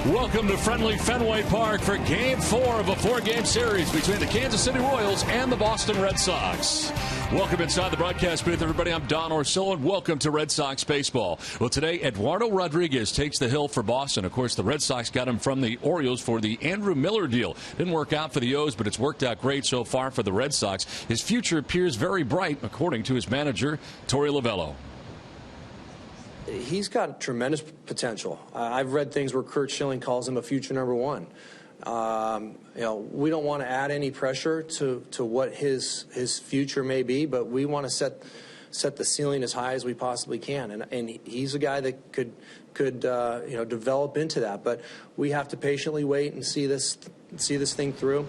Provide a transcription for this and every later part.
Welcome to friendly Fenway Park for Game 4 of a 4-game series between the Kansas City Royals and the Boston Red Sox. Welcome inside the broadcast booth, everybody. I'm Don Orsillo, and welcome to Red Sox baseball. Well, today, Eduardo Rodriguez takes the hill for Boston. Of course, the Red Sox got him from the Orioles for the Andrew Miller deal. Didn't work out for the O's, but it's worked out great so far for the Red Sox. His future appears very bright, according to his manager, Torey Lovullo. He's got tremendous potential. I've read things where Curt Schilling calls him a future number one. We don't want to add any pressure to what his future may be, but we want to set the ceiling as high as we possibly can. And he's a guy that could develop into that. But we have to patiently wait and see this thing through.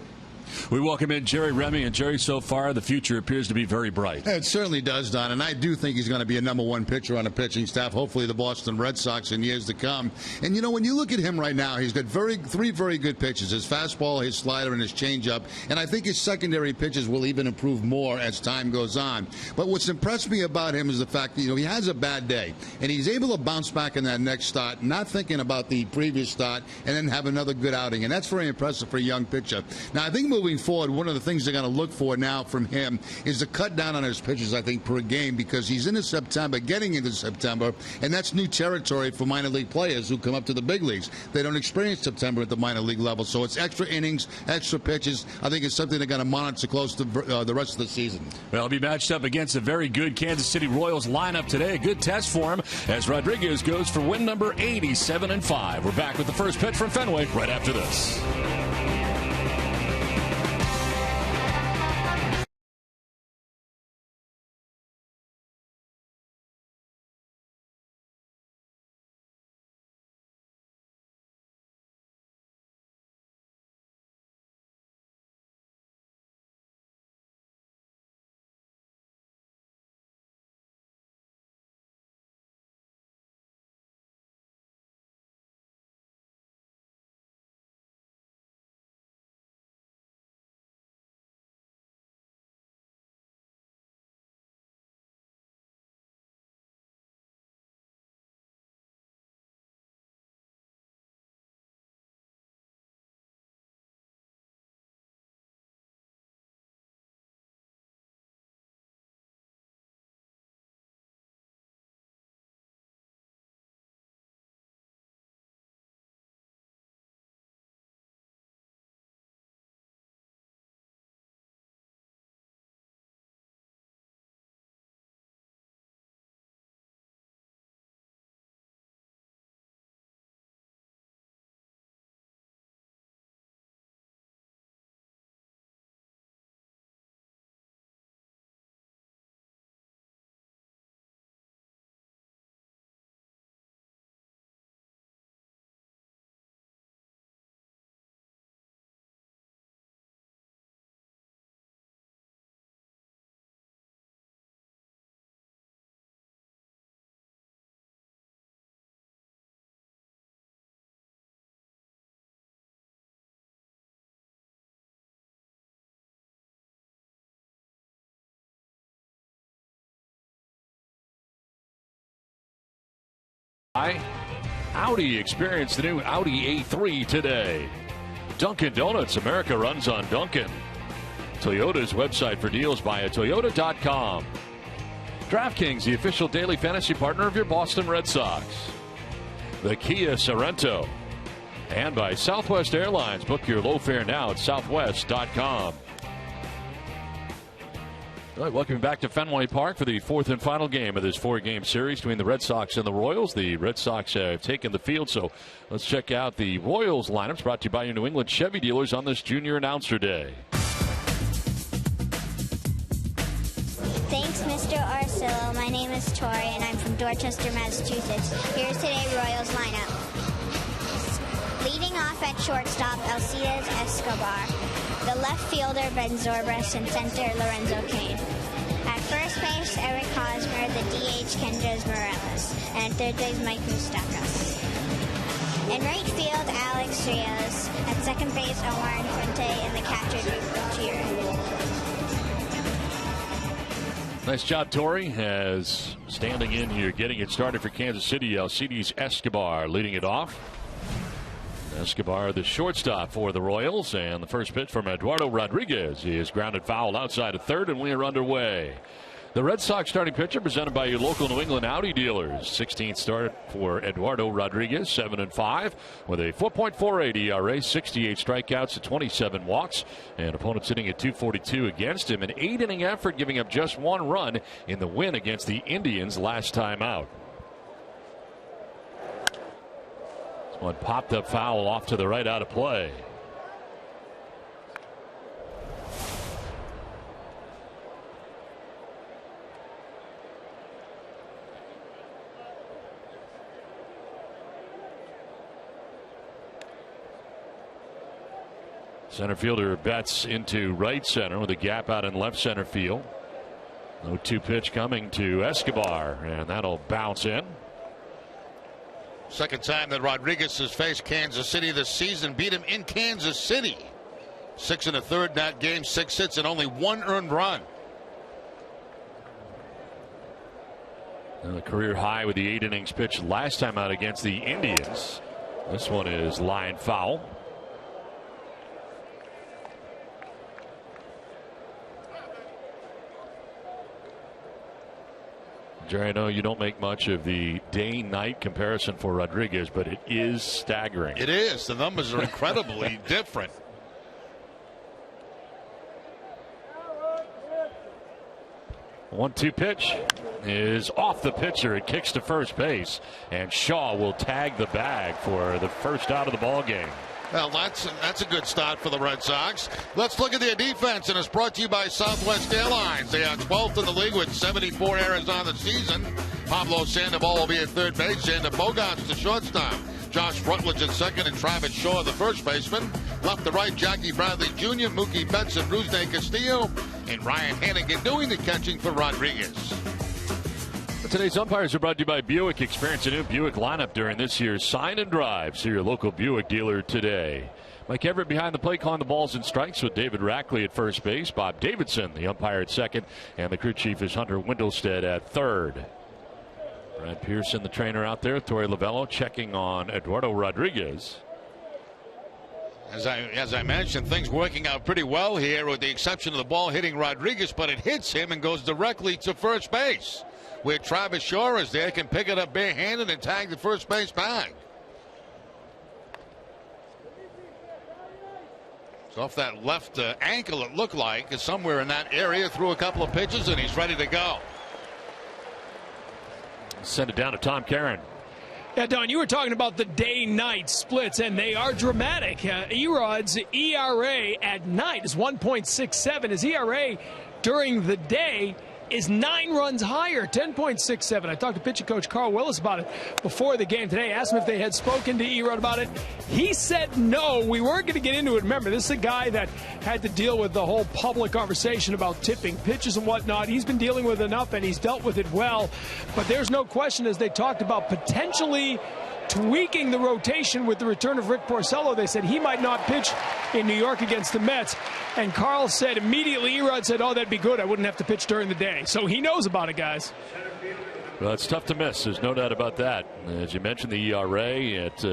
We welcome in Jerry Remy, and Jerry, so far the future appears to be very bright. It certainly does, Don, and I do think he's going to be a number one pitcher on the pitching staff, hopefully the Boston Red Sox in years to come. And, when you look at him right now, he's got three very good pitches, his fastball, his slider, and his changeup, and I think his secondary pitches will even improve more as time goes on. But what's impressed me about him is the fact that, he has a bad day, and he's able to bounce back in that next start, not thinking about the previous start, and then have another good outing, and that's very impressive for a young pitcher. Now, I think moving forward, one of the things they're going to look for now from him is to cut down on his pitches, I think, per game, because he's into September, getting into September, and that's new territory for minor league players who come up to the big leagues. They don't experience September at the minor league level, so it's extra innings, extra pitches. I think it's something they're going to monitor close to the rest of the season. Well, he'll be matched up against a very good Kansas City Royals lineup today. A good test for him as Rodriguez goes for win number 87-5. We're back with the first pitch from Fenway right after this. Audi. Experience the new Audi A3 today. Dunkin' Donuts, America runs on Dunkin'. Toyota's website for deals via Toyota.com. DraftKings, the official daily fantasy partner of your Boston Red Sox. The Kia Sorento. And by Southwest Airlines. Book your low fare now at Southwest.com. All right, welcome back to Fenway Park for the fourth and final game of this 4-game series between the Red Sox and the Royals. The Red Sox have taken the field, so let's check out the Royals lineups brought to you by your New England Chevy dealers on this Junior Announcer Day. Thanks, Mr. Orsillo. My name is Tori, and I'm from Dorchester, Massachusetts. Here's today's Royals lineup. Leading off at shortstop, Alcides Escobar. The left fielder, Ben Zobrist, and center, Lorenzo Cain. At first base, Eric Hosmer, the DH, Kendrys Morales, and third base, Mike Moustakas. In right field, Alex Rios. At second base, Omar Fuente, and the catcher, Drew Gutierrez. Nice job, Torey, as standing in here, getting it started for Kansas City. Alcides Escobar leading it off. Escobar, the shortstop for the Royals, and the first pitch from Eduardo Rodriguez. He is grounded foul outside of third, and we are underway. The Red Sox starting pitcher presented by your local New England Audi dealers. 16th start for Eduardo Rodriguez, 7-5 with a 4.48 ERA, 68 strikeouts to 27 walks, and opponents sitting at 242 against him. An 8-inning effort, giving up just 1 run in the win against the Indians last time out. This one popped up foul off to the right, out of play. Center fielder bets into right center with a gap out in left center field. 0-2 pitch coming to Escobar, and that'll bounce in. Second time that Rodriguez has faced Kansas City this season. Beat him in Kansas City. 6 1/3 in that game, 6 hits and only 1 earned run. And a career high with the 8 innings pitched last time out against the Indians. This one is line foul. Jerry, I know you don't make much of the day-night comparison for Rodriguez, but it is staggering. It is. The numbers are incredibly different. The 1-2 pitch is off the pitcher. It kicks to first base, and Shaw will tag the bag for the first out of the ball game. Well, that's a good start for the Red Sox. Let's look at their defense, and it's brought to you by Southwest Airlines. They are 12th in the league with 74 errors on the season. Pablo Sandoval will be at third base. Xander Bogaerts the shortstop. Josh Rutledge at second, and Travis Shaw the first baseman. Left to right, Jackie Bradley Jr., Mookie Betts, and Rusney Castillo, and Ryan Hannigan doing the catching for Rodriguez. Today's umpires are brought to you by Buick. Experience a new Buick lineup during this year's Sign and Drive. See your local Buick dealer today. Mike Everett behind the plate calling the balls and strikes with David Rackley at first base. Bob Davidson, the umpire, at second. And the crew chief is Hunter Windelstead at third. Brad Pearson, the trainer, out there. Torey Lovello checking on Eduardo Rodriguez. As I mentioned, things working out pretty well here with the exception of the ball hitting Rodriguez, but it hits him and goes directly to first base, where Travis Shaw is there, can pick it up barehanded and tag the first base bag. It's off that left ankle, it looked like, is somewhere in that area. Threw a couple of pitches, and he's ready to go. Send it down to Tom Caron. Yeah, Don, you were talking about the day-night splits, and they are dramatic. Erod's ERA at night is 1.67. His ERA during the day is 9 runs higher, 10.67. I talked to pitching coach Carl Willis about it before the game today. Asked him if they had spoken to Erod about it. He said no. We weren't going to get into it. Remember, this is a guy that had to deal with the whole public conversation about tipping pitches and whatnot. He's been dealing with enough, and he's dealt with it well. But there's no question, as they talked about potentially tweaking the rotation with the return of Rick Porcello, they said he might not pitch in New York against the Mets. And Carl said immediately, Erod said, oh, that'd be good. I wouldn't have to pitch during the day. So he knows about it, guys. Well, it's tough to miss. There's no doubt about that. As you mentioned, the ERA at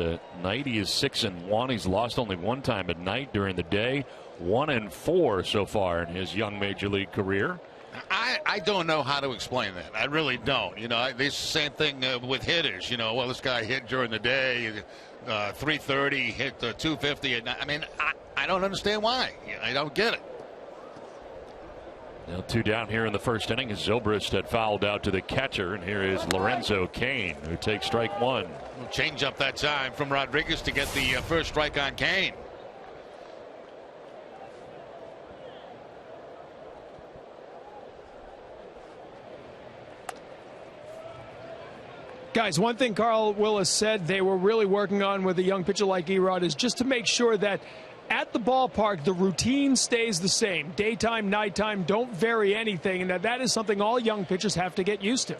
night, he is 6-1. He's lost only 1 time at night. During the day, 1-4 so far in his young major league career. I don't know how to explain that. I really don't. You know, this same thing with hitters. You know, well, this guy hit during the day, 330, hit 250 at night. I mean, I don't understand why. I don't get it. Now 2 down here in the first inning. Zobrist had fouled out to the catcher, and here is Lorenzo Cain, who takes strike 1. Change up that time from Rodriguez to get the first strike on Cain. Guys, one thing Carl Willis said they were really working on with a young pitcher like Erod is just to make sure that at the ballpark the routine stays the same. Daytime, nighttime, don't vary anything, and that is something all young pitchers have to get used to.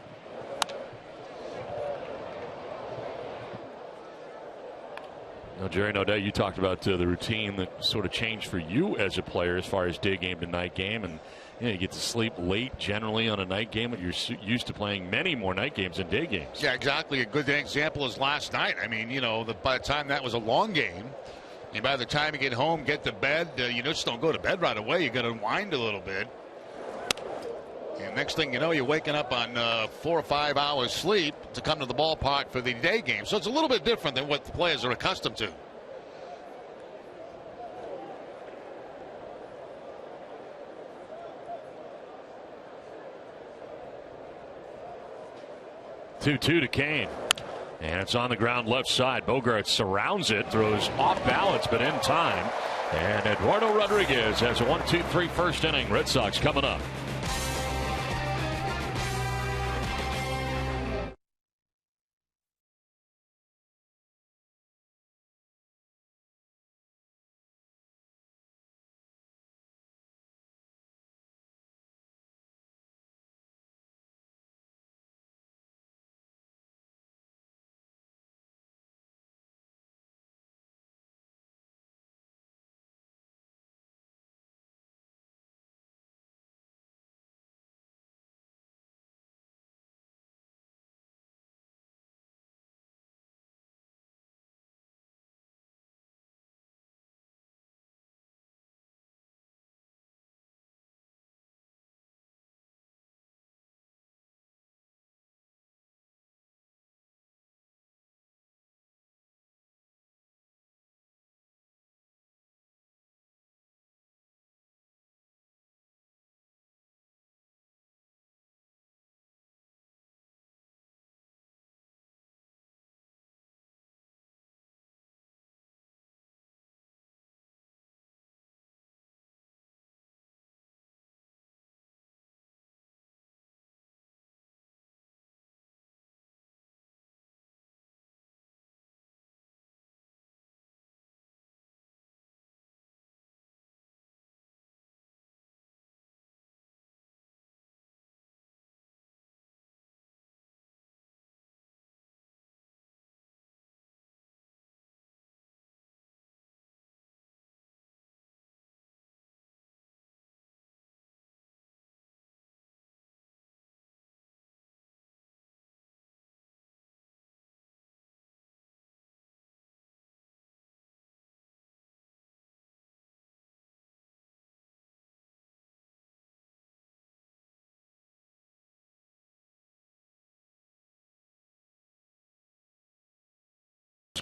Now, Jerry, no doubt you talked about the routine that sort of changed for you as a player as far as day game to night game. And you get to sleep late generally on a night game, but you're used to playing many more night games than day games. Yeah, exactly. A good example is last night. I mean, by the time that was a long game, and by the time you get home, get to bed, you just don't go to bed right away. You got to unwind a little bit. And next thing you know, you're waking up on 4 or 5 hours sleep to come to the ballpark for the day game. So it's a little bit different than what the players are accustomed to. Two to Kane. And it's on the ground left side. Bogaerts surrounds it, throws off balance, but in time. And Eduardo Rodriguez has a 1-2-3 first inning. Red Sox coming up.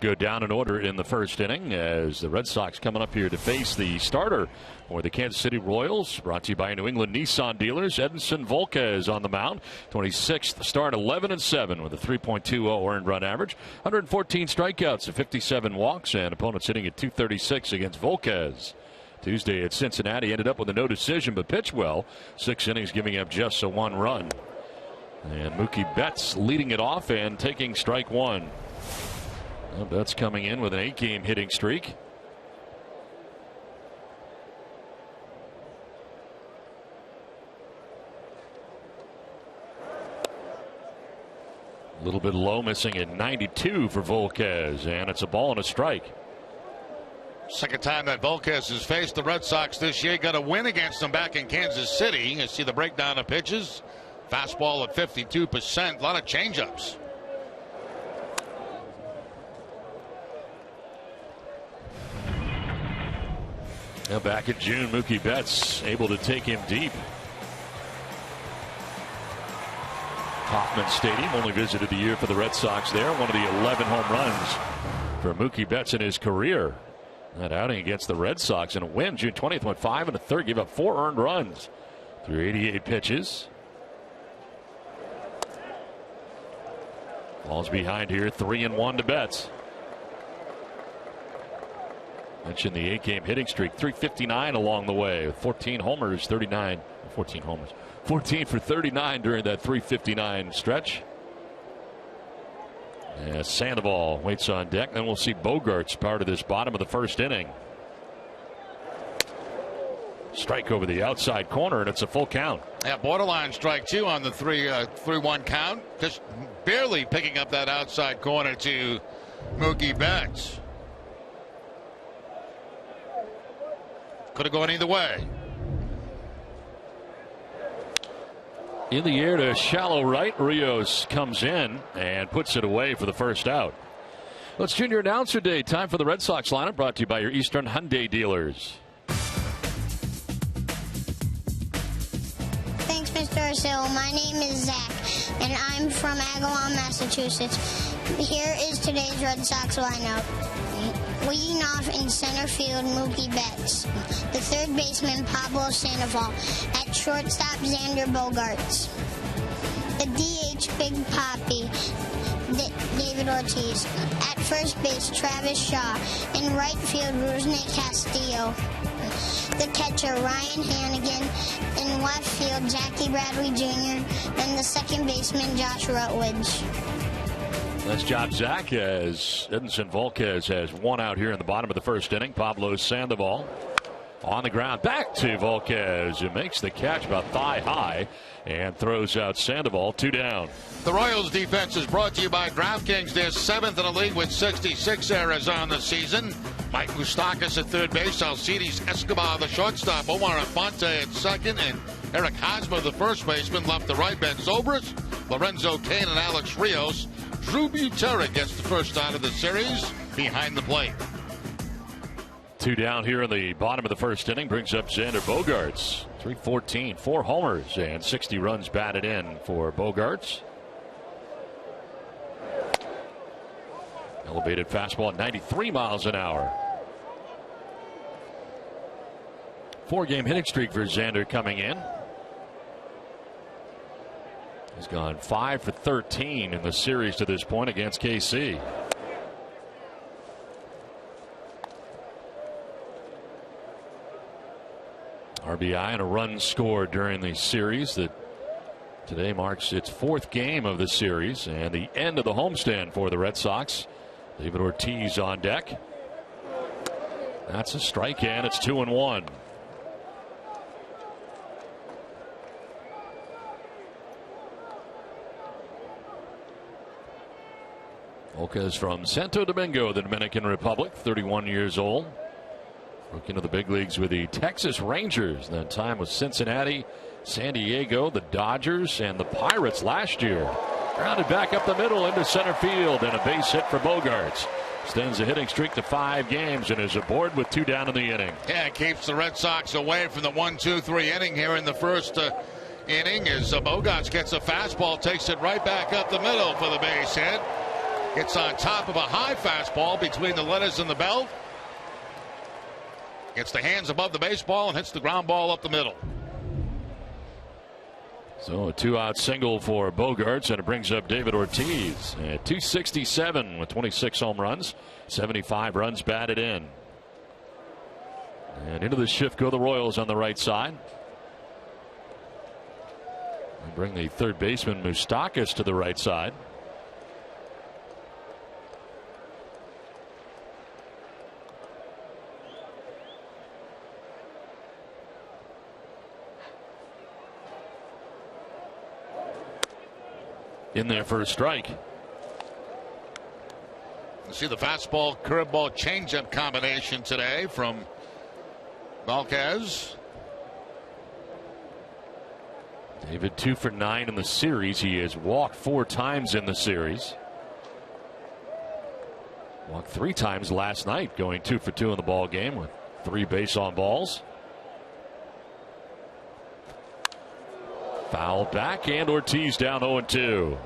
Go down in order in the first inning as the Red Sox coming up here to face the starter for the Kansas City Royals. Brought to you by New England Nissan dealers. Edinson Volquez on the mound. 26th start, 11-7 with a 3.20 earned run average. 114 strikeouts and 57 walks, and opponents hitting at .236 against Volquez. Tuesday at Cincinnati ended up with a no decision, but pitched well. 6 innings, giving up just a 1 run. And Mookie Betts leading it off and taking strike 1. Betts coming in with an 8-game hitting streak. A little bit low, missing at 92 for Volquez, and it's a ball and a strike. Second time that Volquez has faced the Red Sox this year. Got a win against them back in Kansas City. You see the breakdown of pitches. Fastball at 52%. A lot of changeups. Now back in June, Mookie Betts able to take him deep. Kauffman Stadium, only visited the year for the Red Sox there. One of the 11 home runs for Mookie Betts in his career. That outing against the Red Sox in a win. June 20th went 5 1/3, gave up 4 earned runs through 88 pitches. Ball's behind here, 3-1 to Betts. Mentioned the 8-game hitting streak, 359 along the way with 14 homers, 14 for 39 during that 359 stretch. Yeah, Sandoval waits on deck. Then we'll see Bogaerts part of this bottom of the first inning. Strike over the outside corner, and it's a full count. Yeah, borderline strike 2 on the 3-1 count. Just barely picking up that outside corner to Mookie Betts. Could have gone either way. In the air to shallow right. Rios comes in and puts it away for the first out. Well, it's Junior Announcer Day. Time for the Red Sox lineup, brought to you by your Eastern Hyundai dealers. Thanks, Mr. Arcillo. My name is Zach, and I'm from Agawam, Massachusetts. Here is today's Red Sox lineup. Leading off in center field, Mookie Betts. The third baseman, Pablo Sandoval. At shortstop, Xander Bogaerts. The DH, Big Papi, David Ortiz. At first base, Travis Shaw. In right field, Rusney Castillo. The catcher, Ryan Hannigan. In left field, Jackie Bradley Jr. And the second baseman, Josh Rutledge. Nice job, Zach, as Edinson Volquez has one out here in the bottom of the first inning. Pablo Sandoval on the ground. Back to Volquez, who makes the catch about thigh high and throws out Sandoval. 2 down. The Royals defense is brought to you by DraftKings. They're 7th in the league with 66 errors on the season. Mike Moustakas at third base. Alcides Escobar, the shortstop. Omar Infante at second. And Eric Hosmer, the first baseman, left to right. Ben Zobrist, Lorenzo Cain, and Alex Rios. Drew Butera gets the first out of the series behind the plate. 2 down here in the bottom of the first inning brings up Xander Bogaerts. 314, 4 homers, and 60 runs batted in for Bogaerts. Elevated fastball at 93 miles an hour. 4-game hitting streak for Xander coming in. He's gone 5 for 13 in the series to this point against KC. RBI and a run scored during the series that today marks its 4th game of the series and the end of the homestand for the Red Sox. David Ortiz on deck. That's a strike, and it's 2-1. Volquez from Santo Domingo, the Dominican Republic, 31 years old. Broke into the big leagues with the Texas Rangers. That time with Cincinnati, San Diego, the Dodgers, and the Pirates last year. Grounded back up the middle into center field, and a base hit for Bogaerts. Extends the hitting streak to 5 games and is aboard with 2 down in the inning. Yeah, it keeps the Red Sox away from the 1-2-3 inning here in the first inning as Bogaerts gets a fastball, takes it right back up the middle for the base hit. Gets on top of a high fastball between the letters and the belt. Gets the hands above the baseball and hits the ground ball up the middle. So a 2-out single for Bogaerts, and it brings up David Ortiz at 267 with 26 home runs, 75 runs batted in. And into the shift go the Royals on the right side. They bring the third baseman Moustakas to the right side. In there for a strike. You see the fastball, curveball, changeup combination today from Volquez. David 2 for 9 in the series. He has walked 4 times in the series. Walked 3 times last night, going 2 for 2 in the ball game with 3 base on balls. Foul back, and Ortiz down 0-2.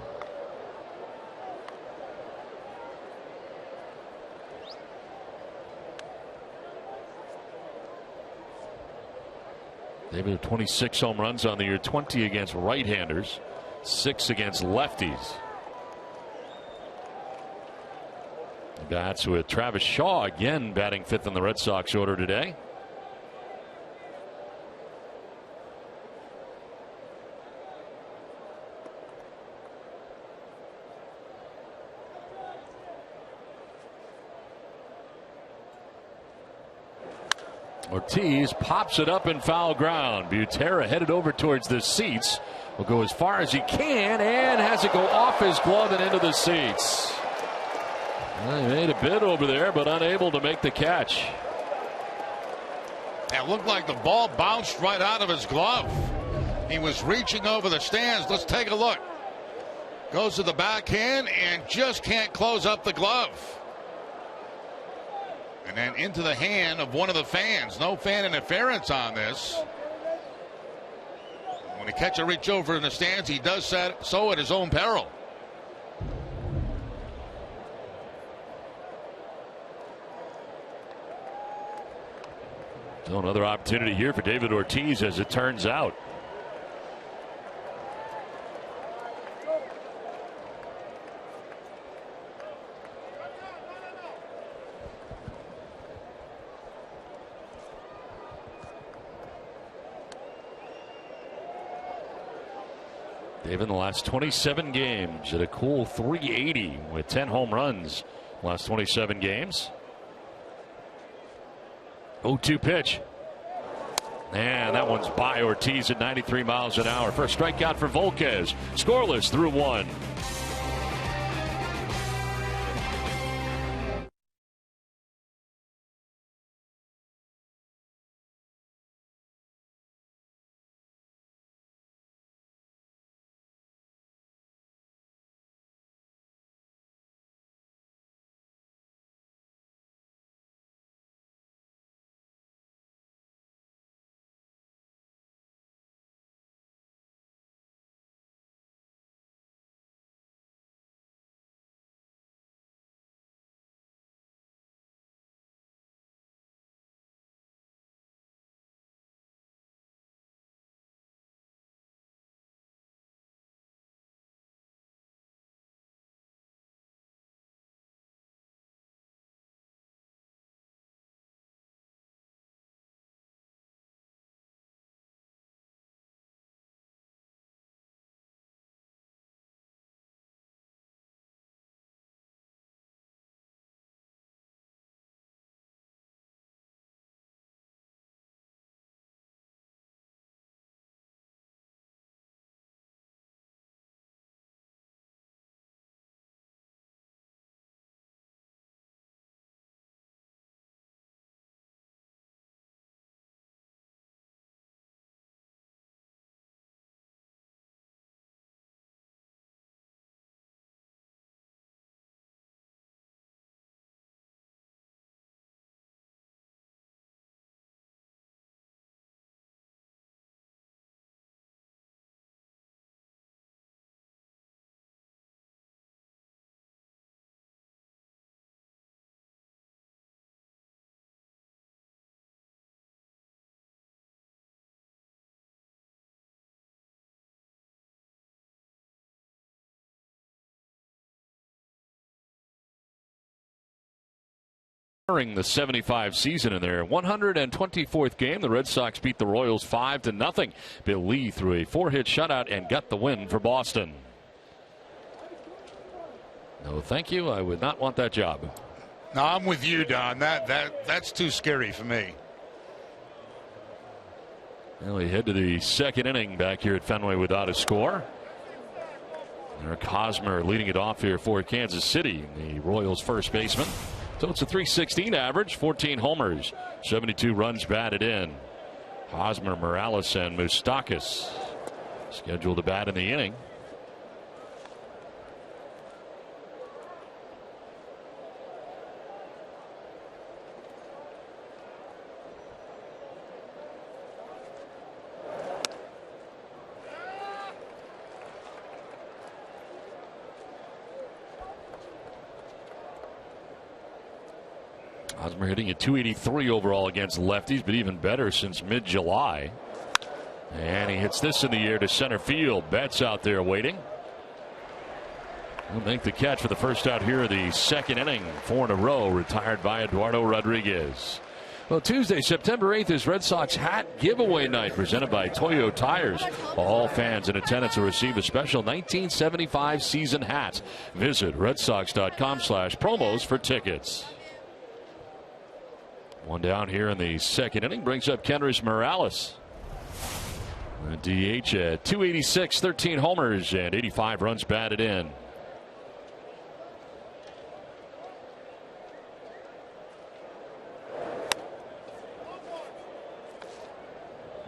David with 26 home runs on the year, 20 against right-handers, 6 against lefties. Bats with Travis Shaw again batting 5th in the Red Sox order today. Ortiz pops it up in foul ground. Butera headed over towards the seats. Will go as far as he can and has it go off his glove and into the seats. He made a bid over there, but unable to make the catch. It looked like the ball bounced right out of his glove. He was reaching over the stands. Let's take a look. Goes to the backhand and just can't close up the glove. And then into the hand of one of the fans. No fan interference on this. When the catcher reaches over in the stands, he does so at his own peril. So another opportunity here for David Ortiz, as it turns out. David in the last 27 games at a cool .380 with 10 home runs last 27 games. 0-2 pitch. And that one's by Ortiz at 93 miles an hour. First strikeout for Volquez. Scoreless through one. During the 75 season in their 124th game, the Red Sox beat the Royals 5-0. Bill Lee threw a 4-hit shutout and got the win for Boston. No, thank you. I would not want that job. No, I'm with you, Don. That's too scary for me. Well, we head to the second inning back here at Fenway without a score. Eric Hosmer leading it off here for Kansas City, the Royals' first baseman. So it's a .316 average, 14 homers, 72 runs batted in. Hosmer, Morales, and Moustakas scheduled to bat in the inning. Hosmer hitting a .283 overall against lefties, but even better since mid-July. And he hits this in the air to center field. Betts out there waiting. He'll make the catch for the first out here of the second inning. 4 in a row, retired by Eduardo Rodriguez. Well, Tuesday, September 8th is Red Sox hat giveaway night presented by Toyo Tires. All fans in attendance will receive a special 1975 season hat. Visit redsox.com/promos for tickets. One down here in the second inning brings up Kendrys Morales. A DH at .286, 13 homers, and 85 runs batted in.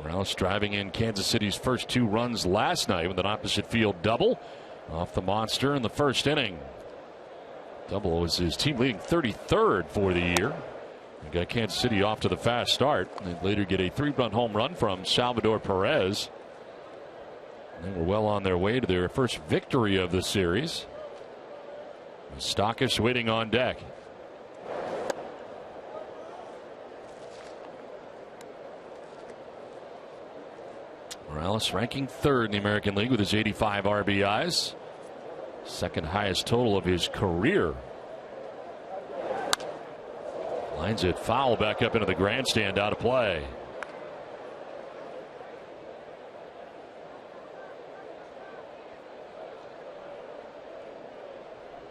Morales driving in Kansas City's first 2 runs last night with an opposite field double off the monster in the first inning. Double was his team leading 33rd for the year. He got Kansas City off to the fast start. They'd later get a 3-run home run from Salvador Perez. They were well on their way to their first victory of the series. Moustakas waiting on deck. Morales ranking 3rd in the American League with his 85 RBIs. Second highest total of his career. Lines it foul back up into the grandstand, out of play.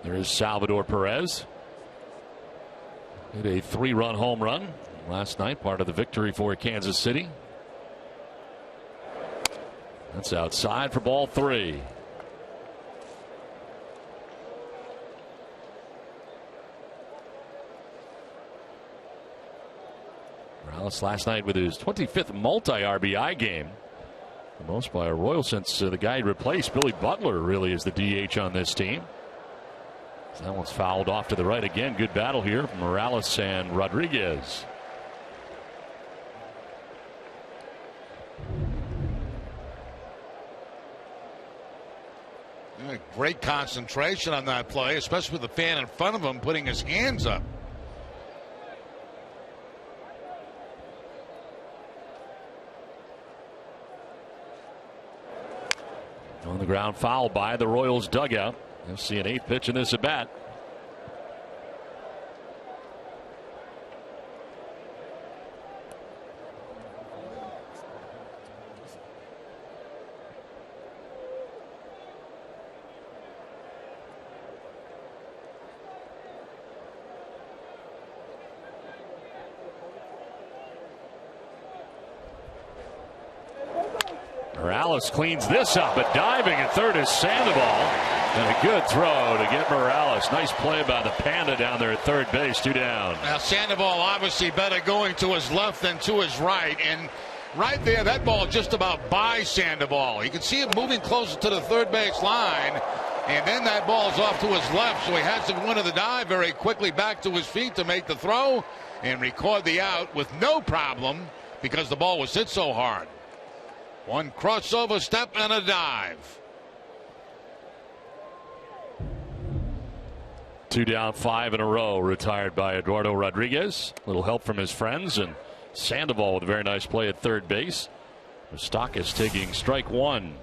There's Salvador Perez. Hit a 3-run home run last night, part of the victory for Kansas City. That's outside for ball 3. Morales last night with his 25th multi-RBI game. The most by a Royal since the guy he replaced, Billy Butler, really is the DH on this team. So that one's fouled off to the right again. Good battle here from Morales and Rodriguez. Great concentration on that play, especially with the fan in front of him putting his hands up. On the ground, foul by the Royals dugout. You'll see an 8th pitch in this at bat. Morales cleans this up, but diving at third is Sandoval. And a good throw to get Morales. Nice play by the Panda down there at third base. 2 down. Now Sandoval obviously better going to his left than to his right. And right there, that ball just about by Sandoval. You can see him moving closer to the third base line. And then that ball's off to his left. So he has to go into the dive very quickly back to his feet to make the throw and record the out with no problem because the ball was hit so hard. One crossover step and a dive. 2 down, 5 in a row. Retired by Eduardo Rodriguez. A little help from his friends, and Sandoval with a very nice play at third base. Moustakas taking strike 1.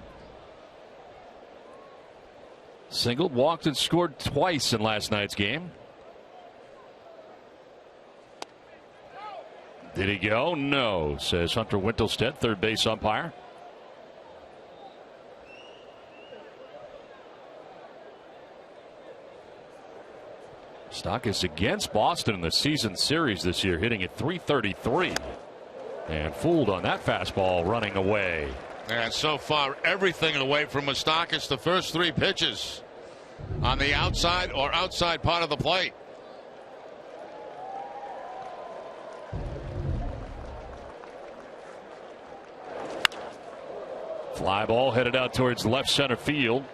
Singled, walked, and scored twice in last night's game. Did he go? No, says Hunter Wintelstedt, third base umpire. Moustakas against Boston in the season series this year, hitting at .333. And fooled on that fastball running away. And so far, everything away from Moustakas. The first 3 pitches on the outside or outside part of the plate. Fly ball headed out towards left center field.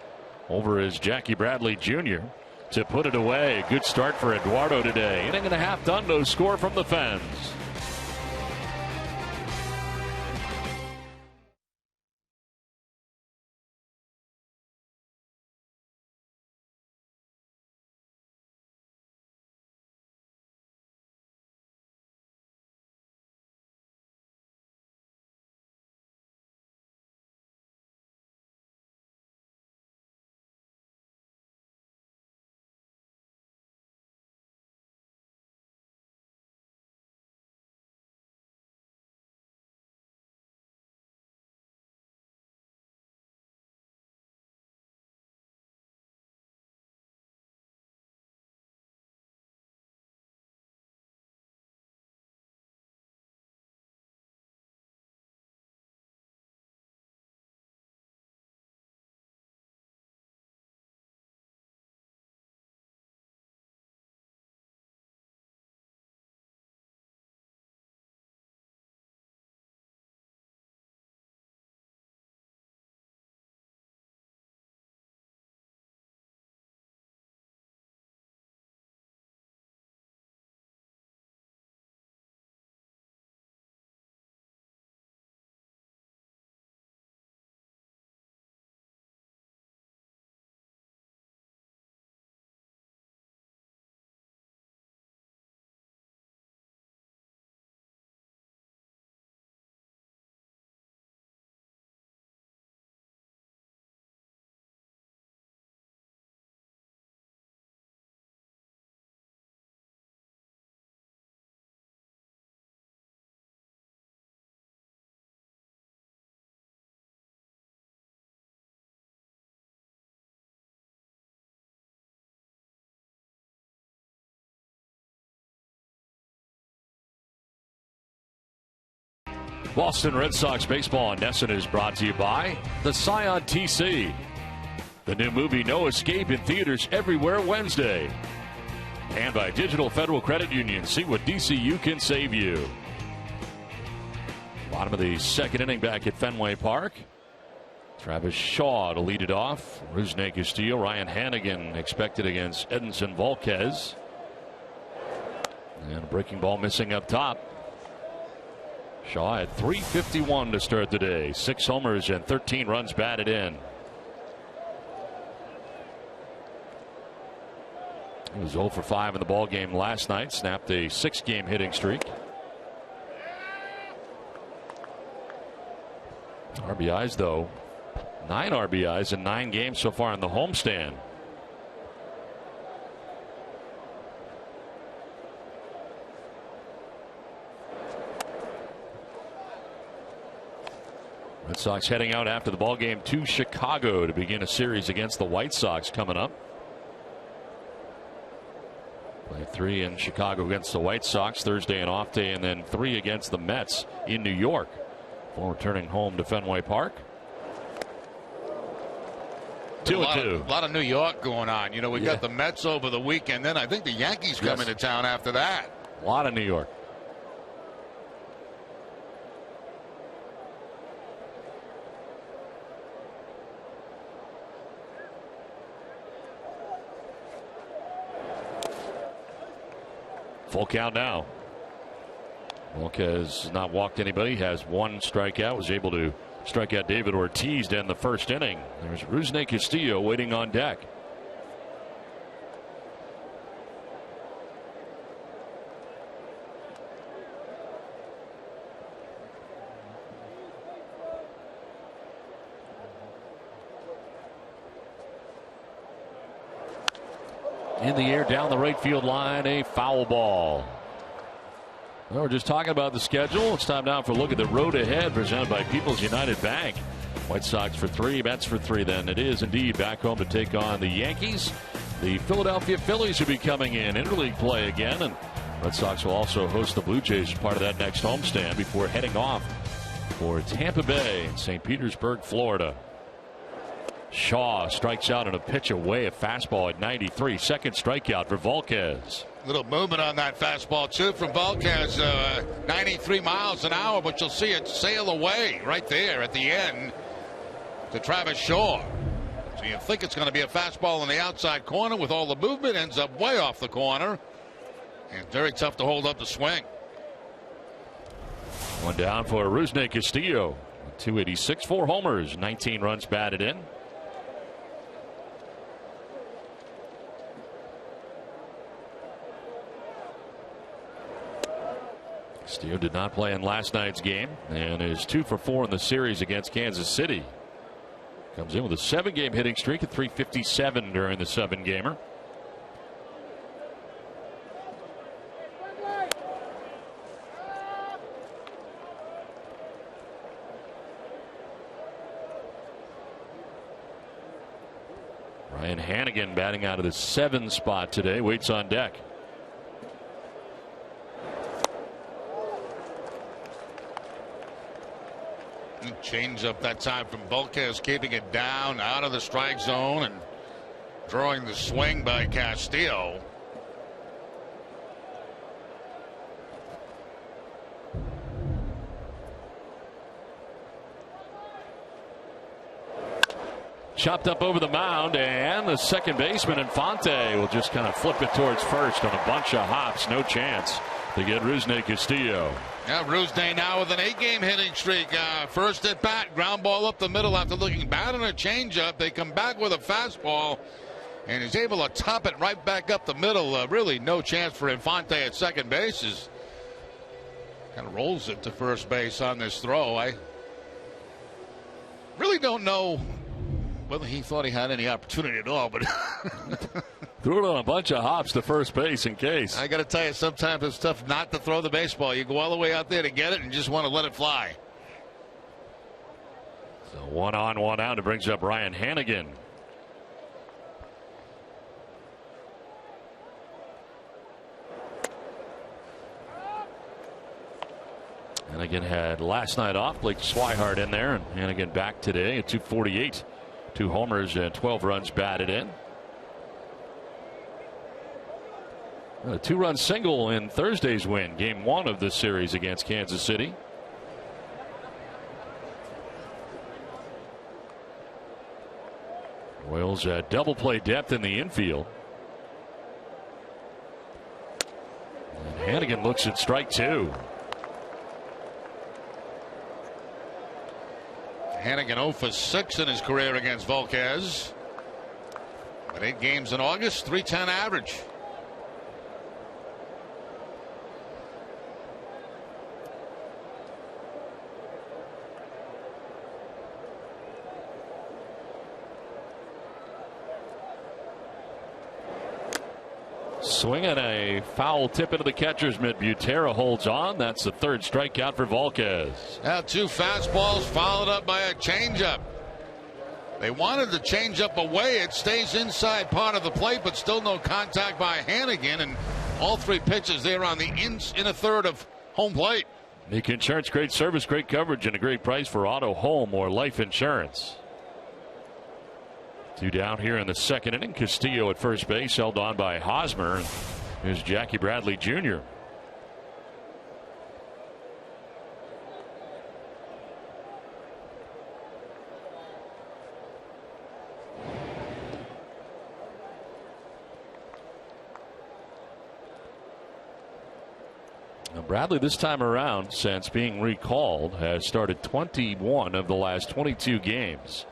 Over is Jackie Bradley Jr. to put it away. Good start for Eduardo today. Inning and a half done. No score from the Fens. Boston Red Sox baseball on NESN is brought to you by the Scion TC. The new movie No Escape in theaters everywhere Wednesday. And by Digital Federal Credit Union. See what DCU can save you. Bottom of the second inning back at Fenway Park. Travis Shaw to lead it off. Rusney Castillo, Ryan Hannigan expected against Edinson Volquez. And a breaking ball missing up top. Shaw had .351 to start the day. 6 homers and 13 runs batted in. He was 0 for 5 in the ball game last night. Snapped a 6-game hitting streak. RBIs though. 9 RBIs in 9 games so far in the homestand. Red Sox heading out after the ball game to Chicago to begin a series against the White Sox coming up. Play 3 in Chicago against the White Sox Thursday and off day, and then 3 against the Mets in New York before returning home to Fenway Park. 2-2. A lot of New York going on. You know, we got the Mets over the weekend. Then I think the Yankees come into town after that. A lot of New York. Full count now. Volquez has not walked anybody. Has 1 strikeout. Was able to strike out David Ortiz to end the first inning. There's Rusney Castillo waiting on deck. In the air down the right field line, a foul ball. Well, we're just talking about the schedule. It's time now for a look at the road ahead presented by People's United Bank. White Sox for 3, Mets for 3 then. It is indeed back home to take on the Yankees. The Philadelphia Phillies will be coming in interleague play again, and Red Sox will also host the Blue Jays as part of that next homestand before heading off for Tampa Bay in St. Petersburg, Florida. Shaw strikes out on a pitch away, a fastball at 93. Second strikeout for Volquez. Little movement on that fastball too from Volquez, 93 miles an hour, but you'll see it sail away right there at the end to Travis Shaw. So you think it's going to be a fastball in the outside corner. With all the movement, ends up way off the corner, and very tough to hold up the swing. One down for Rusney Castillo. 286, 4 homers, 19 runs batted in. Castillo did not play in last night's game and is 2 for 4 in the series against Kansas City. Comes in with a 7-game hitting streak at .357 during the 7-gamer. Ryan Hannigan batting out of the 7 spot today, waits on deck. Change up that time from Volquez, keeping it down out of the strike zone and drawing the swing by Castillo. Chopped up over the mound, and the second baseman Infante will just kind of flip it towards first on a bunch of hops. No chance to get Rusney Castillo. Yeah, Rusney now with an 8-game hitting streak. First at bat, ground ball up the middle after looking bad on a changeup. They come back with a fastball, and he's able to top it right back up the middle. Really no chance for Infante at second base. Kind of rolls it to first base on this throw. I really don't know whether he thought he had any opportunity at all, but threw it on a bunch of hops to first base in case. I got to tell you, sometimes it's tough not to throw the baseball. You go all the way out there to get it and just want to let it fly. So 1 on, 1 out. It brings up Ryan Hannigan. Hannigan had last night off. Blake Swihart in there, and Hannigan back today at 248. 2 homers and 12 runs batted in. A 2-run single in Thursday's win, game 1 of this series against Kansas City. Royals double play depth in the infield. And Hannigan looks at strike 2. Hannigan 0 for 6 in his career against Volquez. But 8 games in August, .310 average. Swinging a foul tip into the catcher's mitt. Butera holds on. That's the 3rd strikeout for Volquez. Now 2 fastballs followed up by a changeup. They wanted the changeup away. It stays inside part of the plate, but still no contact by Hannigan. And all 3 pitches there on the inner third of home plate. Nick Insurance, great service, great coverage, and a great price for auto, home, or life insurance. 2 down here in the 2nd inning. Castillo at first base, held on by Hosmer. Here's Jackie Bradley Jr. Now Bradley, this time around, since being recalled, has started 21 of the last 22 games.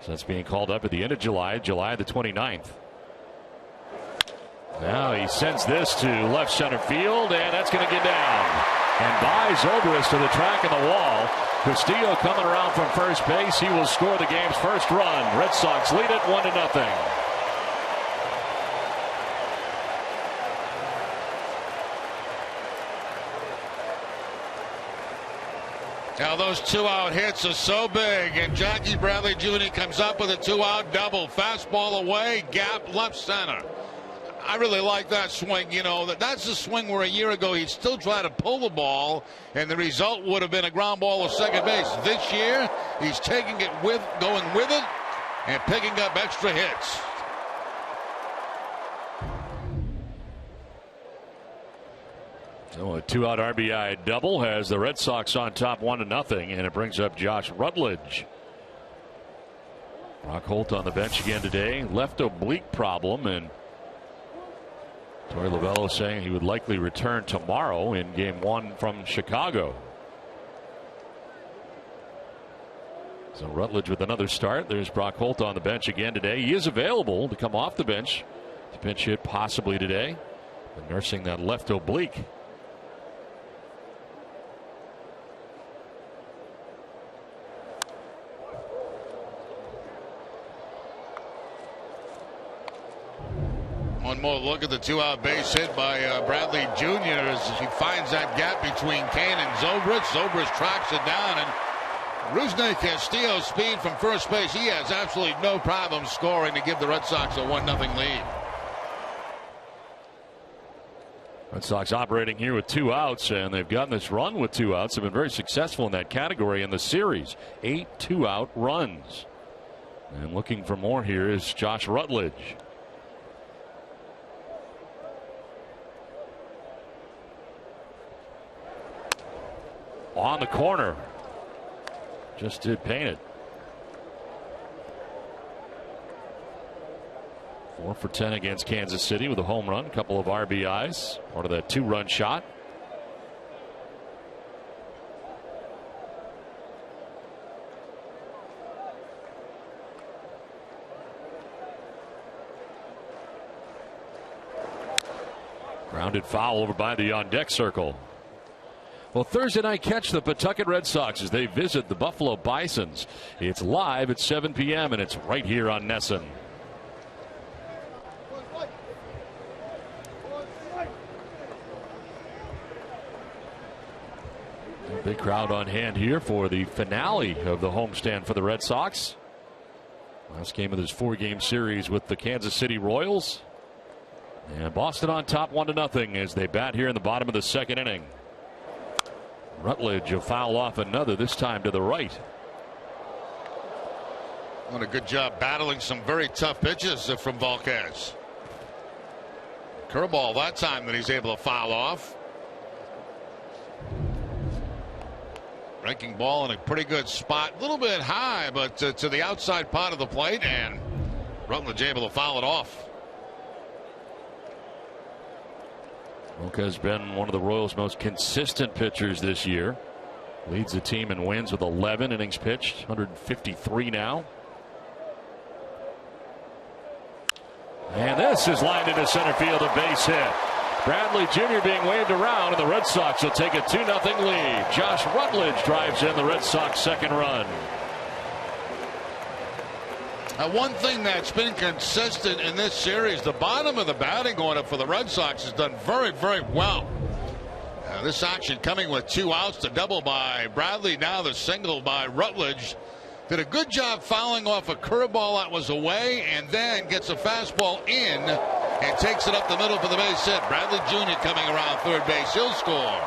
So that's being called up at the end of July the 29th. Now he sends this to left center field, and that's going to get down. And by Zobrist to the track of the wall. Castillo coming around from first base. He will score the game's first run. Red Sox lead it 1-0. Now those 2-out hits are so big, and Jackie Bradley Jr. comes up with a 2-out double. Fastball away, gap left center. I really like that swing. You know, that's the swing where a year ago he'd still try to pull the ball, and the result would have been a ground ball to second base. This year, he's taking it going with it, and picking up extra hits. So a 2-out RBI double has the Red Sox on top 1-0, and it brings up Josh Rutledge. Brock Holt on the bench again today. Left oblique problem, and Torey Lovullo saying he would likely return tomorrow in game 1 from Chicago. So Rutledge with another start. There's Brock Holt on the bench again today. He is available to come off the bench to pinch hit possibly today, but nursing that left oblique. One more look at the 2-out base hit by Bradley Jr. as he finds that gap between Kane and Zobrist. Zobrist tracks it down, and Rusney Castillo's speed from first base. He has absolutely no problem scoring to give the Red Sox a 1-0 lead. Red Sox operating here with 2 outs, and they've gotten this run with 2 outs. They've been very successful in that category in the series. 8 2-out runs. And looking for more here is Josh Rutledge. On the corner. Just did paint it. 4 for 10 against Kansas City with a home run, a couple of RBIs, part of that 2-run shot. Grounded foul over by the on deck circle. Well, Thursday night, catch the Pawtucket Red Sox as they visit the Buffalo Bisons. It's live at 7 p.m. and it's right here on NESN. A big crowd on hand here for the finale of the homestand for the Red Sox. Last game of this 4-game series with the Kansas City Royals. And Boston on top 1-0 as they bat here in the bottom of the 2nd inning. Rutledge will foul off another, this time to the right. Doing a good job battling some very tough pitches from Volquez. Curveball that time that he's able to foul off. Breaking ball in a pretty good spot. A little bit high, but to the outside part of the plate, and Rutledge able to foul it off. Volquez has been one of the Royals' most consistent pitchers this year. Leads the team in wins with 11 innings pitched, 153 now. And this is lined into center field, a base hit. Bradley Jr. being waved around, and the Red Sox will take a 2-0 lead. Josh Rutledge drives in the Red Sox second run. One thing that's been consistent in this series, the bottom of the batting order for the Red Sox has done very, very well. This action coming with 2 outs, the double by Bradley, now the single by Rutledge. Did a good job fouling off a curveball that was away, and then gets a fastball in and takes it up the middle for the base hit. Bradley Jr. coming around third base. He'll score.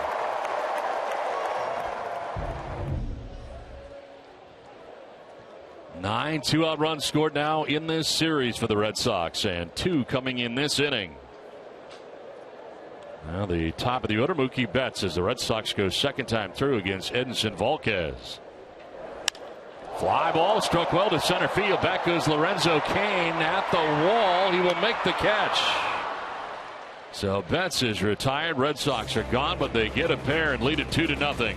9 2-out runs scored now in this series for the Red Sox, and 2 coming in this inning. Now the top of the order, Mookie Betts, as the Red Sox go second time through against Edinson Volquez. Fly ball struck well to center field. Back goes Lorenzo Cain at the wall. He will make the catch. So Betts is retired. Red Sox are gone, but they get a pair and lead it 2-0.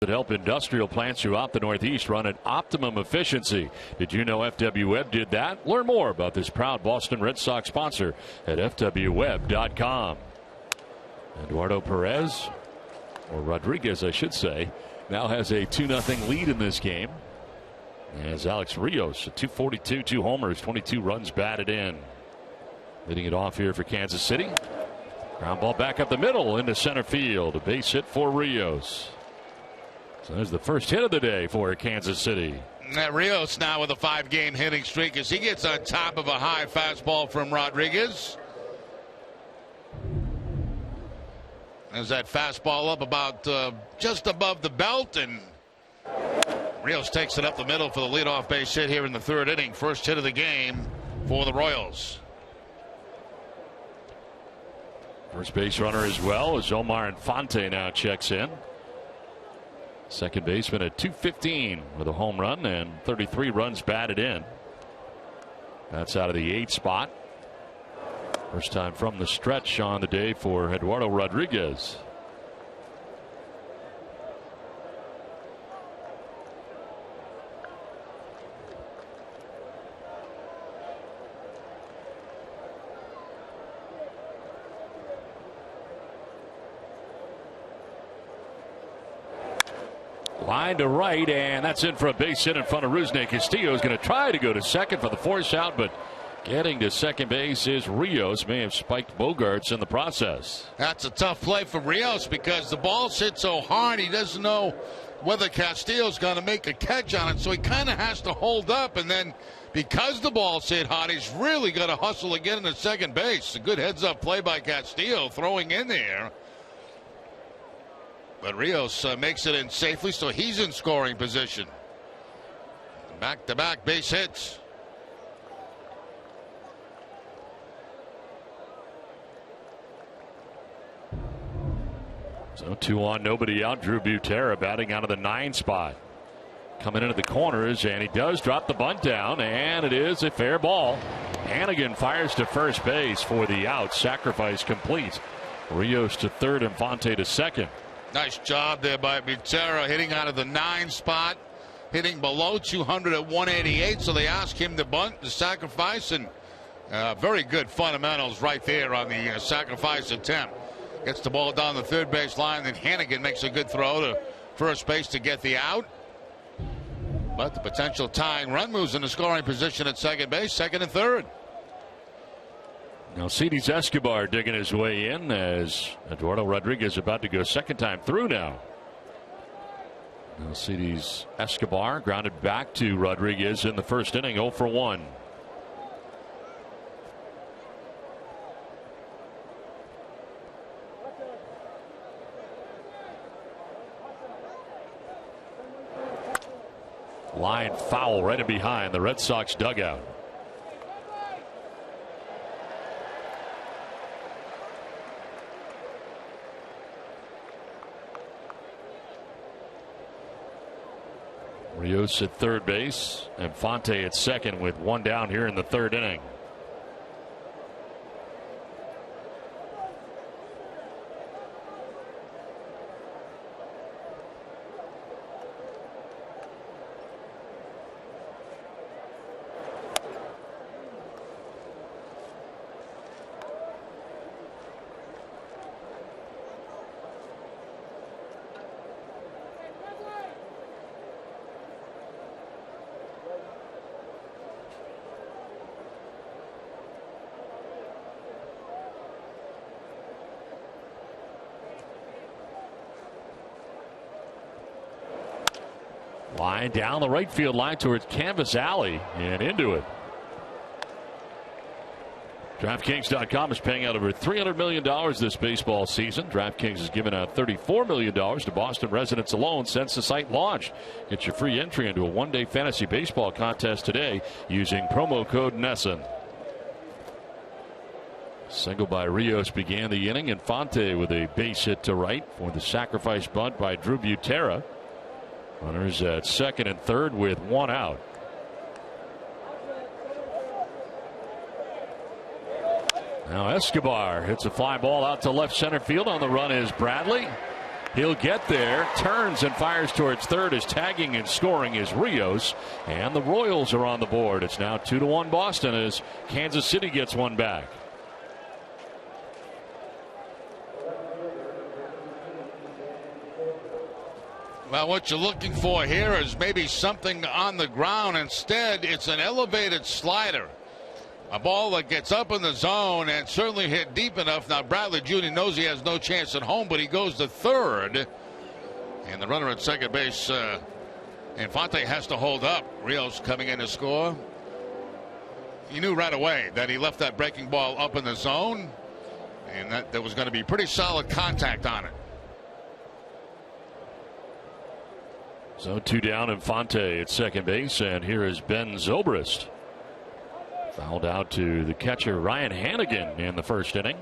That help industrial plants throughout the Northeast run at optimum efficiency. Did you know FW Web did that? Learn more about this proud Boston Red Sox sponsor at fwweb.com. Eduardo Perez, or Rodriguez I should say, now has a 2-0 lead in this game. As Alex Rios, 242, 2 homers, 22 runs batted in. Leading it off here for Kansas City. Ground ball back up the middle into center field. A base hit for Rios. So there's the first hit of the day for Kansas City. Rios now with a 5-game hitting streak as he gets on top of a high fastball from Rodriguez. There's that fastball up about just above the belt, and Rios takes it up the middle for the leadoff base hit here in the third inning. First hit of the game for the Royals. First base runner as well as Omar Infante now checks in. Second baseman at 215 with a home run and 33 runs batted in. That's out of the 8th spot. First time from the stretch on the day for Eduardo Rodriguez. Line to right, and that's in for a base hit in front of Rusney. Castillo is going to try to go to second for the force out, but getting to second base is Rios. May have spiked Bogarts in the process. That's a tough play for Rios because the ball's hit so hard he doesn't know whether Castillo's going to make a catch on it, so he kind of has to hold up, and then because the ball's hit hard, he's really got to hustle again to second base. A good heads-up play by Castillo, throwing in there. But Rios makes it in safely, so he's in scoring position. Back-to-back base hits. So 2 on, nobody out. Drew Butera batting out of the 9 spot. Coming into the corners, and he does drop the bunt down, and it is a fair ball. Hannigan fires to first base for the out. Sacrifice complete. Rios to third, Infante to second. Nice job there by Butera, hitting out of the 9 spot, hitting below 200 at 188. So they ask him to bunt, to sacrifice, and very good fundamentals right there on the sacrifice attempt. Gets the ball down the third base line, then Hannigan makes a good throw to first base to get the out. But the potential tying run moves into scoring position at second base, second and third. Now Alcides Escobar digging his way in as Eduardo Rodriguez about to go second time through now. Alcides Escobar grounded back to Rodriguez in the first inning, 0 for 1. Line foul right in behind the Red Sox dugout. Rios at third base, Infante at second with 1 down here in the third inning. Line down the right field line towards Canvas Alley and into it. DraftKings.com is paying out over $300 million this baseball season. DraftKings has given out $34 million to Boston residents alone since the site launched. Get your free entry into a one-day fantasy baseball contest today using promo code NESSN. Single by Rios began the inning. Infante with a base hit to right for the sacrifice bunt by Drew Butera. Runners at second and third with 1 out. Now Escobar hits a fly ball out to left center field. On the run is Bradley. He'll get there, turns and fires towards third as tagging and scoring is Rios. And the Royals are on the board. It's now 2-1 Boston as Kansas City gets one back. Well, what you're looking for here is maybe something on the ground. Instead, it's an elevated slider. A ball that gets up in the zone and certainly hit deep enough. Now, Bradley Jr. knows he has no chance at home, but he goes to third. And the runner at second base, Infante, has to hold up. Rios coming in to score. He knew right away that he left that breaking ball up in the zone, and that there was going to be pretty solid contact on it. So 2 down, Infante at second base, and here is Ben Zobrist. Fouled out to the catcher Ryan Hannigan in the first inning.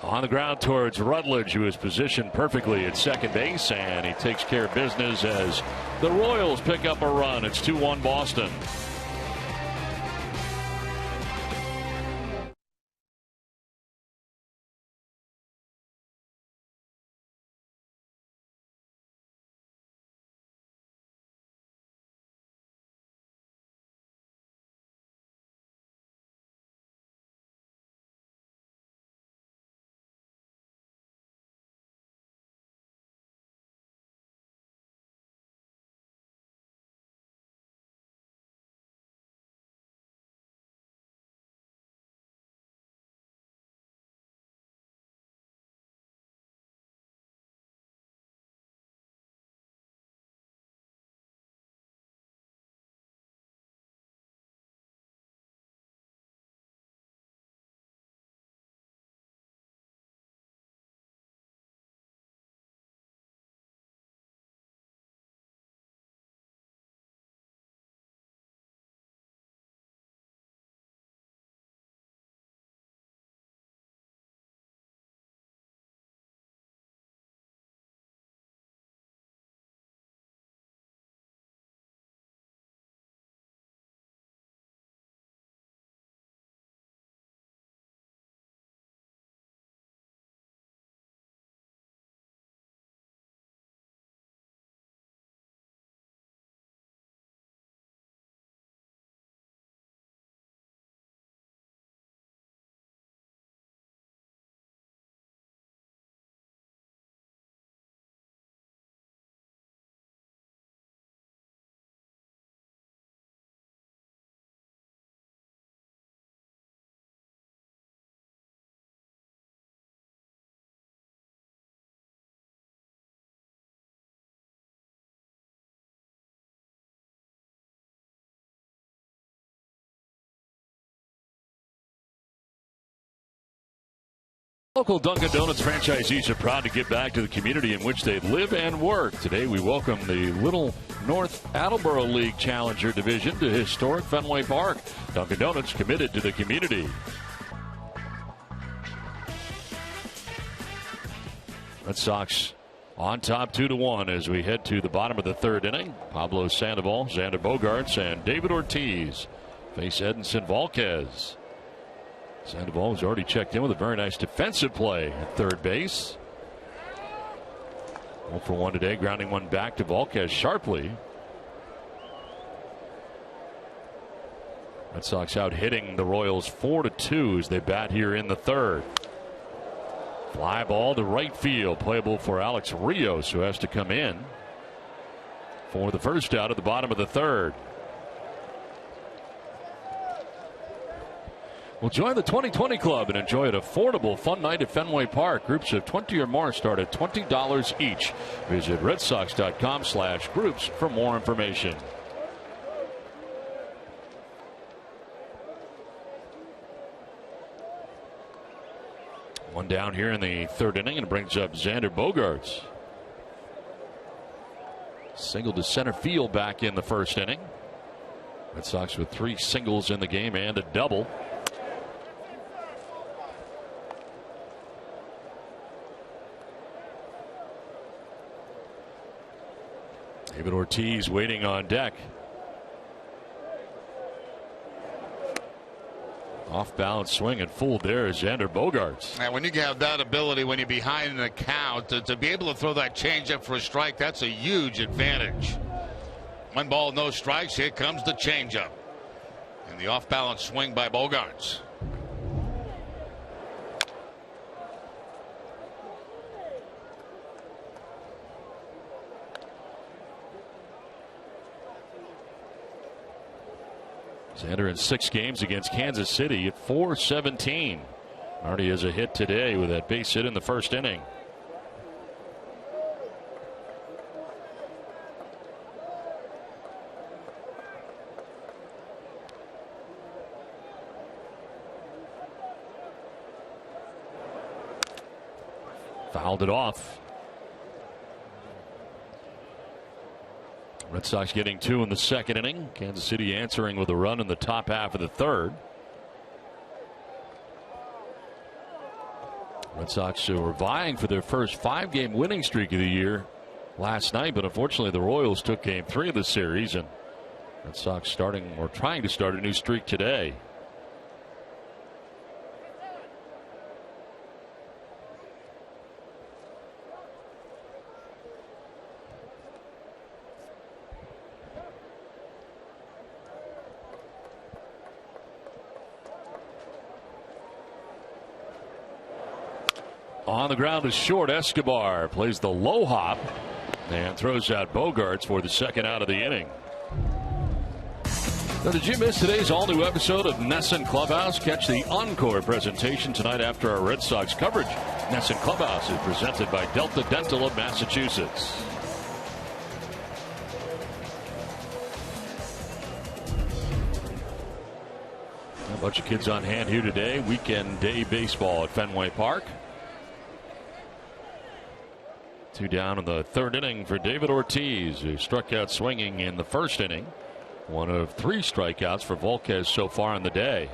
On the ground towards Rutledge, who is positioned perfectly at second base, and he takes care of business as the Royals pick up a run. It's 2-1 Boston. Local Dunkin' Donuts franchisees are proud to give back to the community in which they live and work. Today we welcome the Little North Attleboro League Challenger Division to historic Fenway Park. Dunkin' Donuts committed to the community. Red Sox on top 2-1 as we head to the bottom of the third inning. Pablo Sandoval, Xander Bogaerts, and David Ortiz face Edinson Volquez. Sandoval has already checked in with a very nice defensive play at third base. 0 for 1 today, grounding one back to Volquez sharply. Red Sox out hitting the Royals 4-2 as they bat here in the third. Fly ball to right field, playable for Alex Rios, who has to come in for the first out at the bottom of the third. Well, join the 2020 Club and enjoy an affordable fun night at Fenway Park. Groups of 20 or more start at $20 each. Visit redsox.com/groups for more information. One down here in the third inning, and it brings up Xander Bogaerts. Single to center field back in the first inning. Red Sox with 3 singles in the game and a double. David Ortiz waiting on deck. Off balance swing and fooled there is Xander Bogaerts. And when you have that ability, when you're behind in the count, to be able to throw that changeup for a strike, that's a huge advantage. 1 ball, no strikes. Here comes the changeup. And the off balance swing by Bogaerts. Xander in 6 games against Kansas City at .417. Already has a hit today with that base hit in the first inning. Fouled it off. Red Sox getting 2 in the second inning. Kansas City answering with a run in the top half of the third. Red Sox were vying for their first 5-game winning streak of the year last night, but unfortunately the Royals took game 3 of the series, and Red Sox trying to start a new streak today. On the ground is short. Escobar plays the low hop and throws out Bogaerts for the second out of the inning. Now, did you miss today's all-new episode of Nesson Clubhouse? Catch the encore presentation tonight after our Red Sox coverage. Nesson Clubhouse is presented by Delta Dental of Massachusetts. A bunch of kids on hand here today. Weekend day baseball at Fenway Park. 2 down in the 3rd inning for David Ortiz, who struck out swinging in the 1st inning. One of 3 strikeouts for Volquez so far in the day.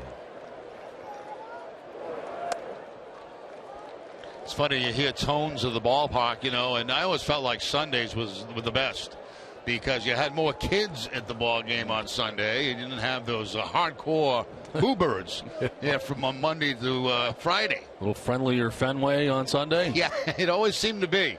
It's funny, you hear tones of the ballpark, and I always felt like Sundays were the best because you had more kids at the ball game on Sunday. You didn't have those hardcore boo-birds from Monday to Friday. A little friendlier Fenway on Sunday? Yeah, it always seemed to be.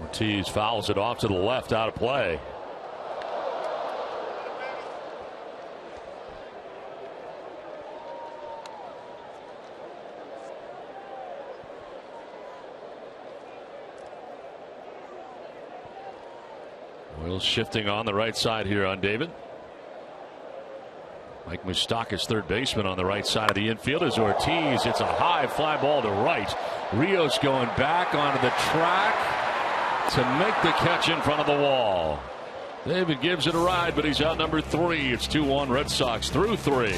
Ortiz fouls it off to the left, out of play. Royals shifting on the right side here on David. Mike Moustakas, third baseman, on the right side of the infield as Ortiz hits a high fly ball to right. Rios going back onto the track to make the catch in front of the wall. David gives it a ride, but he's out number 3. It's 2-1 Red Sox through 3.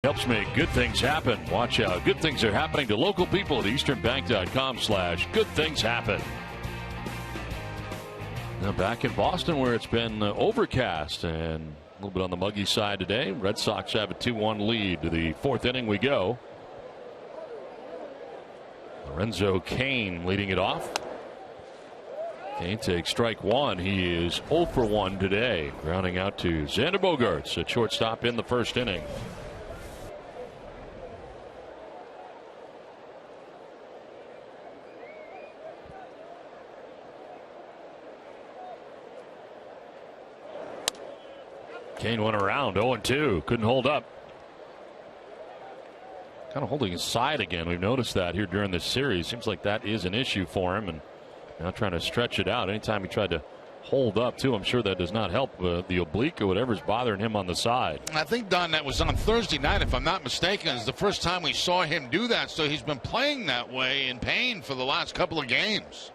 Helps make good things happen. Watch out. Good things are happening to local people at easternbank.com/goodthingshappen. Now back in Boston, where it's been overcast and a little bit on the muggy side today. Red Sox have a 2-1 lead. To the 4th inning we go. Lorenzo Cain leading it off. Kane takes strike one. He is 0 for 1 today. Grounding out to Xander Bogaerts at shortstop in the first inning. Kane went around 0-2. Couldn't hold up. Kind of holding his side again. We've noticed that here during this series. Seems like that is an issue for him, and now trying to stretch it out. Anytime he tried to hold up, too, I'm sure that does not help the oblique or whatever's bothering him on the side. I think, Don, that was on Thursday night, if I'm not mistaken. It's the first time we saw him do that, so he's been playing that way in pain for the last couple of games.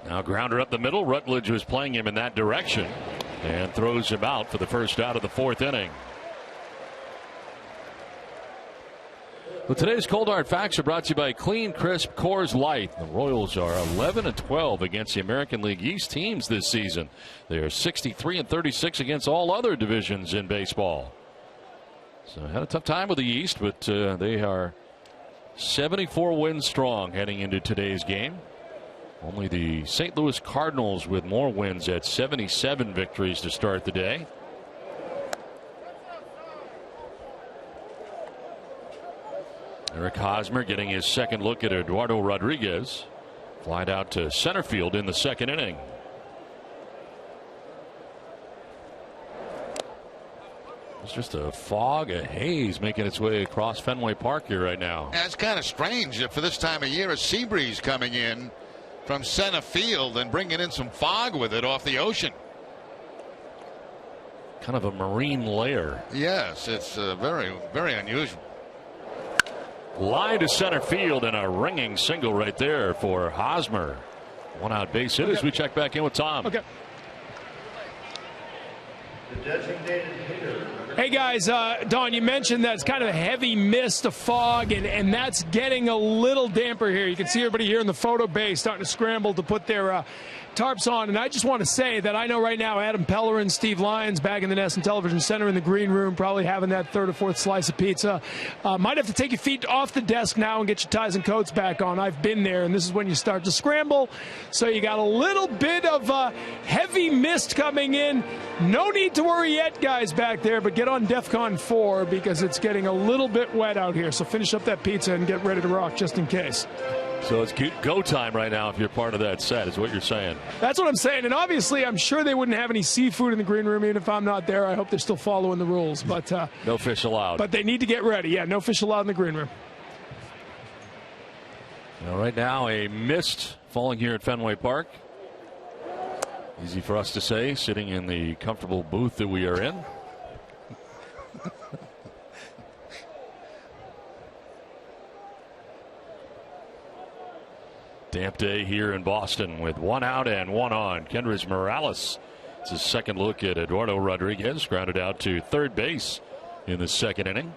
Now grounder up the middle. Rutledge was playing him in that direction and throws him out for the first out of the fourth inning. Well, today's Cold Hard Facts are brought to you by Clean Crisp Coors Light. The Royals are 11-12 against the American League East teams this season. They are 63-36 against all other divisions in baseball. So had a tough time with the East, but they are 74 wins strong heading into today's game. Only the St. Louis Cardinals with more wins at 77 victories to start the day. Eric Hosmer getting his second look at Eduardo Rodriguez. Flied out to center field in the second inning. It's just a fog, a haze making its way across Fenway Park here right now. That's kind of strange for this time of year. A sea breeze coming in from center field and bringing in some fog with it off the ocean. Kind of a marine layer. Yes, it's very, very unusual. Line to center field and a ringing single right there for Hosmer. One out base hit as we check back in with Tom. Okay. Hey guys, Don, you mentioned that it's kind of a heavy mist, a fog, and that's getting a little damper here. You can see everybody here in the photo base starting to scramble to put their tarps on. And I just want to say that I know right now Adam Pellerin, Steve Lyons back in the Nest and Television Center in the green room, probably having that third or fourth slice of pizza. Might have to take your feet off the desk now and get your ties and coats back on. I've been there, and this is when you start to scramble. So you got a little bit of heavy mist coming in. No need to worry yet, guys, back there, but get on DEFCON 4 because it's getting a little bit wet out here. So finish up that pizza and get ready to rock just in case. So it's go time right now if you're part of that set, is what you're saying. That's what I'm saying. And obviously, I'm sure they wouldn't have any seafood in the green room even if I'm not there. I hope they're still following the rules. But no fish allowed. But they need to get ready. Yeah, no fish allowed in the green room. Now, right now, a mist falling here at Fenway Park. Easy for us to say, sitting in the comfortable booth that we are in. Damp day here in Boston with one out and one on. Kendrys Morales. It's his second look at Eduardo Rodriguez. Grounded out to third base in the second inning.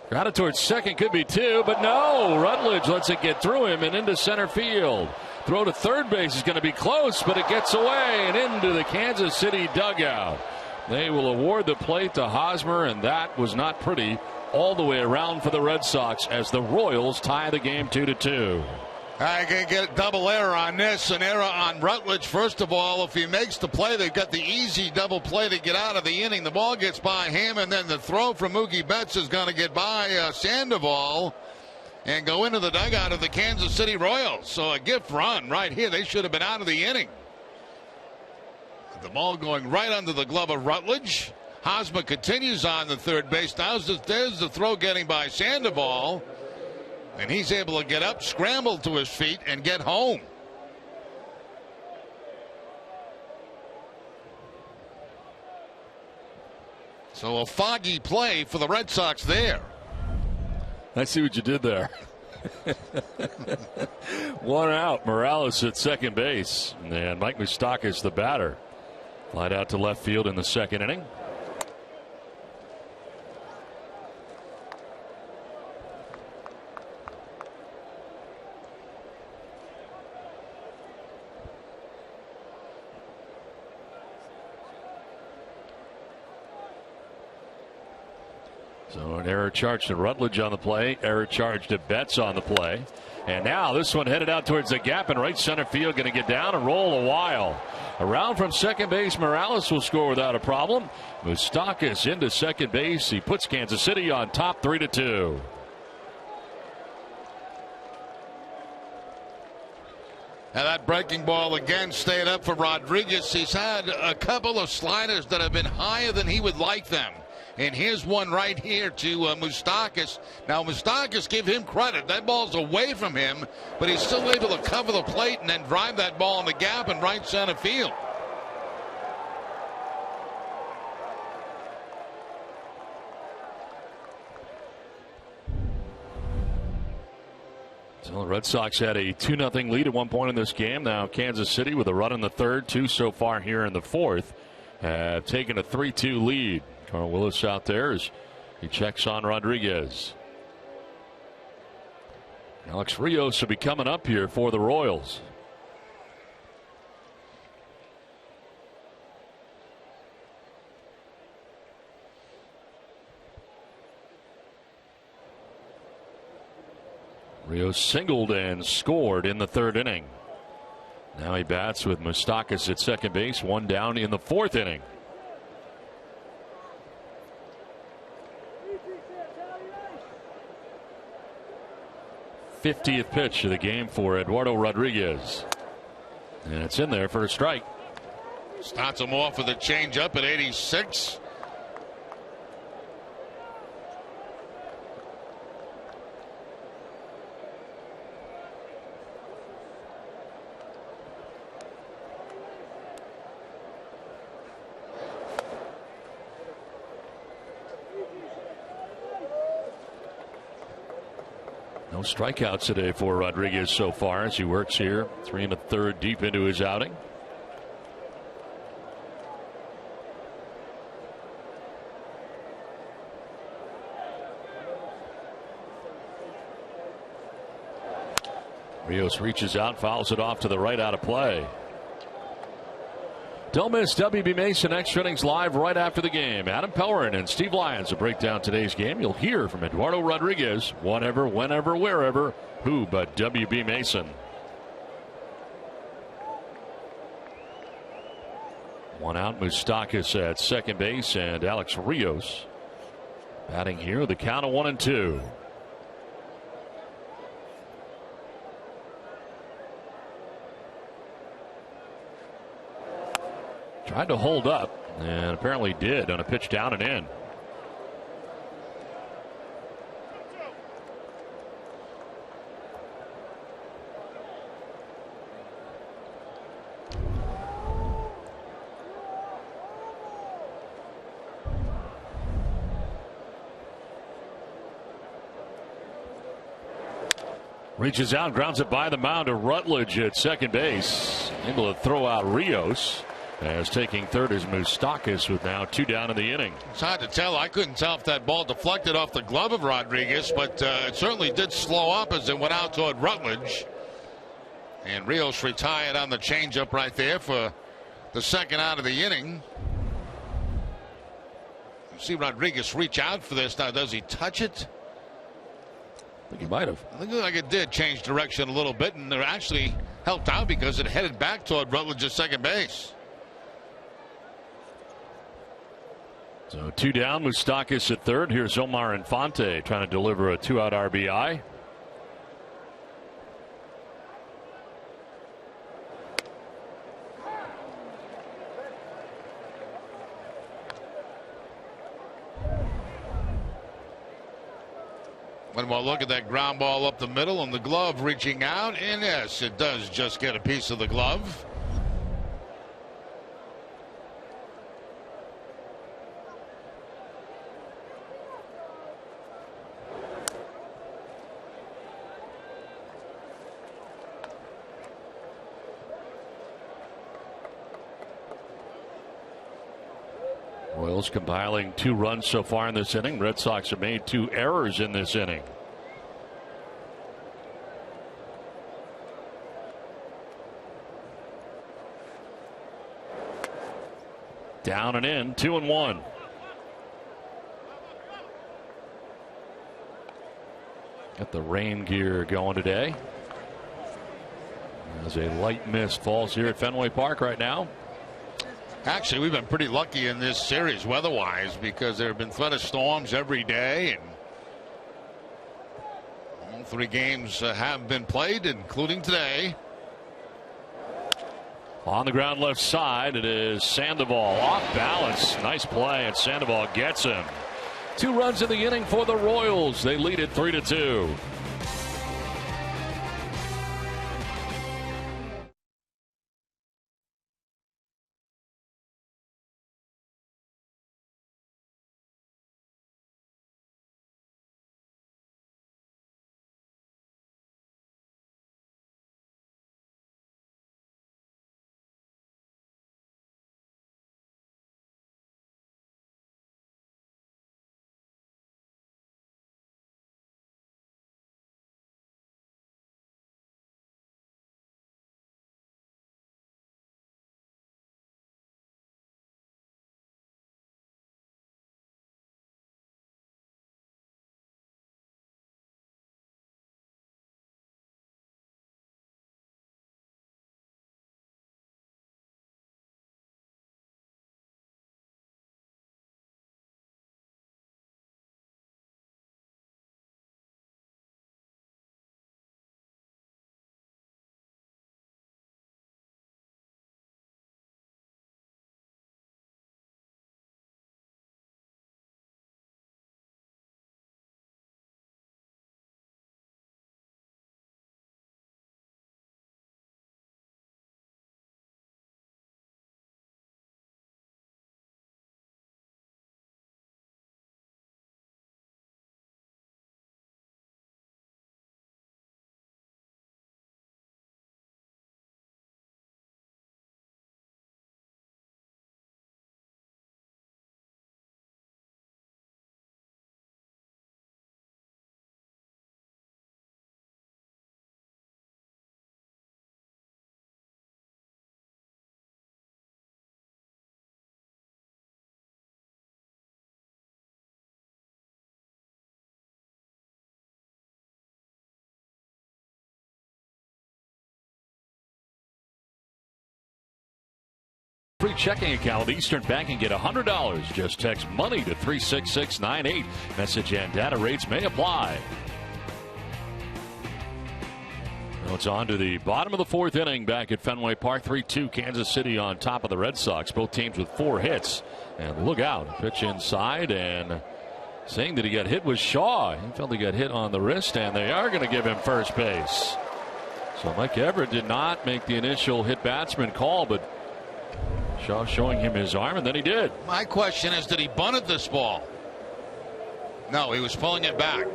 Grounded towards second, could be two, but no. Rutledge lets it get through him and into center field. Throw to third base is going to be close, but it gets away and into the Kansas City dugout. They will award the plate to Hosmer, and that was not pretty all the way around for the Red Sox as the Royals tie the game 2-2. I can get a double error on this, an error on Rutledge. First of all, if he makes the play, they've got the easy double play to get out of the inning. The ball gets by him, and then the throw from Mookie Betts is going to get by Sandoval and go into the dugout of the Kansas City Royals. So a gift run right here. They should have been out of the inning. The ball going right under the glove of Rutledge. Hosmer continues on the third base. Now there's the throw getting by Sandoval. And he's able to get up, scramble to his feet, and get home. So a foggy play for the Red Sox there. I see what you did there. One out. Morales at second base. And Mike Moustakas the batter. Flied out to left field in the second inning. So an error charge to Rutledge on the play, error charge to Betts on the play. And now this one headed out towards the gap in right center field, going to get down and roll a while. Around from second base, Morales will score without a problem. Moustakas into second base. He puts Kansas City on top 3-2. And that breaking ball again stayed up for Rodriguez. He's had a couple of sliders that have been higher than he would like them. And here's one right here to Moustakas. Now, Moustakas, give him credit. That ball's away from him, but he's still able to cover the plate and then drive that ball in the gap in right center field. So the Red Sox had a 2-0 lead at one point in this game. Now Kansas City, with a run in the third, 2 so far here in the fourth, have taken a 3-2 lead. Carl Willis out there as he checks on Rodriguez. Alex Rios will be coming up here for the Royals. Rios singled and scored in the third inning. Now he bats with Moustakas at second base, one down in the fourth inning. '50th pitch of the game for Eduardo Rodriguez. And it's in there for a strike. Starts him off with a changeup at 86. No strikeouts today for Rodriguez so far as he works here 3 1/3 deep into his outing. Rios reaches out, fouls it off to the right, out of play. Don't miss WB Mason Extra Innings live right after the game. Adam Pellerin and Steve Lyons will break down today's game. You'll hear from Eduardo Rodriguez, whatever, whenever, wherever. Who but WB Mason? One out, Moustakas at second base, and Alex Rios batting here. The count of 1-2. Tried to hold up and apparently did on a pitch down and in. Reaches out, grounds it by the mound to Rutledge at second base. Able to throw out Rios. As taking third is Moustakas with now 2 down in the inning. It's hard to tell. I couldn't tell if that ball deflected off the glove of Rodriguez, but it certainly did slow up as it went out toward Rutledge. And Rios retired on the changeup right there for the second out of the inning. You see Rodriguez reach out for this. Now, does he touch it? I think he might have. I think like it did change direction a little bit, and it actually helped out because it headed back toward Rutledge's second base. So 2 down, Moustakas at third. Here's Omar Infante trying to deliver a 2-out RBI. One more look at that ground ball up the middle and the glove reaching out. And yes, it does just get a piece of the glove. Royals compiling 2 runs so far in this inning. Red Sox have made 2 errors in this inning. Down and in, 2-1. Got the rain gear going today. As a light mist falls here at Fenway Park right now. Actually, we've been pretty lucky in this series weather-wise because there have been threat of storms every day, and all 3 games have bbeen played, including today. On the ground left side, it is Sandoval off balance. Nice play, and Sandoval gets him. 2 runs in the inning for the Royals. They lead it 3-2. Free checking account with Eastern Bank and get $100. Just text money to 36698. Message and data rates may apply. Now it's on to the bottom of the 4th inning back at Fenway Park. 3-2 Kansas City on top of the Red Sox. Both teams with 4 hits. And look out. Pitch inside, and saying that he got hit was Shaw. He felt he got hit on the wrist, and they are going to give him first base. So Mike Everett did not make the initial hit batsman call, but Shaw showing him his arm, and then he did. My question is, did he bunt at this ball? No, he was pulling it back.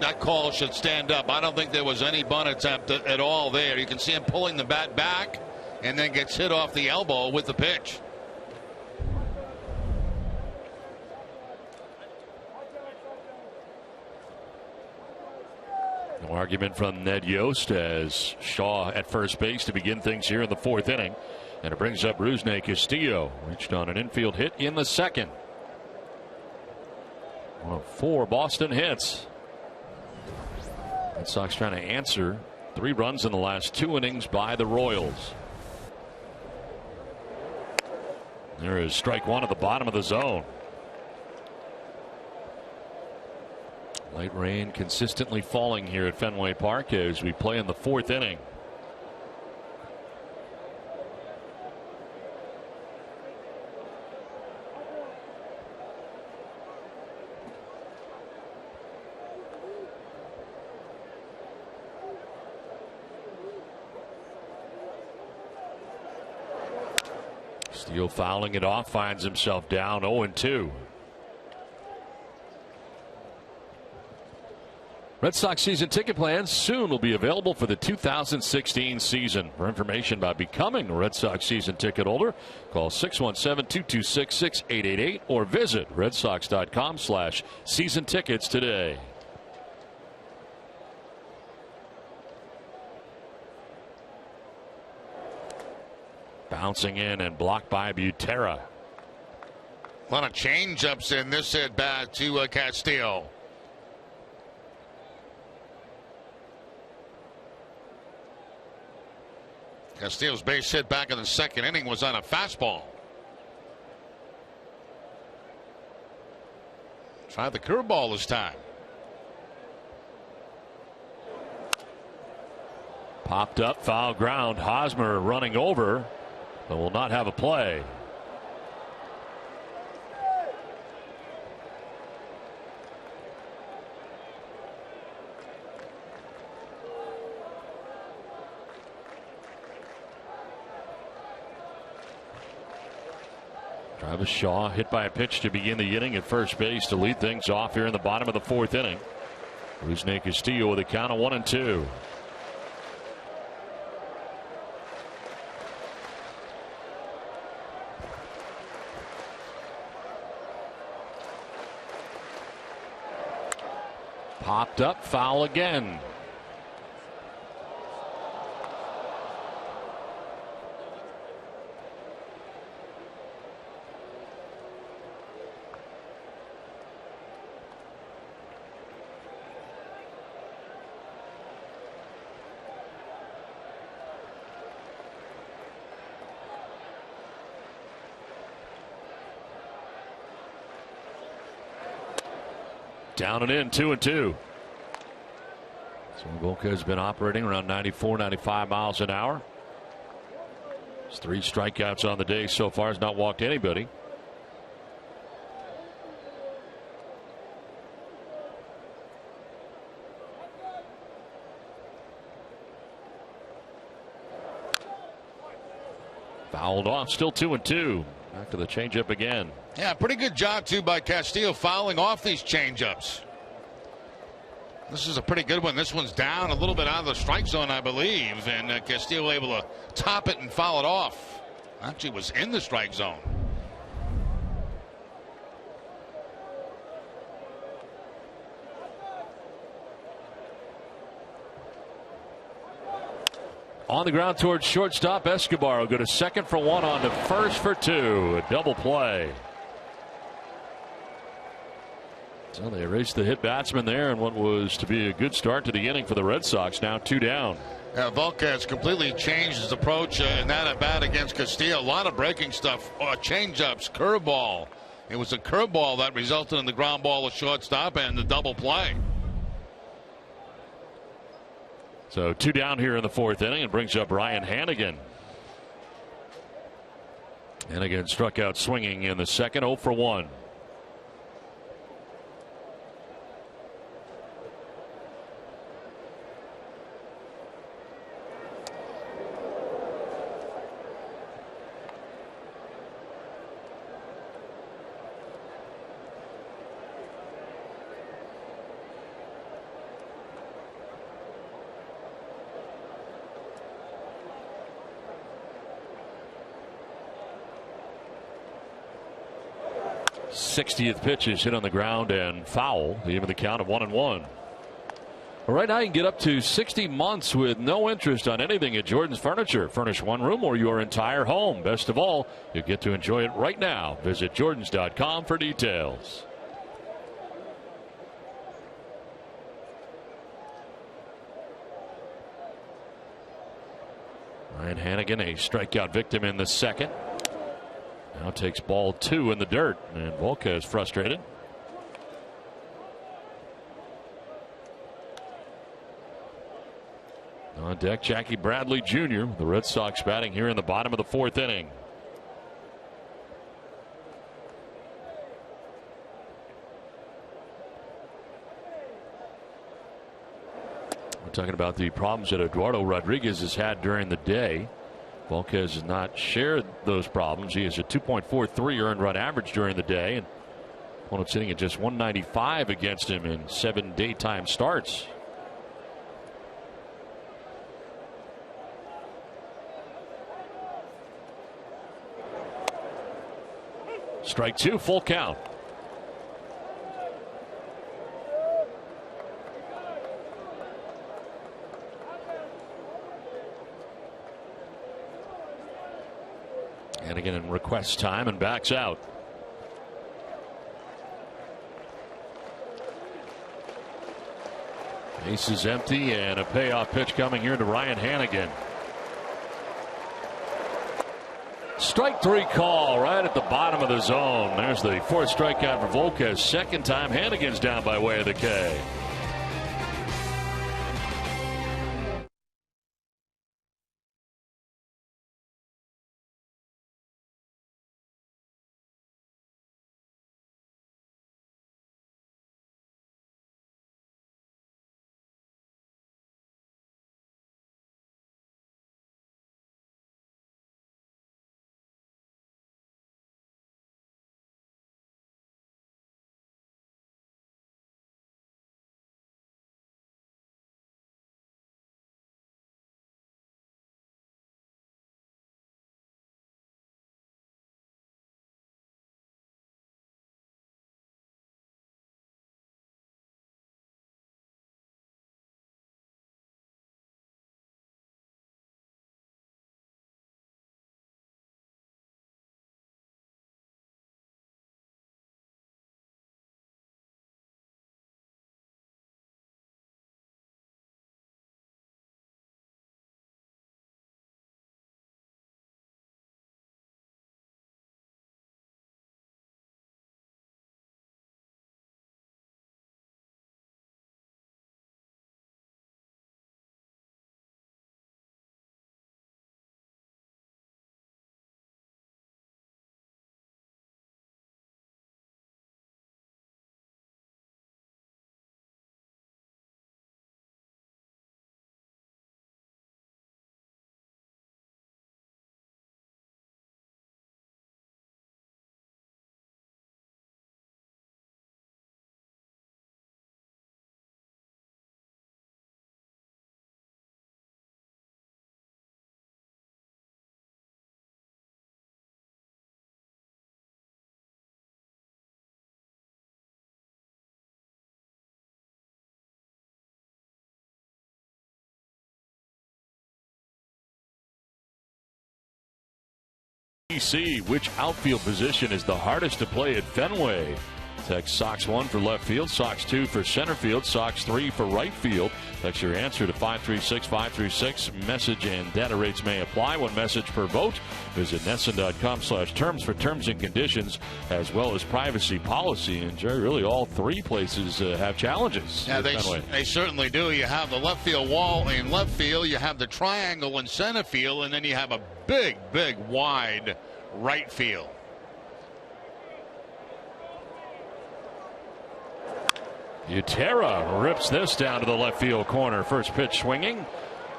That call should stand up. I don't think there was any bunt attempt at all there. You can see him pulling the bat back and then gets hit off the elbow with the pitch. No argument from Ned Yost as Shaw at first base to begin things here in the 4th inning. And it brings up Rusney Castillo. Reached on an infield hit in the 2nd. One of 4 Boston hits. Red Sox trying to answer 3 runs in the last 2 innings by the Royals. There is strike 1 at the bottom of the zone. Light rain consistently falling here at Fenway Park as we play in the 4th inning. Steele fouling it off, finds himself down 0-2. Red Sox season ticket plans soon will be available for the 2016 season. For information about becoming a Red Sox season ticket holder, call 617-226-6888 or visit redsox.com/season tickets today. Bouncing in and blocked by Butera. A lot of change-ups in this at bat to Castillo. Castillo's base hit back in the second inning was on a fastball. Try the curveball this time. Popped up, foul ground. Hosmer running over, but will not have a play. Travis Shaw hit by a pitch to begin the inning at first base to lead things off here in the bottom of the fourth inning. Rusney Castillo with a count of 1-2. Popped up, foul again. Down and in, 2-2. So Volquez has been operating around 94, 95 miles an hour. His 3 strikeouts on the day so far, has not walked anybody. Fouled off, still 2-2. Back to the changeup again. Yeah, pretty good job too by Castillo fouling off these changeups. This is a pretty good one. This one's down a little bit out of the strike zone, I believe, and Castillo able to top it and foul it off. Actually was in the strike zone. On the ground towards shortstop, Escobar will go to second for 1, on to first for 2. A double play. So they erased the hit batsman there, and what was to be a good start to the inning for the Red Sox. Now 2 down. Volquez completely changed his approach in that at bat against Castillo. A lot of breaking stuff, change-ups, curveball. It was a curveball that resulted in the ground ball to shortstop and the double play. So 2 down here in the fourth inning, and brings up Ryan Hannigan. Hannigan struck out swinging in the second, 0 for 1. '60th pitch is hit on the ground and foul. Even the count of 1-1. Well, right now you can get up to 60 months with no interest on anything at Jordan's Furniture. Furnish one room or your entire home. Best of all, you get to enjoy it right now. Visit Jordans.com for details. Ryan Hannigan, a strikeout victim in the second. Now takes ball 2 in the dirt, and Volquez frustrated. On deck, Jackie Bradley Jr., the Red Sox batting here in the bottom of the fourth inning. We're talking about the problems that Eduardo Rodriguez has had during the day. Volquez has not shared those problems. He has a 2.43 earned run average during the day, and opponent's sitting at just 195 against him in 7 daytime starts. Strike 2, full count. And again, in request time, and backs out. Base is empty, and a payoff pitch coming here to Ryan Hanigan. Strike 3 call right at the bottom of the zone. There's the 4th strikeout for Volquez. Second time Hanigan's down by way of the K. Which outfield position is the hardest to play at Fenway? Text Sox 1 for left field, Sox 2 for center field, Sox 3 for right field. Text your answer to 536-536. Message and data rates may apply. One message per vote. Visit NESN.com/terms for terms and conditions, as well as privacy policy. And Jerry, really all 3 places have challenges. Yeah, they certainly do. You have the left field wall in left field, you have the triangle in center field, and then you have a big wide right field. Utera rips this down to the left field corner. First pitch swinging.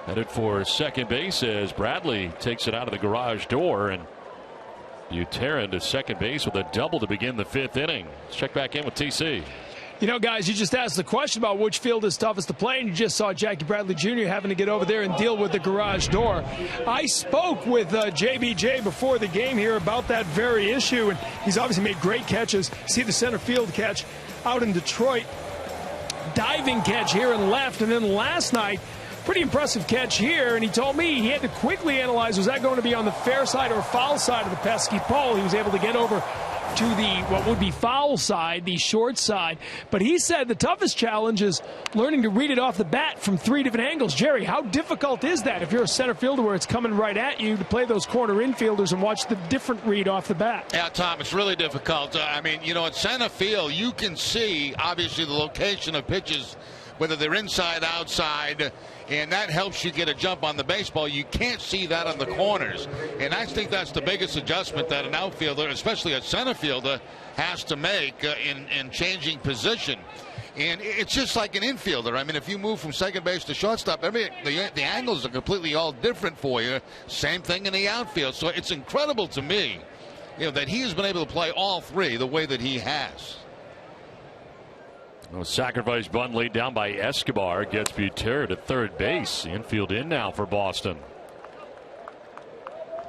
Headed for second base as Bradley takes it out of the garage door. And Utera into second base with a double to begin the 5th inning. Let's check back in with TC. You know, guys, you just asked the question about which field is toughest to play, and you just saw Jackie Bradley Jr. having to get over there and deal with the garage door. I spoke with JBJ before the game here about that very issue, and he's obviously made great catches. See the center field catch out in Detroit. Diving catch here and left, and then last night, pretty impressive catch here, and he told me he had to quickly analyze, was that going to be on the fair side or foul side of the pesky pole? He was able to get over to the what would be foul side, the short side. But he said the toughest challenge is learning to read it off the bat from 3 different angles. Jerry, how difficult is that if you're a center fielder where it's coming right at you to play those corner infielders and watch the different read off the bat? Yeah, Tom, it's really difficult. I mean, you know, at center field, you can see, obviously, the location of pitches, whether they're inside, outside, and that helps you get a jump on the baseball. You can't see that on the corners. And I think that's the biggest adjustment that an outfielder, especially a center fielder, has to make in changing position. And it's just like an infielder. I mean, if you move from second base to shortstop, the angles are completely all different for you. Same thing in the outfield. So it's incredible to me, you know, that he has been able to play all 3 the way that he has. Sacrifice bunt laid down by Escobar gets Butera to third base. Infield in now for Boston.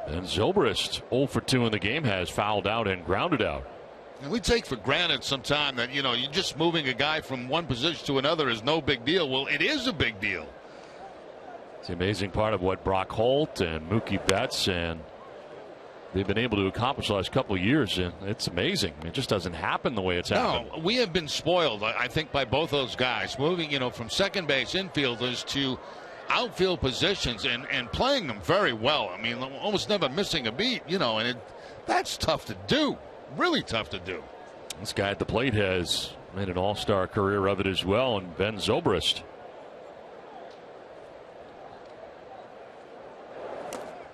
And Zobrist, 0 for 2 in the game, has fouled out and grounded out. And we take for granted sometimes that, you know, you're just moving a guy from one position to another is no big deal. Well, it is a big deal. It's the amazing part of what Brock Holt and Mookie Betts and they've been able to accomplish the last couple of years, and it's amazing. It just doesn't happen the way it's happened. No, we have been spoiled, I think, by both those guys, moving, from second base infielders to outfield positions and playing them very well. I mean, almost never missing a beat, and that's tough to do, really tough to do. This guy at the plate has made an all-star career of it as well, and Ben Zobrist.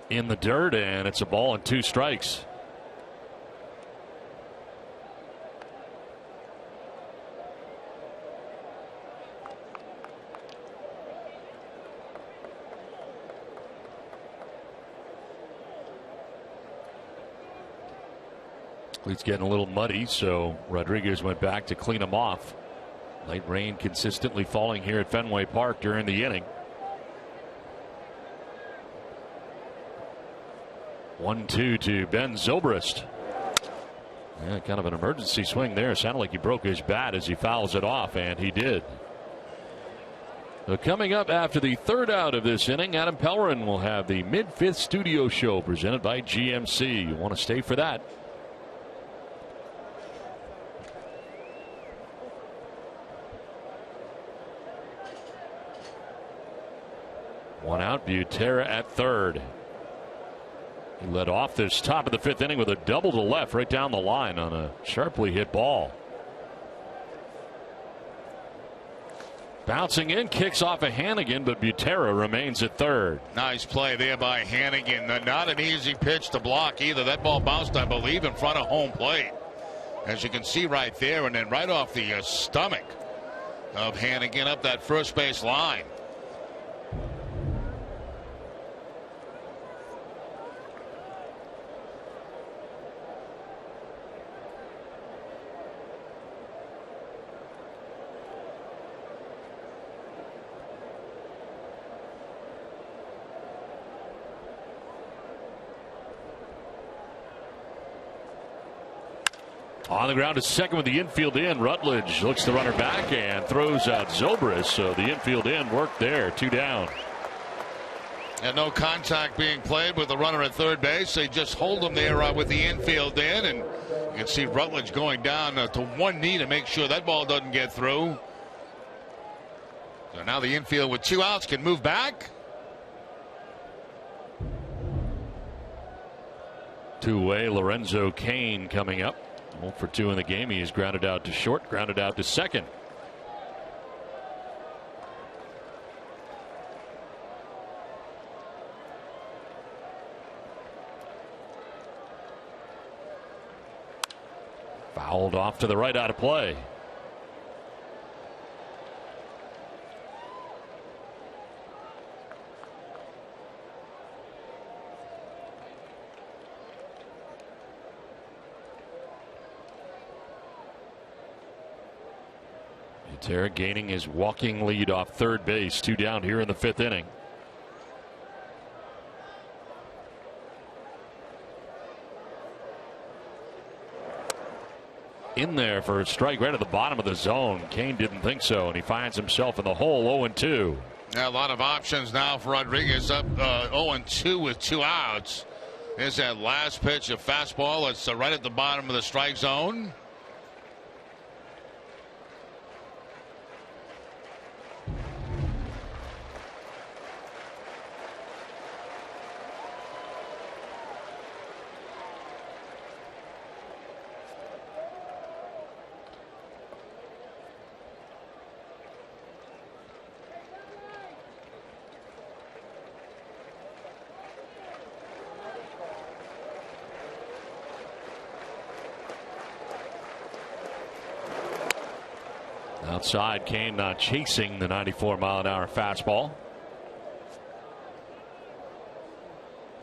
In the dirt, and it's a ball and 2 strikes. Cleat's getting a little muddy, so Rodriguez went back to clean him off. Light rain consistently falling here at Fenway Park during the inning. 1-2 to Ben Zobrist. Yeah, kind of an emergency swing there. Sounded like he broke his bat as he fouls it off, and he did. So coming up after the 3rd out of this inning, Adam Pellerin will have the mid-5th studio show presented by GMC. You want to stay for that. One out, Butera at 3rd. He led off this top of the 5th inning with a double to left right down the line on a sharply hit ball. Bouncing in, kicks off a Hannigan, but Butera remains at 3rd. Nice play there by Hannigan. Not an easy pitch to block either. That ball bounced, I believe, in front of home plate, as you can see right there, and then right off the stomach of Hannigan up that first base line. On the ground to second with the infield in. Rutledge looks the runner back and throws out Zobrist. So the infield in worked there. 2 down. And no contact being played with the runner at 3rd base. They just hold him there with the infield in. And you can see Rutledge going down to one knee to make sure that ball doesn't get through. So now the infield with 2 outs can move back. 2-way Lorenzo Cain coming up. 0 for 2 in the game. He is grounded out to short, grounded out to second. Fouled off to the right, out of play. Butera gaining his walking lead off 3rd base. 2 down here in the 5th inning. In there for a strike right at the bottom of the zone. Cain didn't think so, and he finds himself in the hole. 0-2. Now a lot of options now for Rodriguez, up 0-2 with 2 outs. There's that last pitch, a fastball. It's right at the bottom of the strike zone. Outside, Cain not chasing the 94-mile-an-hour fastball.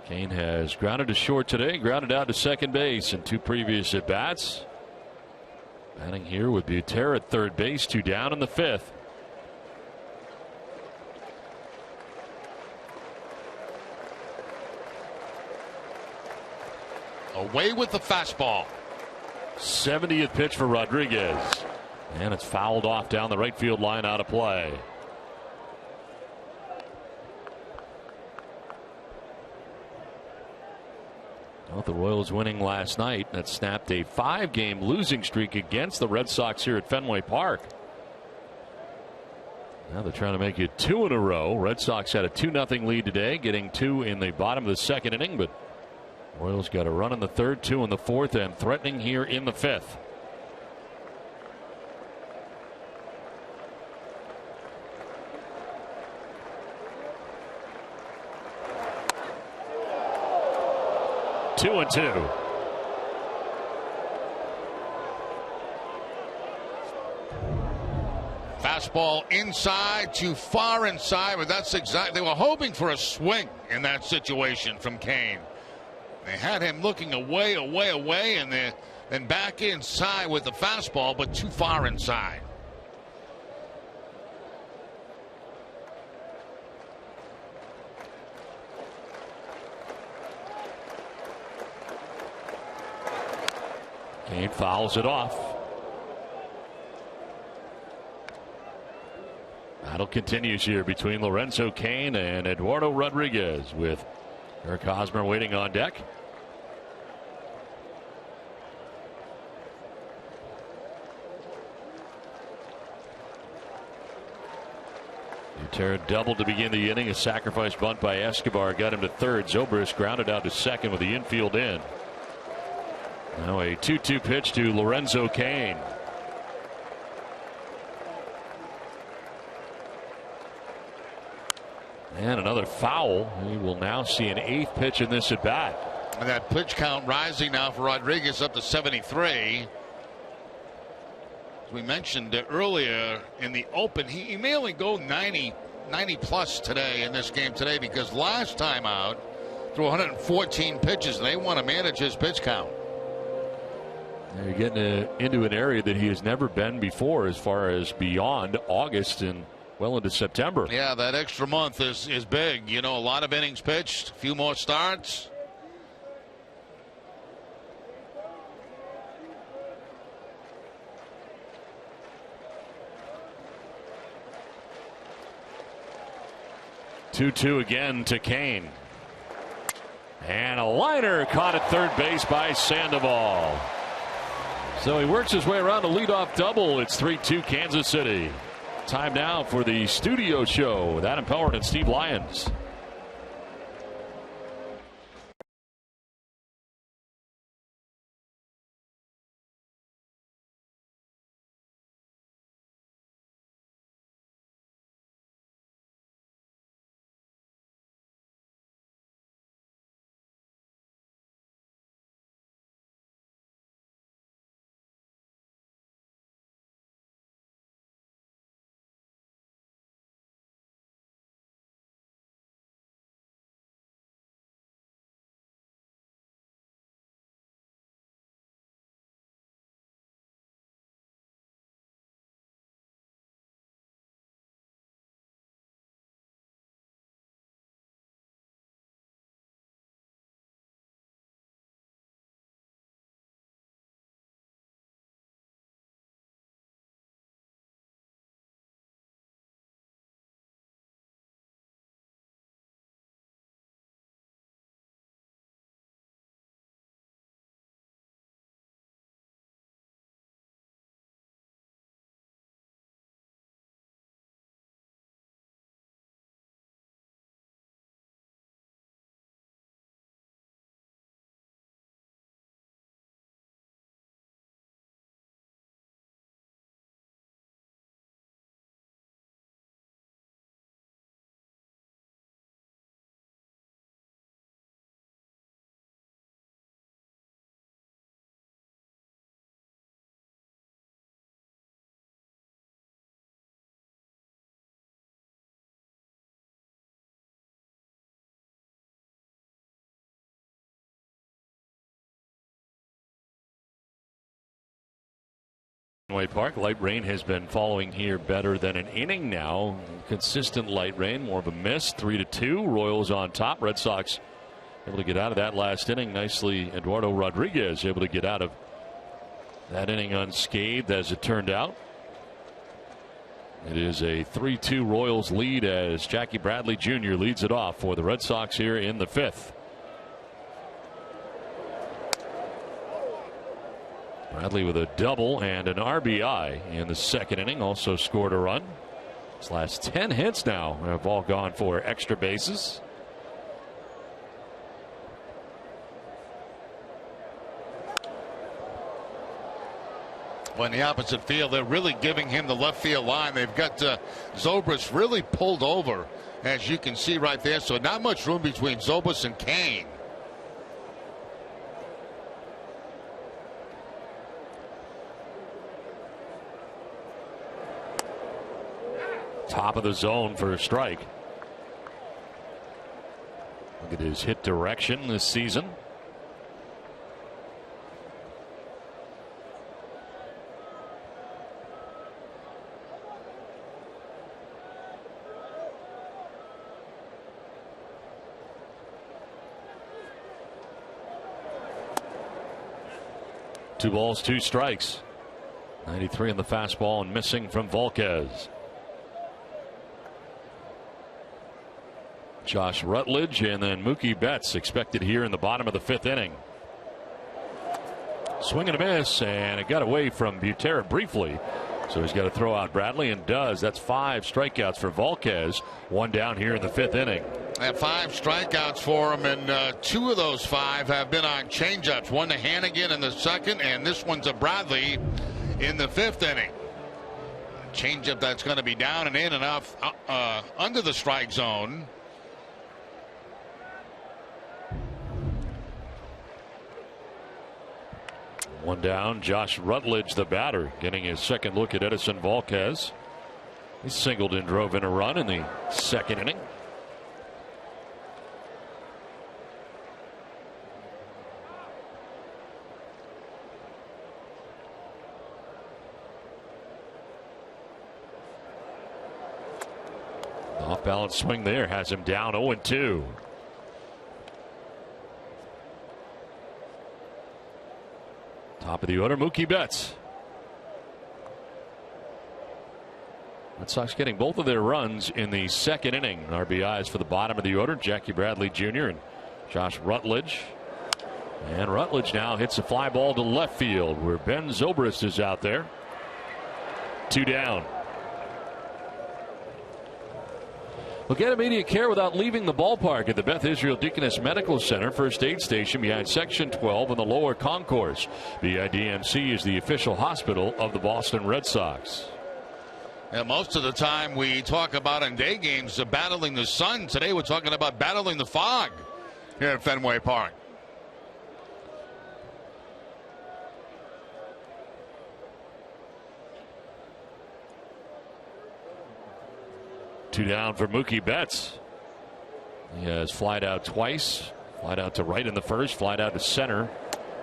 Cain has grounded to short today, grounded out to second base in 2 previous at-bats. Batting here with Butera at 3rd base, 2 down in the 5th. Away with the fastball. 70th pitch for Rodriguez. And it's fouled off down the right field line, out of play. Well, the Royals winning last night. That snapped a 5-game losing streak against the Red Sox here at Fenway Park. Now they're trying to make it 2 in a row. Red Sox had a 2-0 lead today, getting 2 in the bottom of the 2nd inning, but Royals got a run in the 3rd, 2 in the 4th, and threatening here in the 5th. Two and two. Fastball inside, too far inside, but that's exactly. They were hoping for a swing in that situation from Kane. They had him looking away, and then back inside with the fastball, but too far inside. Kane fouls it off. Battle continues here between Lorenzo Cain and Eduardo Rodriguez, with Eric Hosmer waiting on deck. Utera doubled to begin the inning. A sacrifice bunt by Escobar got him to 3rd. Zobrist grounded out to 2nd with the infield in. Now a 2-2 pitch to Lorenzo Cain. And another foul. He will now see an 8th pitch in this at bat. And that pitch count rising now for Rodriguez up to 73. As we mentioned earlier in the open, he may only go 90 plus today in this game today, because last time out threw 114 pitches, and they want to manage his pitch count. You're getting into an area that he has never been before, as far as beyond August and well into September. Yeah, that extra month is big. You know, a lot of innings pitched, a few more starts. Two again to Cain. And a liner caught at 3rd base by Sandoval. So he works his way around a leadoff double. It's 3-2 Kansas City. Time now for the studio show with Adam Pellerin and Steve Lyons. Fenway Park. Light rain has been following here better than an inning now. Consistent light rain, more of a miss. 3-2. Royals on top. Red Sox able to get out of that last inning nicely. Eduardo Rodriguez able to get out of that inning unscathed, as it turned out. It is a 3-2 Royals lead as Jackie Bradley Jr. leads it off for the Red Sox here in the 5th. Bradley with a double and an RBI in the second inning. Also scored a run. His last 10 hits now have all gone for extra bases. Well, in the opposite field, they're really giving him the left field line. They've got Zobrist really pulled over, as you can see right there. So not much room between Zobrist and Kane. Top of the zone for a strike. Look at his hit direction this season. Two balls, two strikes. 93 in the fastball and missing from Volquez. Josh Rutledge and then Mookie Betts expected here in the bottom of the fifth inning. Swing and a miss, and it got away from Butera briefly. So he's got to throw out Bradley, and does. That's 5 strikeouts for Volquez. One down here in the fifth inning. And 5 strikeouts for him, and 2 of those 5 have been on changeups. One to Hannigan in the second, and this one to Bradley in the fifth inning. Changeup that's going to be down and in and off under the strike zone. One down. Josh Rutledge, the batter, getting his second look at Edison Volquez. He singled and drove in a run in the second inning. Off balance swing there has him down 0-2. Top of the order, Mookie Betts. Red Sox getting both of their runs in the second inning. RBIs for the bottom of the order, Jackie Bradley Jr. and Josh Rutledge. And Rutledge now hits a fly ball to left field where Ben Zobrist is out there. 2 down. Well, get immediate care without leaving the ballpark at the Beth Israel Deaconess Medical Center, first aid station behind Section 12 in the lower concourse. BIDMC is the official hospital of the Boston Red Sox. And most of the time we talk about in day games battling the sun. Today we're talking about battling the fog here at Fenway Park. Two down for Mookie Betts. He has flied out twice. Flied out to right in the first, flied out to center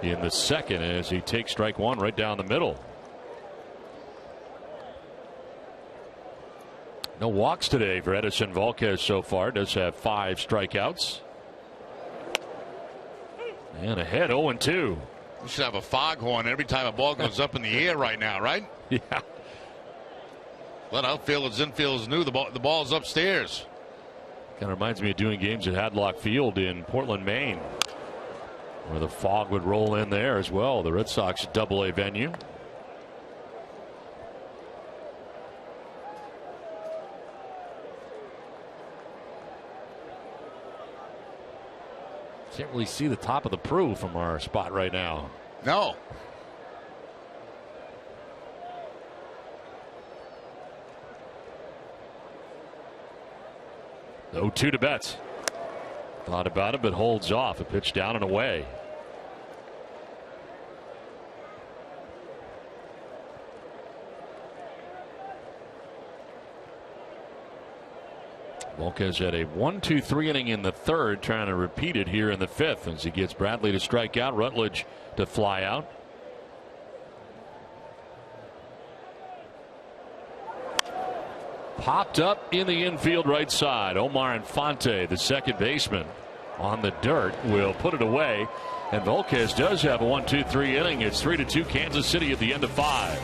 in the second as he takes strike one right down the middle. No walks today for Edison Volquez so far. Does have 5 strikeouts. And ahead 0-2. We should have a foghorn every time a ball goes up in the air right now, right? Yeah. Let outfielders, infielders knew the ball's upstairs. Kind of reminds me of doing games at Hadlock Field in Portland, Maine, where the fog would roll in there as well. The Red Sox Double-A venue. Can't really see the top of the Prue from our spot right now. No. No 2 to Betts. Thought about it, but holds off. A pitch down and away. Volquez had a 1-2-3 inning in the third, trying to repeat it here in the fifth as he gets Bradley to strike out, Rutledge to fly out. Popped up in the infield right side. Omar Infante, the second baseman, on the dirt, will put it away. And Volquez does have a 1-2-3 inning. It's 3-2 Kansas City at the end of 5.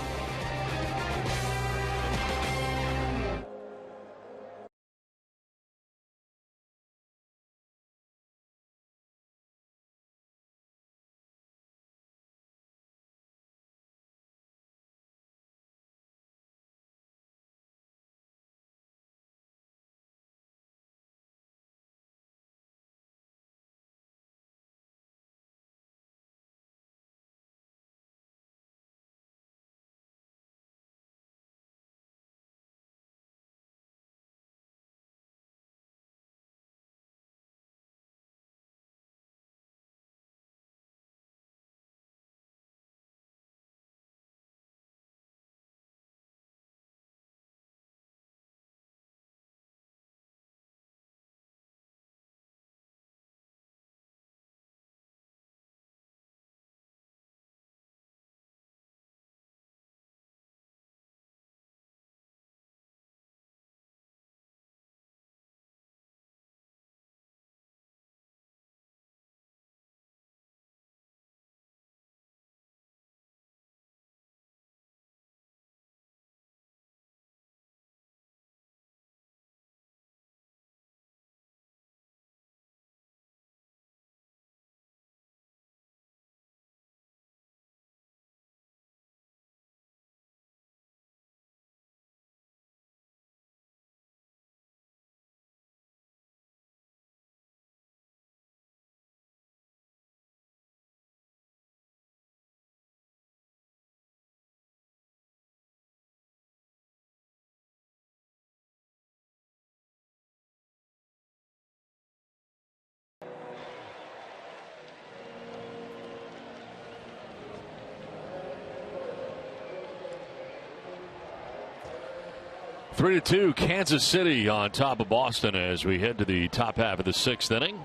3-2, Kansas City on top of Boston as we head to the top half of the 6th inning.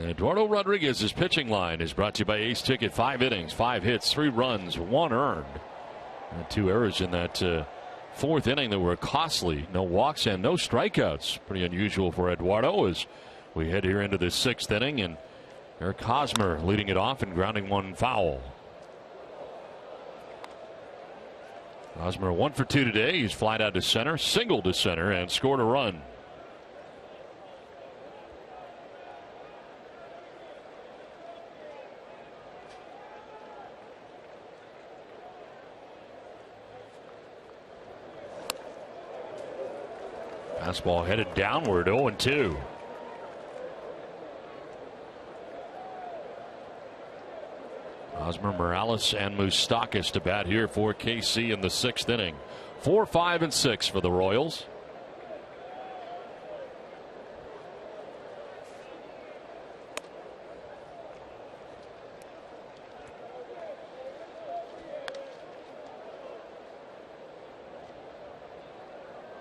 Eduardo Rodriguez's pitching line is brought to you by Ace Ticket. 5 innings, 5 hits, 3 runs, 1 earned. And 2 errors in that 4th inning that were costly. No walks and no strikeouts. Pretty unusual for Eduardo as we head here into the 6th inning. And Eric Hosmer leading it off and grounding 1 foul. Hosmer 1 for 2 today. He's flied out to center, singled to center, and scored a run. Fastball headed downward, 0-2. Hosmer, Morales, and Moustakas to bat here for KC in the 6th inning. 4, 5, and 6 for the Royals.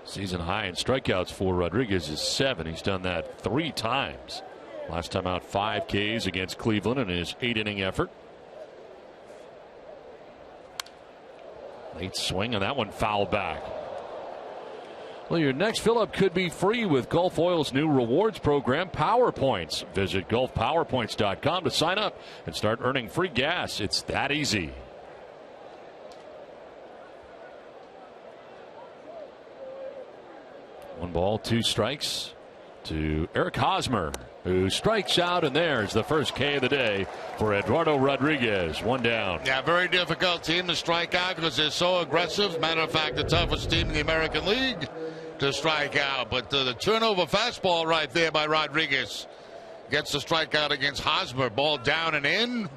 Season high in strikeouts for Rodriguez is 7. He's done that 3 times. Last time out, 5 Ks against Cleveland in his 8-inning effort. Late swing, and that one fouled back. Well, your next fill-up could be free with Gulf Oil's new rewards program, PowerPoints. Visit GulfPowerPoints.com to sign up and start earning free gas. It's that easy. One ball, 2 strikes to Eric Hosmer, who strikes out, and there's the first K of the day for Eduardo Rodriguez. 1 down. Yeah, very difficult team to strike out because they're so aggressive. Matter of fact, the toughest team in the American League to strike out. But the turnover fastball right there by Rodriguez gets the strikeout against Hosmer. Ball down and in.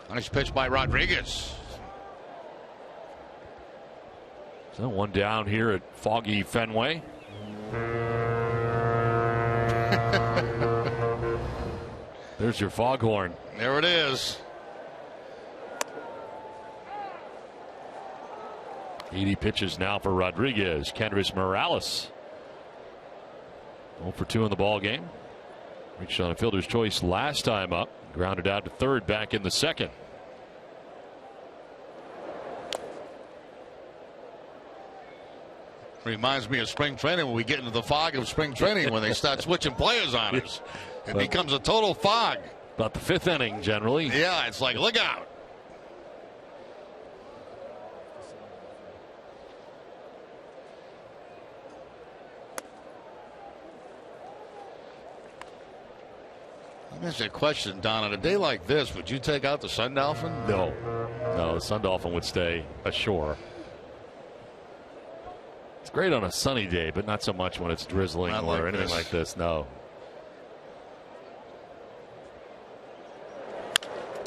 Nice pitch by Rodriguez. So 1 down here at foggy Fenway. There's your foghorn. There it is. 80 pitches now for Rodriguez. Kendrys Morales 0 for 2 in the ball game. Reached on a fielder's choice last time up. Grounded out to third back in the 2nd. Reminds me of spring training when we get into the fog of spring training when they start switching players on us. It becomes a total fog. About the 5th inning generally. Yeah, it's like, look out. Let me ask you a question, Don. On a day like this, would you take out the Sun Dolphin? No. No, the Sun Dolphin would stay ashore. It's great on a sunny day, but not so much when it's drizzling or anything like this. No.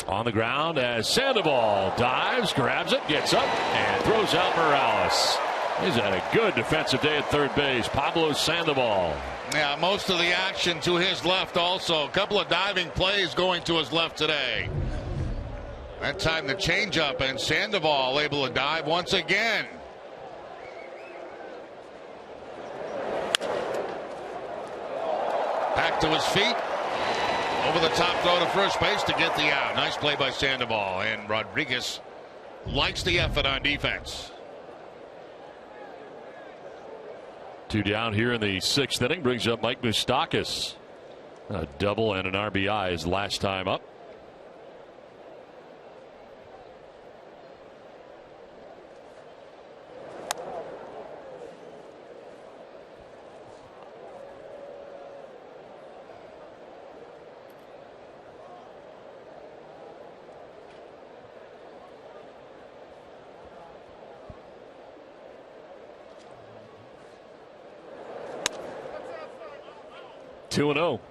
On the ground as Sandoval dives, grabs it, gets up, and throws out Morales. He's had a good defensive day at third base. Pablo Sandoval. Yeah, most of the action to his left also. A couple of diving plays going to his left today. That time the changeup, and Sandoval able to dive once again. Back to his feet. Over the top throw to first base to get the out. Nice play by Sandoval. And Rodriguez likes the effort on defense. 2 down here in the 6th inning. Brings up Mike Moustakas. A double and an RBI his last time up. Two and 0.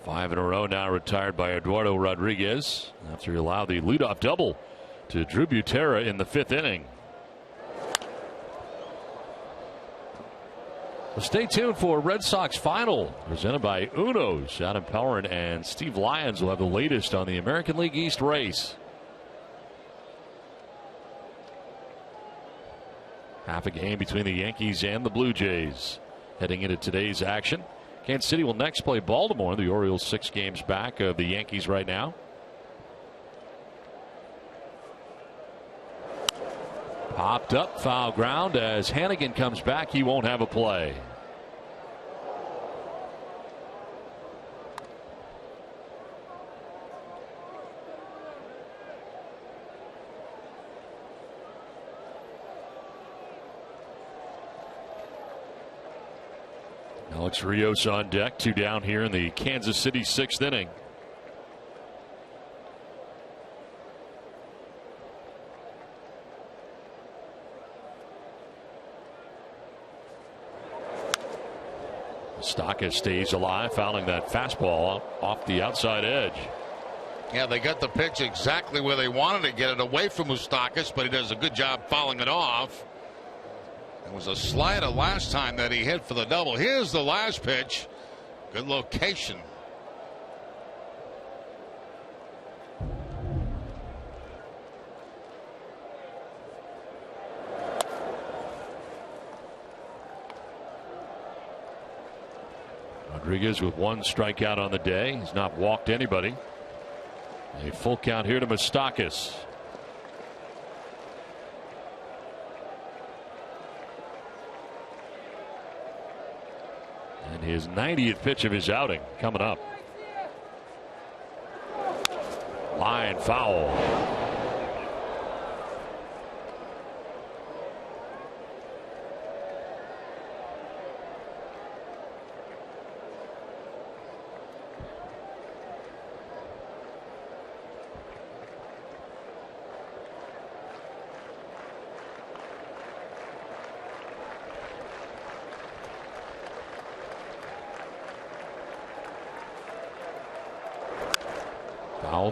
Five in a row now retired by Eduardo Rodriguez after he allowed the leadoff double to Drew Butera in the 5th inning. Well, stay tuned for Red Sox Final presented by Uno's. Adam Pellerin and Steve Lyons will have the latest on the American League East race. Half a game between the Yankees and the Blue Jays heading into today's action. Kansas City will next play Baltimore. The Orioles 6 games back of the Yankees right now. Popped up, foul ground. As Hannigan comes back, he won't have a play. Alex Rios on deck, 2 down here in the Kansas City 6th inning. Moustakas stays alive, fouling that fastball off the outside edge. Yeah, they got the pitch exactly where they wanted to get it, away from Moustakas, but he does a good job fouling it off. It was a slider last time that he hit for the double. Here's the last pitch. Good location. Rodriguez with 1 strikeout on the day. He's not walked anybody. A full count here to Moustakas. And his 90th pitch of his outing coming up. Line foul.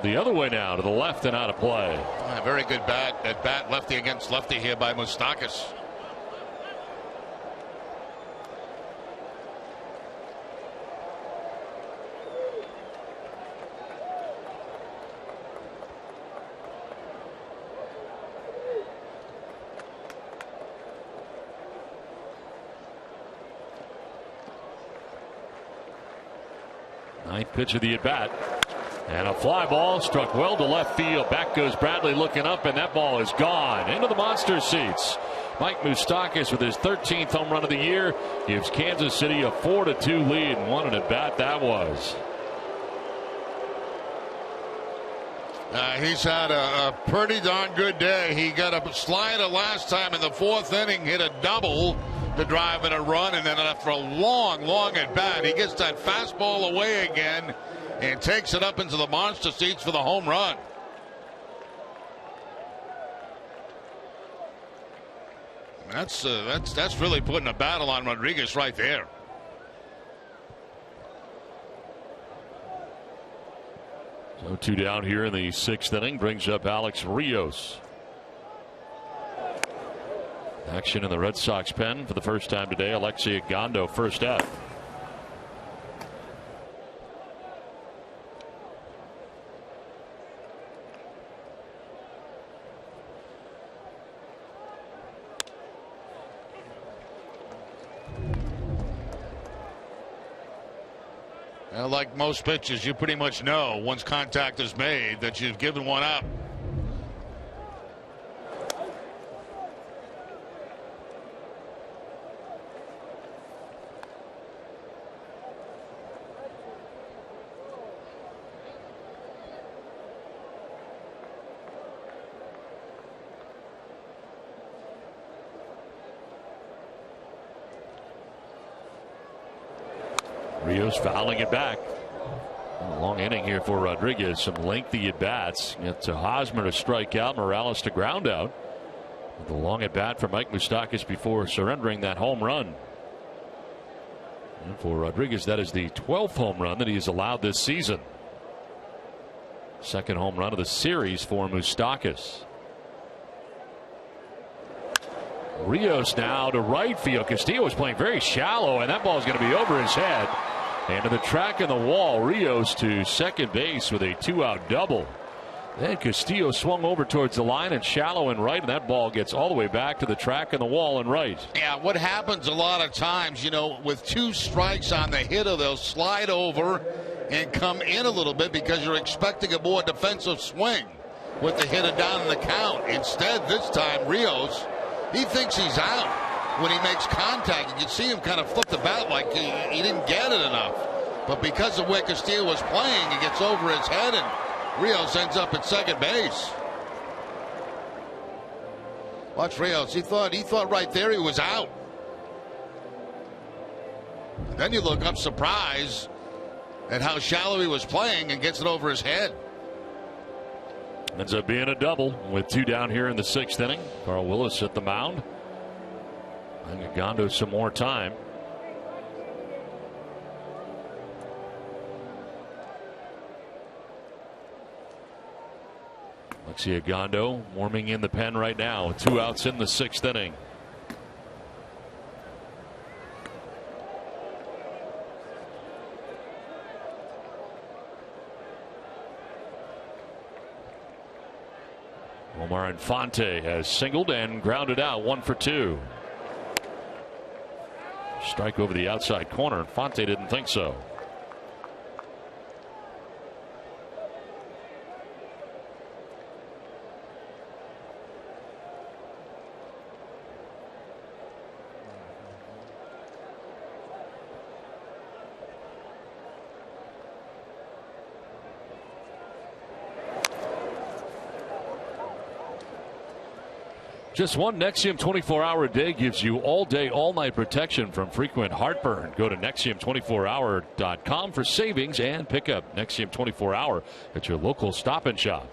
The other way now to the left and out of play. Very good bat lefty against lefty here by Moustakas. Ninth pitch of the at bat. And a fly ball struck well to left field. Back goes Bradley looking up, and that ball is gone into the monster seats. Mike Moustakas with his 13th home run of the year gives Kansas City a 4-2 lead, and what an at bat that was. He's had a pretty darn good day. He got a slider last time in the 4th inning, hit a double to drive in a run, and then after a long at bat, he gets that fastball away again and takes it up into the monster seats for the home run. That's really putting a battle on Rodriguez right there. So 2 down here in the 6th inning brings up Alex Rios. Action in the Red Sox pen for the first time today. Alexei Gondo first out. Like most pitches, you pretty much know once contact is made that you've given one up. Rios fouling it back. A long inning here for Rodriguez. Some lengthy at bats. It's Hosmer to strike out, Morales to ground out. The long at bat for Mike Moustakas before surrendering that home run. And for Rodriguez, that is the 12th home run that he has allowed this season. Second home run of the series for Moustakas. Rios now to right field. Castillo is playing very shallow, and that ball is going to be over his head. And to the track in the wall, Rios to second base with a 2-out double. And Castillo swung over towards the line and shallow and right, and that ball gets all the way back to the track and the wall and right. Yeah, what happens a lot of times, with 2 strikes on the hitter, they'll slide over and come in a little bit because you're expecting a more defensive swing with the hitter down in the count. Instead, this time, Rios, he thinks he's out when he makes contact. You can see him kind of flip the bat like he didn't get it enough. But because of where Castillo was playing, he gets over his head, and Rios ends up at second base. Watch Rios. He thought right there he was out. And then you look up surprised at how shallow he was playing and gets it over his head. Ends up being a double with 2 down here in the 6th inning. Carl Willis at the mound. And Gondo some more time. Alexia Gondo warming in the pen right now. 2 outs in the 6th inning. Omar Infante has singled and grounded out, 1 for 2. Strike over the outside corner. Infante didn't think so. Just one Nexium 24-hour a day gives you all day, all night protection from frequent heartburn. Go to Nexium24hour.com for savings and pick up Nexium 24-hour at your local Stop and Shop.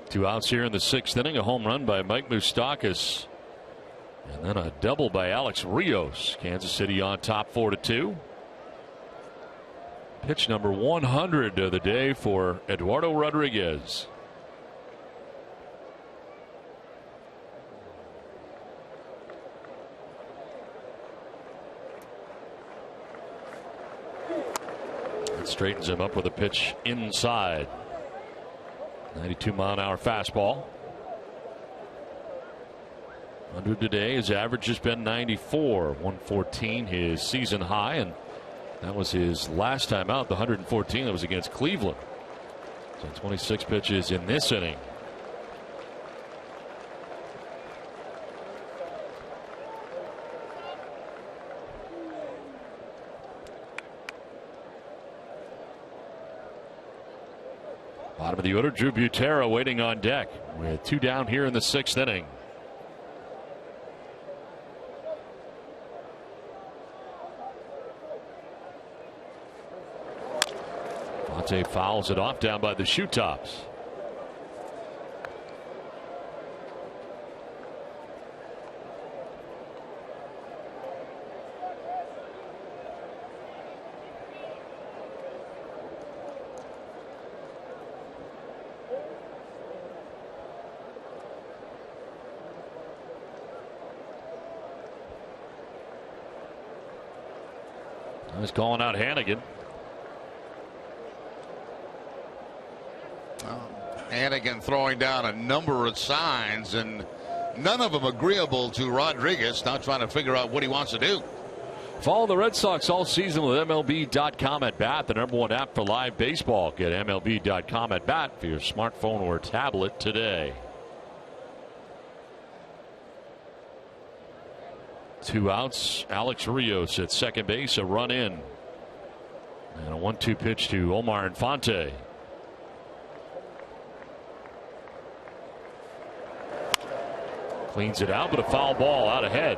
2 outs here in the 6th inning. A home run by Mike Moustakas. And then a double by Alex Rios. Kansas City on top 4-2. Pitch number 100 of the day for Eduardo Rodriguez. Straightens him up with a pitch inside. 92-mile-an-hour fastball. 100 today. His average has been 94. 114 his season high, and that was his last time out. The 114 that was against Cleveland. So 26 pitches in this inning. Bottom of the order, Drew Butera waiting on deck with 2 down here in the 6th inning. Fonte fouls it off down by the shoe tops. He's calling out Hannigan. Hannigan throwing down a number of signs, and none of them agreeable to Rodriguez. Now trying to figure out what he wants to do. Follow the Red Sox all season with MLB.com at bat, the #1 app for live baseball. Get MLB.com at bat for your smartphone or tablet today. 2 outs. Alex Rios at second base, a run in. And a 1-2 pitch to Omar Infante. Cleans it out, but a foul ball out ahead.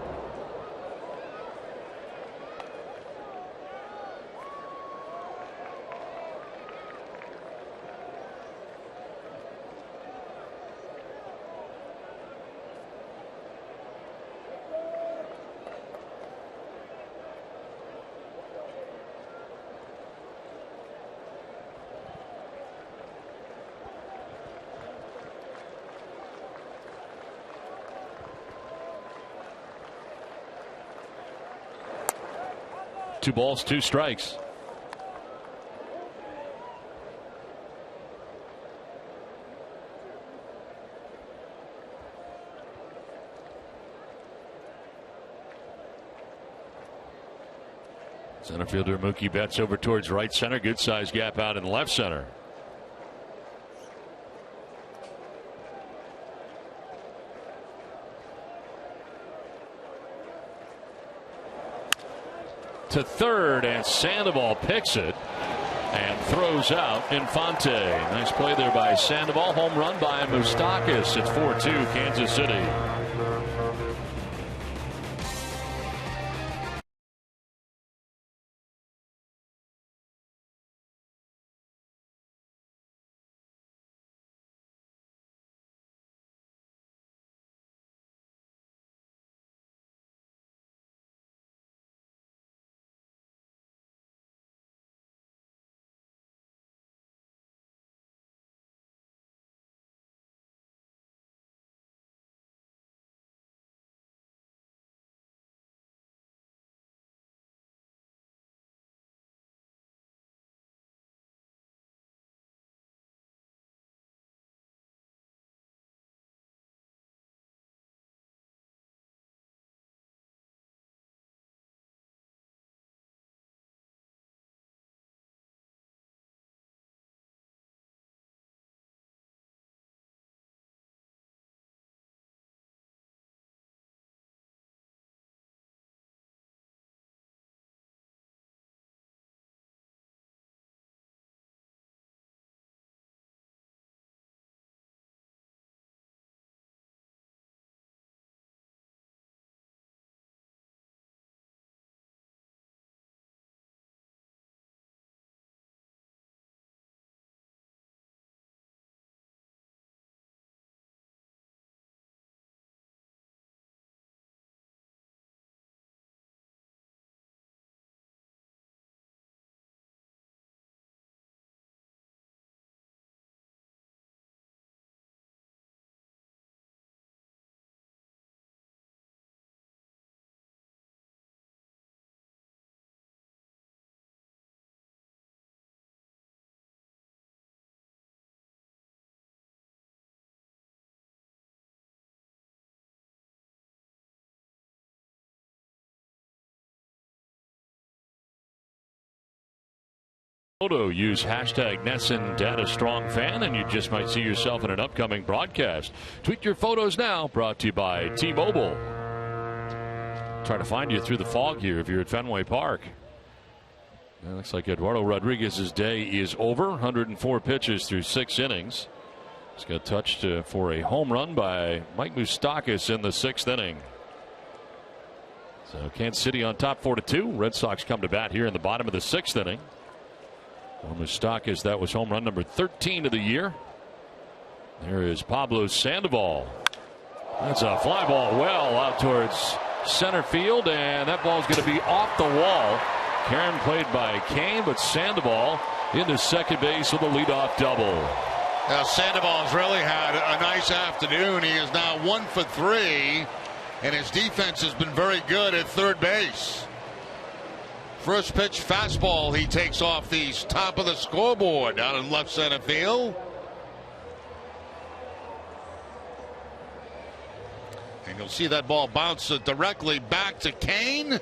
Two balls, 2 strikes. Center fielder Mookie Betts over towards right center. Good size gap out in left center. To third, and Sandoval picks it and throws out Infante. Nice play there by Sandoval. Home run by Moustakas. It's 4-2 Kansas City. Photo, use hashtag NESN Data Strong Fan, and you just might see yourself in an upcoming broadcast. Tweet your photos now. Brought to you by T-Mobile. Try to find you through the fog here if you're at Fenway Park. It looks like Eduardo Rodriguez's day is over. 104 pitches through 6 innings. He's got touched for a home run by Mike Moustakas in the 6th inning. So Kansas City on top 4-2. Red Sox come to bat here in the bottom of the 6th inning. For Moustakas, that was home run number 13 of the year. There is Pablo Sandoval. That's a fly ball well out towards center field, and that ball is going to be off the wall. Karen played by Kane, but Sandoval into second base with a leadoff double. Now Sandoval's really had a nice afternoon. He is now 1 for 3, and his defense has been very good at third base. First pitch fastball, he takes off the top of the scoreboard down in left center field. And you'll see that ball bounce directly back to Kane.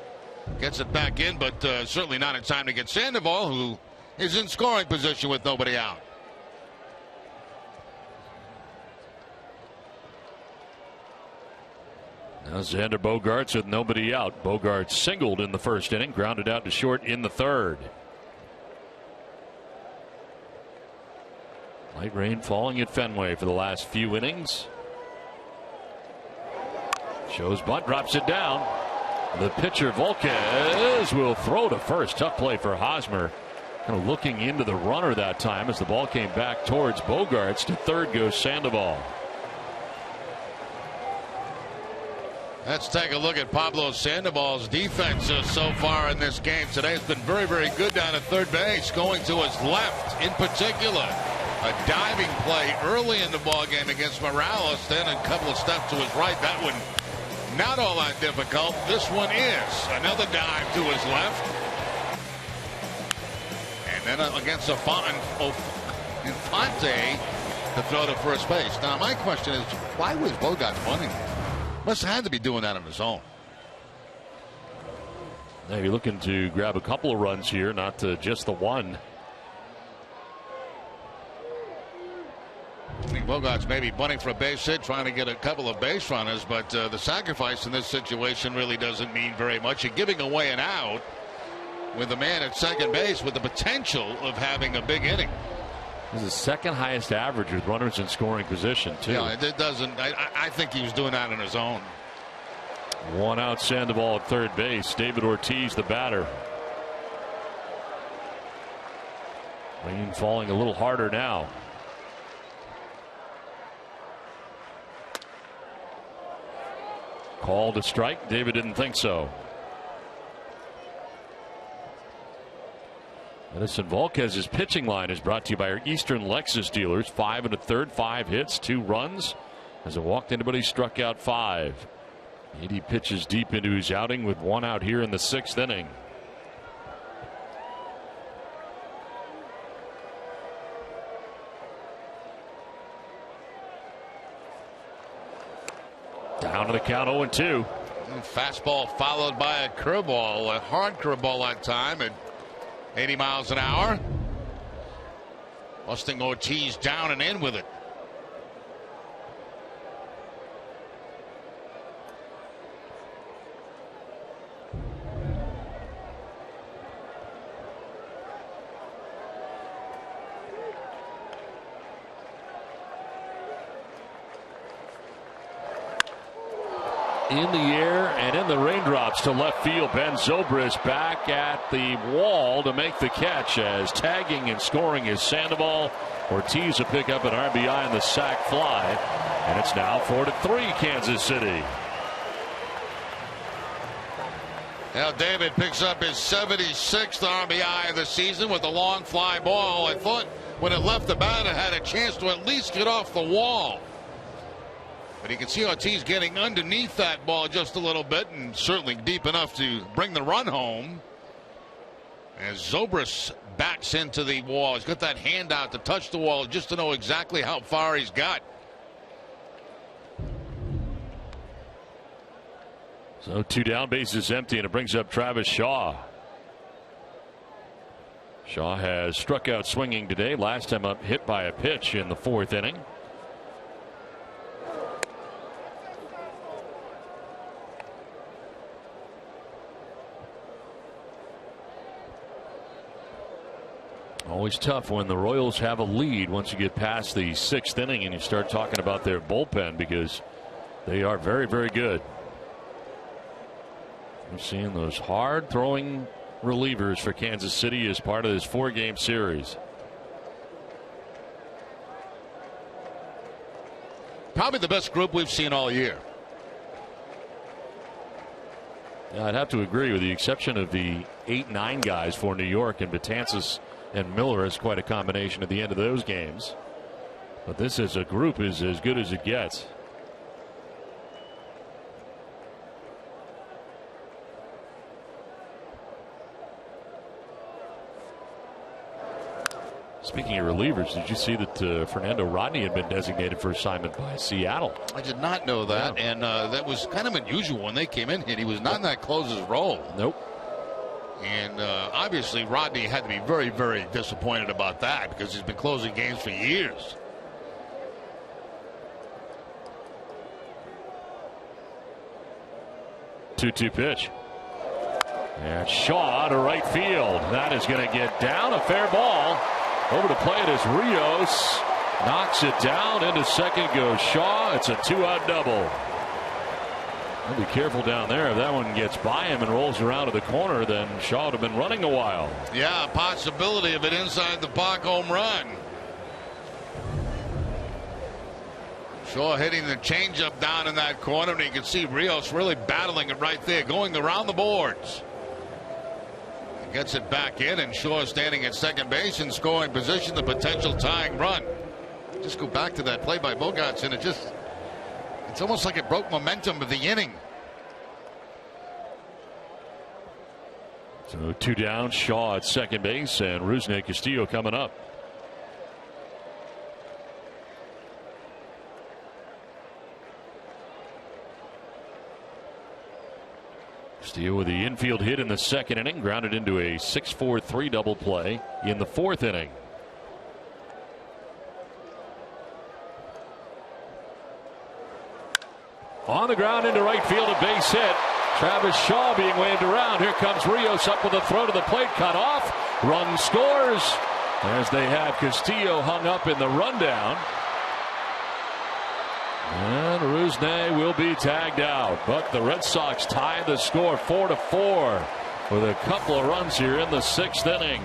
Gets it back in, but certainly not in time to get Sandoval, who is in scoring position with nobody out. Now Xander Bogaerts with nobody out. Bogaerts singled in the first inning, grounded out to short in the third. Light rain falling at Fenway for the last few innings. Shows bunt, drops it down. The pitcher Volquez will throw to first. Tough play for Hosmer. Kind of looking into the runner that time as the ball came back towards Bogaerts. To third goes Sandoval. Let's take a look at Pablo Sandoval's defense so far in this game today. It's been very, very good down at third base, going to his left in particular. A diving play early in the ball game against Morales, then a couple of steps to his right. that one not all that difficult. This one is. Another dive to his left. And then against Infante to throw to first base. Now, my question is, why was Bogart bunting? Must have had to be doing that on his own. Maybe looking to grab a couple of runs here, not just the one. I think Bogart's maybe bunting for a base hit, trying to get a couple of base runners, but the sacrifice in this situation really doesn't mean very much. You're giving away an out with a man at second base with the potential of having a big inning. This is the second highest average with runners in scoring position, too. Yeah, it doesn't. I think he was doing that on his own. 1 out, Sandoval at third base. David Ortiz, the batter. Rain falling a little harder now. Called a strike. David didn't think so. Edison Volquez's pitching line is brought to you by our Eastern Lexus dealers. 5 1/3, 5 hits, 2 runs. Hasn't walked anybody, struck out 5. 80 pitches deep into his outing with 1 out here in the 6th inning. Down to the count, 0-2. Fastball followed by a curveball, a hard curveball that time at 80 miles an hour. Busting Ortiz down and in with it. In the air and in the raindrops to left field. Ben Zobrist back at the wall to make the catch as tagging and scoring is Sandoval. Ortiz will pick up an RBI in the sac fly, and it's now 4-3 Kansas City. Now David picks up his 76th RBI of the season with a long fly ball. I thought when it left the bat it had a chance to at least get off the wall. But you can see Ortiz getting underneath that ball just a little bit, and certainly deep enough to bring the run home. As Zobrist backs into the wall. He's got that hand out to touch the wall just to know exactly how far he's got. So 2 down, bases empty, and it brings up Travis Shaw. Shaw has struck out swinging today. Last time up hit by a pitch in the 4th inning. Always tough when the Royals have a lead once you get past the 6th inning and you start talking about their bullpen, because they are very, very good. We're seeing those hard throwing relievers for Kansas City as part of this 4-game series. Probably the best group we've seen all year. Yeah, I'd have to agree, with the exception of the 8-9 guys for New York, and Betances and Miller is quite a combination at the end of those games. But this as a group is as good as it gets. Speaking of relievers, did you see that Fernando Rodney had been designated for assignment by Seattle? I did not know that, yeah. And that was kind of unusual when they came in here. He was not in that closer's role. Nope. And obviously Rodney had to be very, very disappointed about that, because he's been closing games for years. Two pitch. And Shaw to right field. That is going to get down. A fair ball. Over to play it is Rios. Knocks it down. Into second goes Shaw. It's a 2-out double. I'll be careful down there. If that one gets by him and rolls around to the corner, then Shaw would have been running a while. Yeah, possibility of an inside the park home run. Shaw hitting the changeup down in that corner, and you can see Rios really battling it right there, going around the boards. He gets it back in, and Shaw standing at second base in scoring position, the potential tying run. Just go back to that play by Bogarts, and it's almost like it broke momentum of the inning. So 2 down, Shaw at second base, and Rusney Castillo coming up. Castillo with the infield hit in the second inning, grounded into a 6-4-3 double play in the fourth inning. On the ground into right field, a base hit. Travis Shaw being waved around. Here comes Rios up with a throw to the plate, cut off. Run scores as they have Castillo hung up in the rundown. And Rusney will be tagged out. But the Red Sox tie the score 4-4 with a couple of runs here in the sixth inning.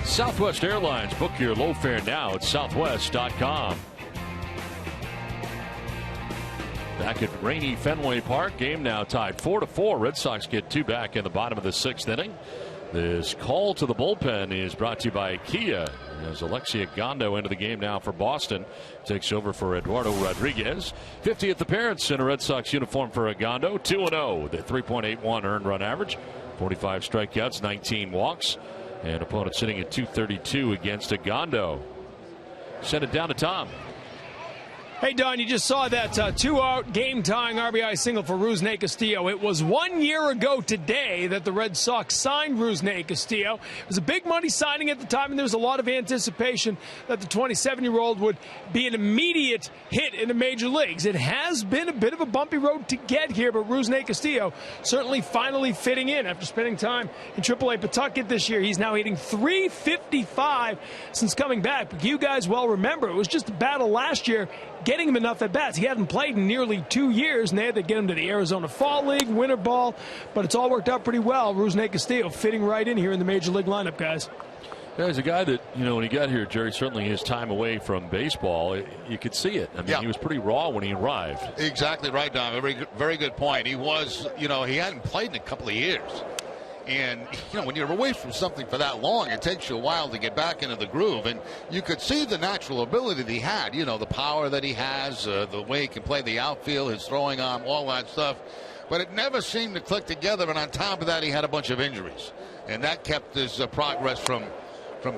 Southwest Airlines. Book your low fare now at southwest.com. Back at rainy Fenway Park, game now tied 4-4. Red Sox get two back in the bottom of the sixth inning. This call to the bullpen is brought to you by Kia, as Alexia Gondo into the game now for Boston. Takes over for Eduardo Rodriguez. 50th appearance in a Red Sox uniform for Gondo. 2-0 with a 3.81 earned run average. 45 strikeouts, 19 walks. And opponent sitting at 232 against Gondo. Send it down to Tom. Hey, Don, you just saw that two-out game-tying RBI single for Rusney Castillo. It was 1 year ago today that the Red Sox signed Rusney Castillo. It was a big money signing at the time, and there was a lot of anticipation that the 27-year-old would be an immediate hit in the major leagues. It has been a bit of a bumpy road to get here, but Rusney Castillo certainly finally fitting in after spending time in AAA Pawtucket this year. He's now hitting .355 since coming back. But you guys well remember, it was just a battle last year getting him enough at bats. He hadn't played in nearly 2 years, and they had to get him to the Arizona Fall League, winter ball, but it's all worked out pretty well. Rusney Castillo fitting right in here in the major league lineup, guys. Yeah, he's a guy that, you know, when he got here, Jerry, certainly his time away from baseball, you could see it. I mean, he was pretty raw when he arrived. Exactly right, Don. Very good point. He was, you know, he hadn't played in a couple of years. And, you know, when you're away from something for that long, it takes you a while to get back into the groove. And you could see the natural ability that he had, you know, the power that he has, the way he can play the outfield, his throwing arm, all that stuff. But it never seemed to click together. And on top of that, he had a bunch of injuries. And that kept his progress from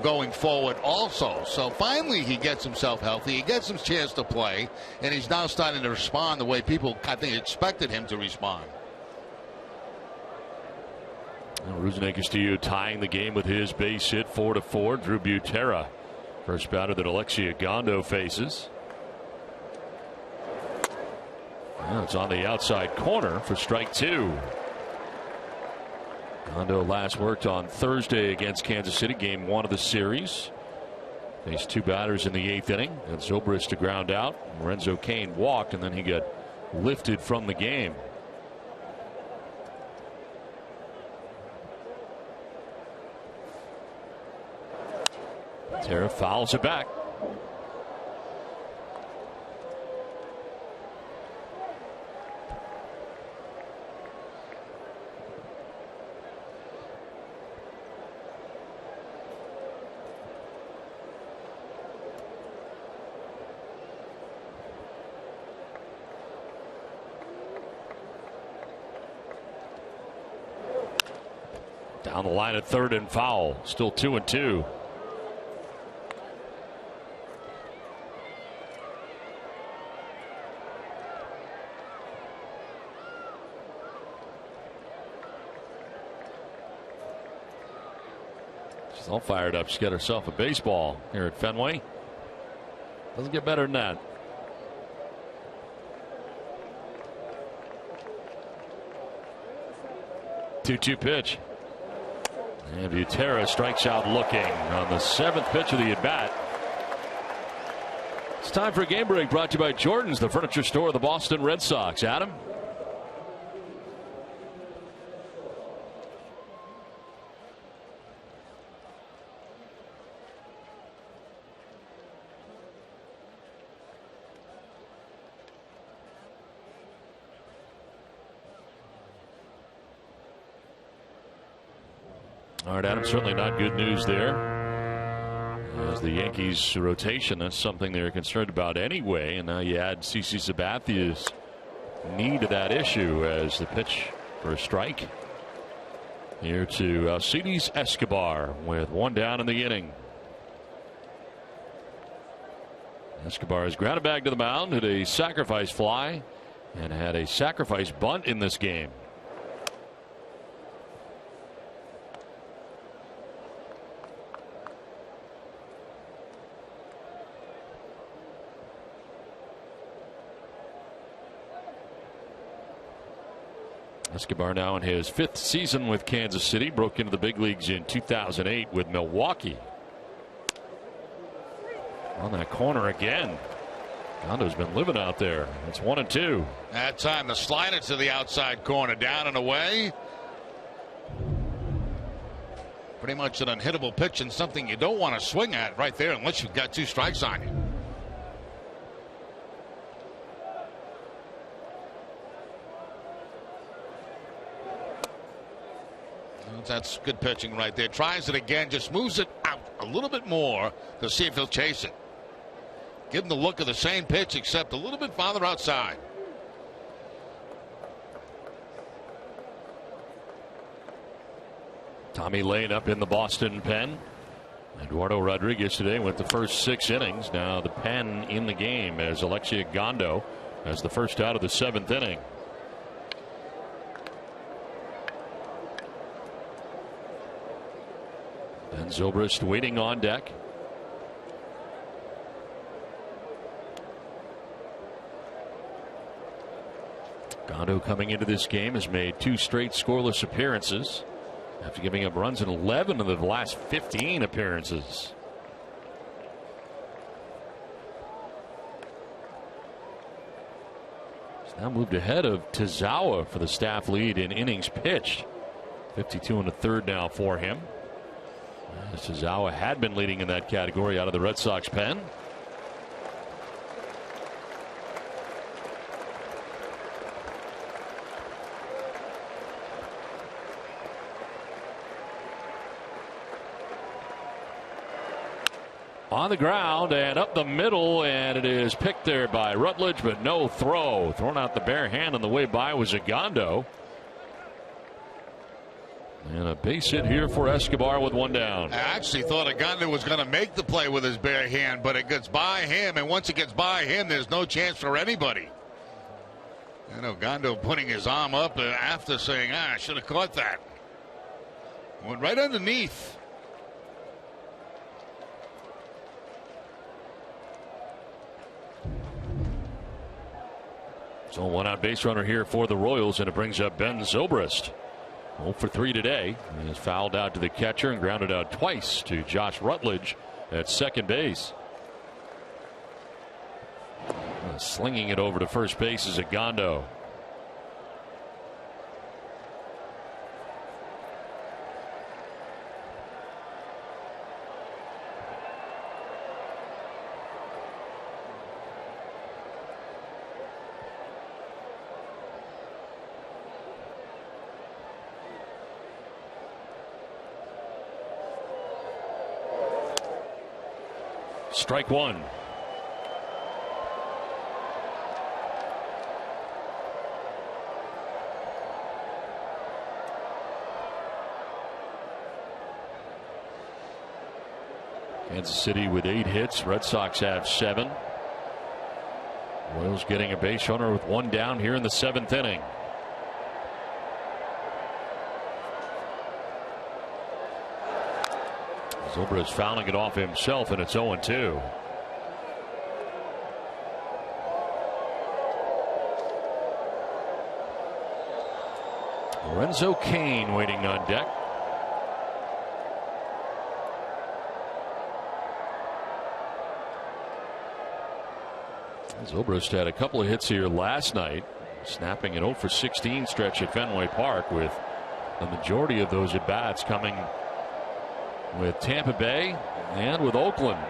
going forward also. So finally he gets himself healthy. He gets his chance to play. And he's now starting to respond the way people, I think, expected him to respond. Rusney Castillo tying the game with his base hit 4-4. Drew Butera, first batter that Alexia Gondo faces. Well, it's on the outside corner for strike two. Gondo last worked on Thursday against Kansas City, game one of the series. Faced 2 batters in the 8th inning. And Zobrist to ground out. Lorenzo Cain walked, and then he got lifted from the game. Terra fouls it back. Down the line at third and foul. Still 2-2. She's all fired up. She's got herself a baseball here at Fenway. Doesn't get better than that. 2-2 pitch. And Butera strikes out looking on the 7th pitch of the at-bat. It's time for a game break brought to you by Jordan's, the furniture store of the Boston Red Sox. Adam? All right, Adam, certainly not good news there. As the Yankees rotation, that's something they're concerned about anyway. And now you add CC Sabathia's knee to that issue as the pitch for a strike. Here to Alcides Escobar with 1 down in the inning. Escobar has grounded back to the mound, hit a sacrifice fly, and had a sacrifice bunt in this game. Escobar now in his 5th season with Kansas City. Broke into the big leagues in 2008 with Milwaukee. On that corner again. Gondo's been living out there. It's 1-2. That time the slider to the outside corner, down and away. Pretty much an unhittable pitch and something you don't want to swing at right there unless you've got 2 strikes on you. That's good pitching right there. Tries it again, just moves it out a little bit more to see if he'll chase it. Give him the look of the same pitch, except a little bit farther outside. Tommy Lane up in the Boston pen. Eduardo Rodriguez today went the first 6 innings. Now the pen in the game as Alexia Gondo has the first out of the 7th inning. Ben Zobrist waiting on deck. Gondo coming into this game has made 2 straight scoreless appearances after giving up runs in 11 of the last 15 appearances. He's now moved ahead of Tazawa for the staff lead in innings pitched. 52 1/3 now for him. Tazawa had been leading in that category out of the Red Sox pen. On the ground and up the middle, and it is picked there by Rutledge, but no throw. Thrown out the bare hand on the way by was Gondo. And a base hit here for Escobar with 1 down. I actually thought Gondo was going to make the play with his bare hand, but it gets by him, and once it gets by him, there's no chance for anybody. I know Gondo putting his arm up after saying, I should have caught that. Went right underneath. So 1 out base runner here for the Royals, and it brings up Ben Zobrist. 0 for 3 today. He is fouled out to the catcher and grounded out twice to Josh Rutledge at second base. Slinging it over to first base is Agondo. Strike one. Kansas City with 8 hits. Red Sox have 7. Royals getting a base runner with 1 down here in the 7th inning. Zobrist fouling it off himself, and it's 0-2. Lorenzo Cain waiting on deck. Zobrist had a couple of hits here last night, snapping an 0-for-16 stretch at Fenway Park, with the majority of those at bats coming with Tampa Bay and with Oakland.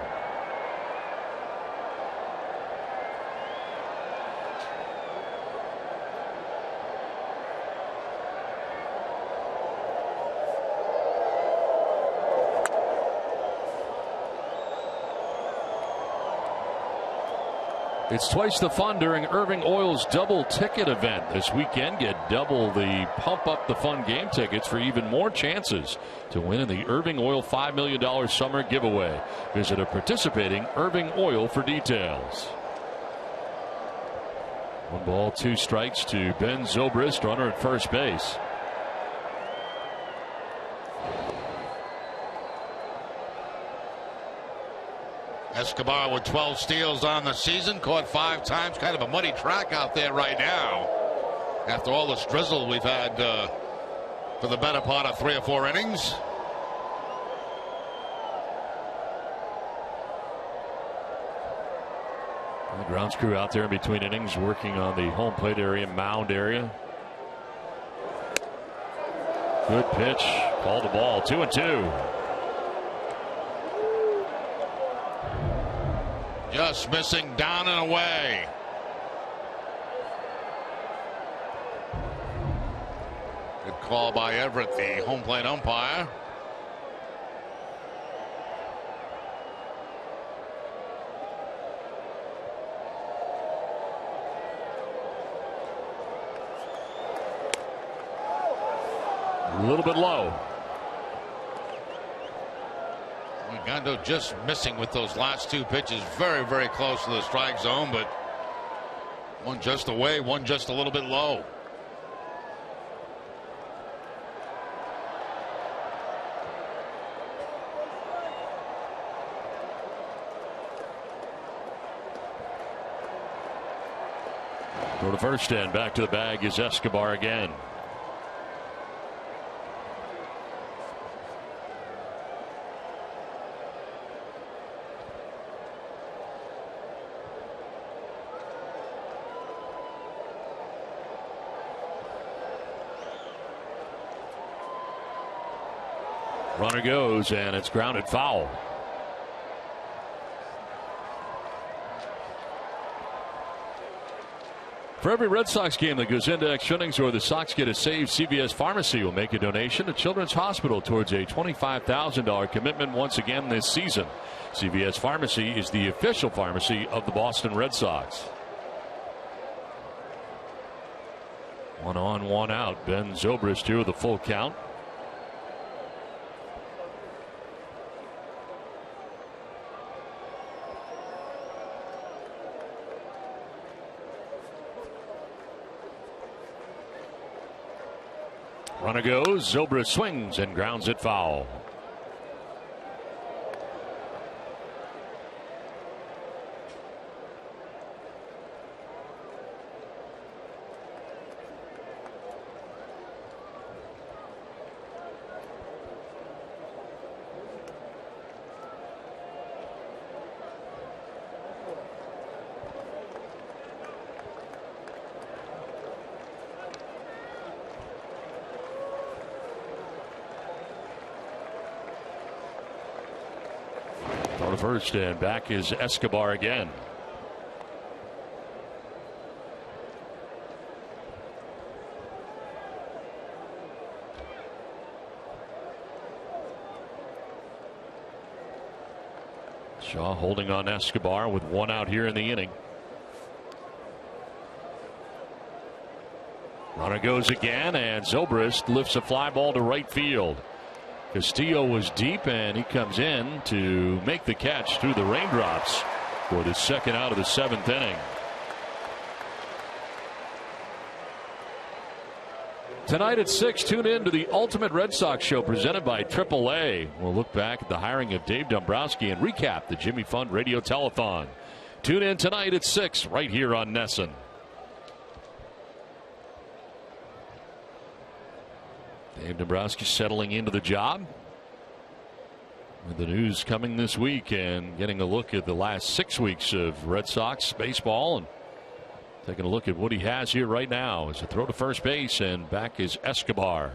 It's twice the fun during Irving Oil's double ticket event this weekend. Get double the pump up the fun game tickets for even more chances to win in the Irving Oil $5 million summer giveaway. Visit a participating Irving Oil for details. 1 ball, 2 strikes to Ben Zobrist, runner at first base. Escobar with 12 steals on the season, caught 5 times. Kind of a muddy track out there right now after all this drizzle we've had for the better part of 3 or 4 innings. The grounds crew out there in between innings working on the home plate area, mound area. Good pitch, called the ball. 2-2. Just missing, down and away. Good call by Everett, the home plate umpire. A little bit low. Agondo just missing with those last 2 pitches. Very, very close to the strike zone, but one just away, one just a little bit low. Go to first, and back to the bag is Escobar again. Runner goes, and it's grounded foul. For every Red Sox game that goes into extra innings or the Sox get a save, CVS Pharmacy will make a donation to Children's Hospital towards a $25,000 commitment once again this season. CVS Pharmacy is the official pharmacy of the Boston Red Sox. 1 on, 1 out. Ben Zobrist here with a full count. Runner goes. Zobrist swings and grounds it foul. first, and back is Escobar again. Shaw holding on Escobar with one out here in the inning. Runner goes again, and Zobrist lifts a fly ball to right field. Castillo was deep, and he comes in to make the catch through the raindrops for the second out of the 7th inning. Tonight at 6, tune in to the Ultimate Red Sox Show presented by AAA. We'll look back at the hiring of Dave Dombrowski and recap the Jimmy Fund Radio Telethon. Tune in tonight at 6 right here on NESN. Dave Dombrowski settling into the job with the news coming this week and getting a look at the last 6 weeks of Red Sox baseball and taking a look at what he has here right now as a throw to first base, and back is Escobar.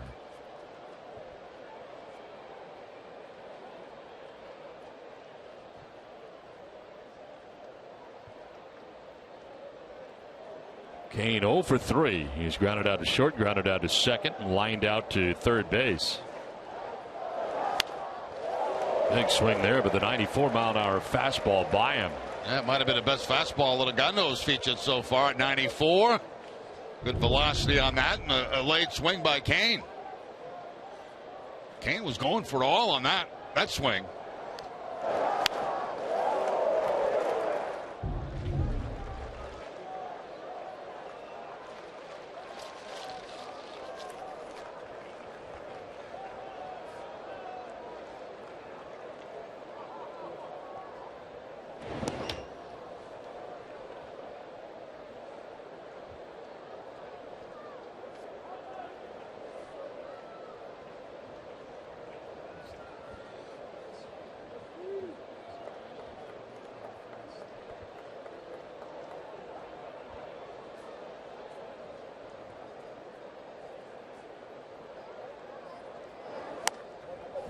Kane 0 for 3. He's grounded out to short, grounded out to second, and lined out to third base. Big swing there, but the 94-mile-an-hour fastball by him. That might have been the best fastball that Logano's featured so far at 94. Good velocity on that, and a late swing by Kane. Kane was going for it all on that swing.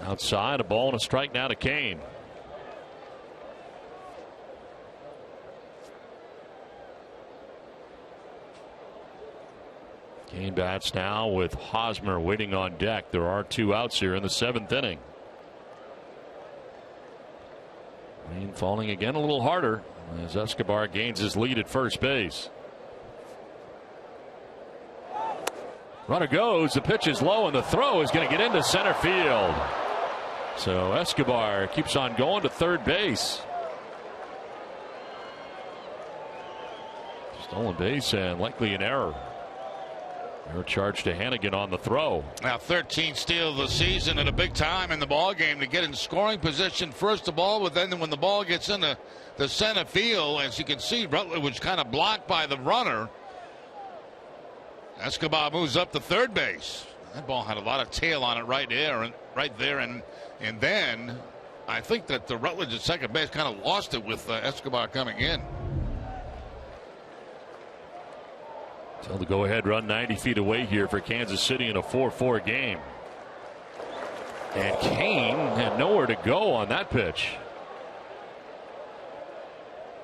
Outside, a ball and a strike now to Kane. Kane bats now with Hosmer waiting on deck. There are 2 outs here in the 7th inning. Rain falling again a little harder as Escobar gains his lead at first base. Runner goes, the pitch is low, and the throw is going to get into center field. So Escobar keeps on going to third base. Stolen base and likely an error. Error charge to Hannigan on the throw. Now 13th steal of the season at a big time in the ball game to get in scoring position first of all, but then when the ball gets into the center field, as you can see, Rutledge was kind of blocked by the runner. Escobar moves up to third base. That ball had a lot of tail on it right there, and then I think that the Rutledge at second base kind of lost it with Escobar coming in. So the go-ahead run 90 feet away here for Kansas City in a 4-4 game. And Kane had nowhere to go on that pitch.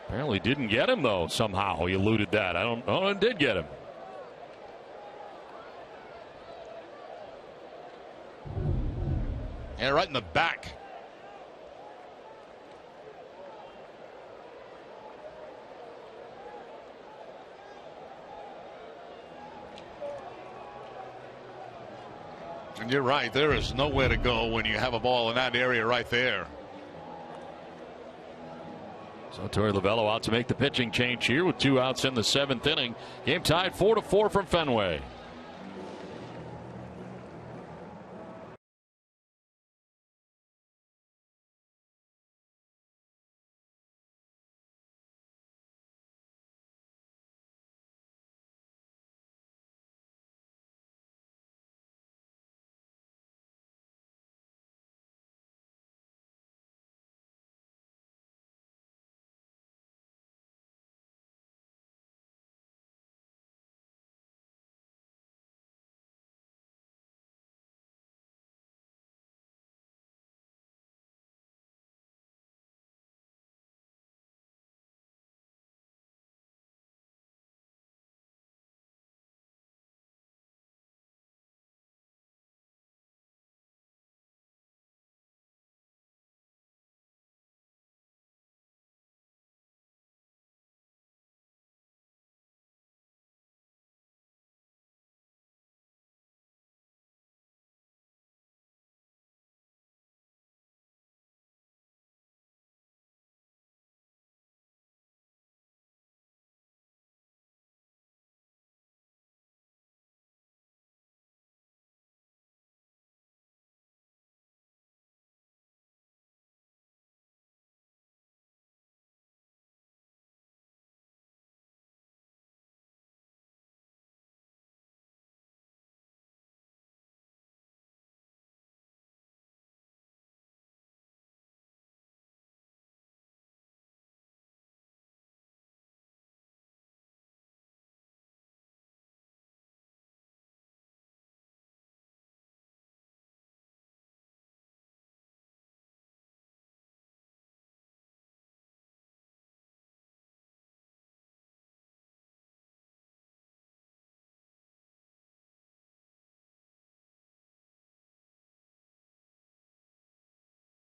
Apparently didn't get him, though, somehow. He eluded that. I don't know, it did get him. Yeah, right in the back. And you're right, there is nowhere to go when you have a ball in that area right there. So Torey Lovello out to make the pitching change here with 2 outs in the 7th inning. Game tied 4-4 from Fenway.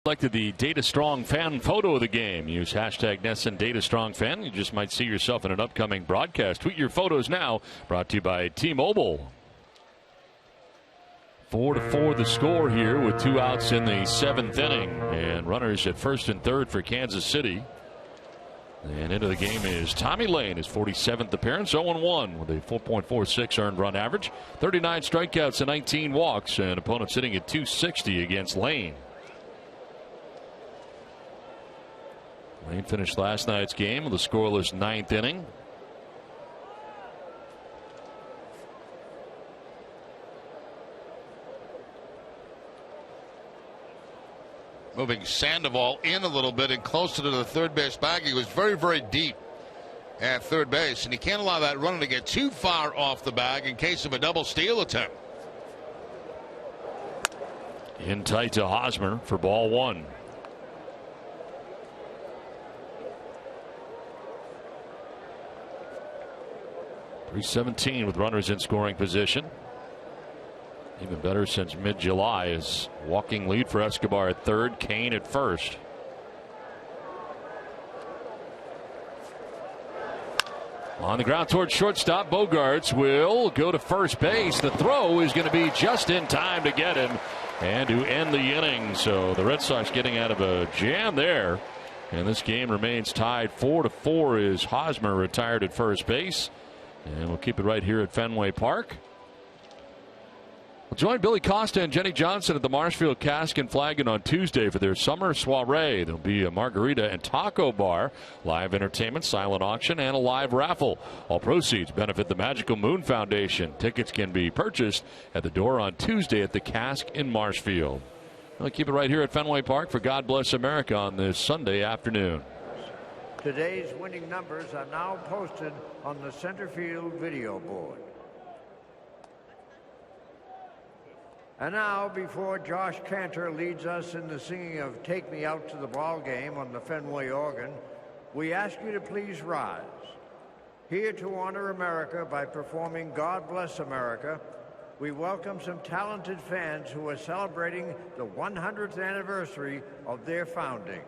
Selected the Data Strong fan photo of the game. Use hashtag NESN Data Strong fan. You just might see yourself in an upcoming broadcast. Tweet your photos now. Brought to you by T-Mobile. 4-4 the score here with 2 outs in the 7th inning. And runners at first and third for Kansas City. And into the game is Tommy Lane, his 47th appearance, 0-1 with a 4.46 earned run average. 39 strikeouts and 19 walks. And opponent sitting at 260 against Lane. Lane finished last night's game with a scoreless 9th inning. Moving Sandoval in a little bit and closer to the third base bag. He was very, very deep at third base, and he can't allow that runner to get too far off the bag in case of a double steal attempt. In tight to Hosmer for ball 1. .317 with runners in scoring position. Even better since mid-July is walking lead for Escobar at third, Kane at first. On the ground towards shortstop, Bogarts will go to first base. The throw is going to be just in time to get him and to end the inning. So the Red Sox getting out of a jam there. And this game remains tied 4-4 as Hosmer retired at first base. And we'll keep it right here at Fenway Park. We'll join Billy Costa and Jenny Johnson at the Marshfield Cask and Flagon on Tuesday for their summer soiree. There'll be a margarita and taco bar, live entertainment, silent auction, and a live raffle. All proceeds benefit the Magical Moon Foundation. Tickets can be purchased at the door on Tuesday at the Cask in Marshfield. We'll keep it right here at Fenway Park for God Bless America on this Sunday afternoon. Today's winning numbers are now posted on the center field video board. And now, before Josh Cantor leads us in the singing of Take Me Out to the Ball Game on the Fenway organ, we ask you to please rise. Here to honor America by performing God Bless America, we welcome some talented fans who are celebrating the 100th anniversary of their founding.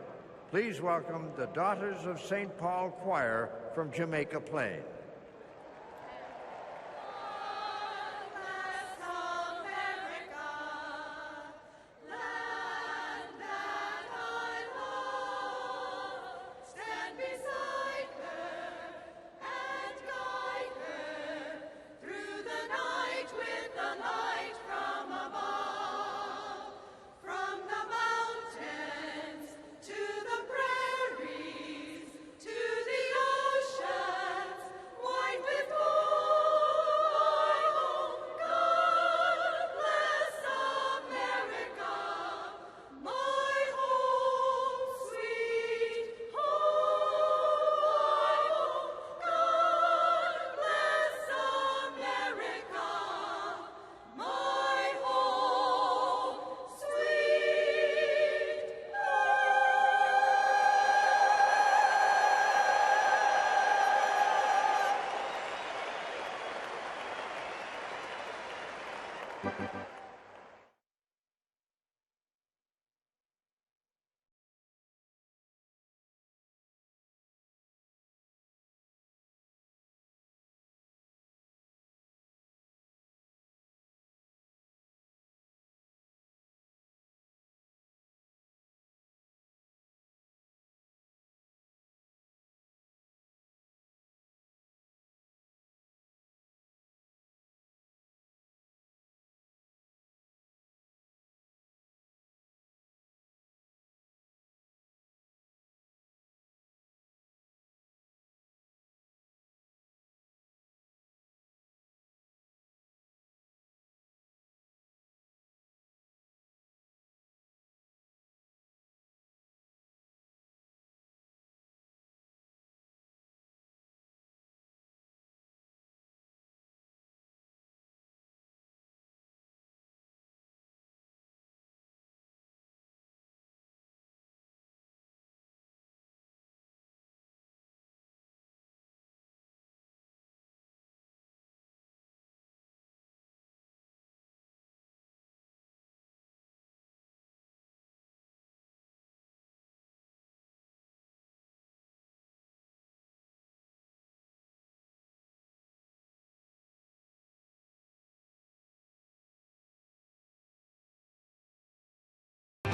Please welcome the Daughters of St. Paul Choir from Jamaica Plain.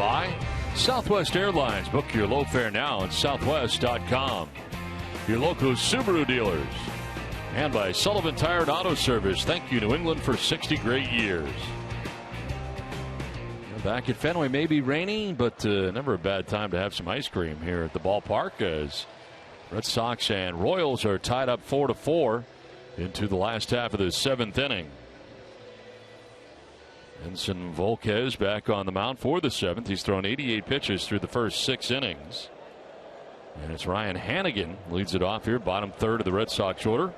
by Southwest Airlines. Book your low fare now at southwest.com. Your local Subaru dealers. And by Sullivan Tire and Auto Service. Thank you, New England, for 60 great years. Back at Fenway, may be rainy, but never a bad time to have some ice cream here at the ballpark, as Red Sox and Royals are tied up 4-4 into the last half of the 7th inning. Ensign Volquez back on the mound for the 7th. He's thrown 88 pitches through the first 6 innings. And it's Ryan Hannigan leads it off here, bottom third of the Red Sox order.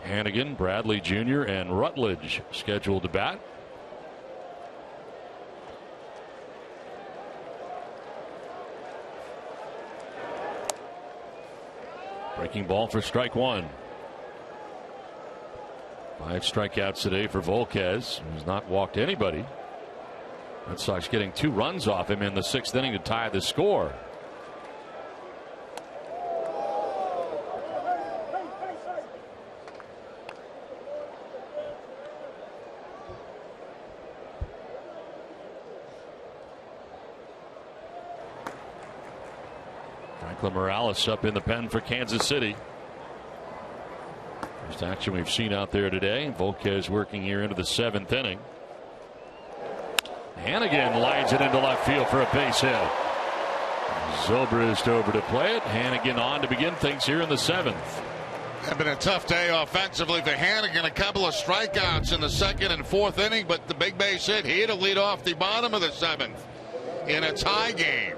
Hannigan, Bradley Jr., and Rutledge scheduled to bat. Breaking ball for strike 1. 5 strikeouts today for Volquez, who's not walked anybody. Red Sox getting 2 runs off him in the 6th inning to tie the score. Morales up in the pen for Kansas City. First action we've seen out there today. Volquez working here into the 7th inning. Hannigan lines it into left field for a base hit. Zobrist over to play it. Hannigan on to begin things here in the 7th. It's been a tough day offensively for Hannigan. A couple of strikeouts in the 2nd and 4th inning, but the big base hit here to lead off the bottom of the 7th in a tie game.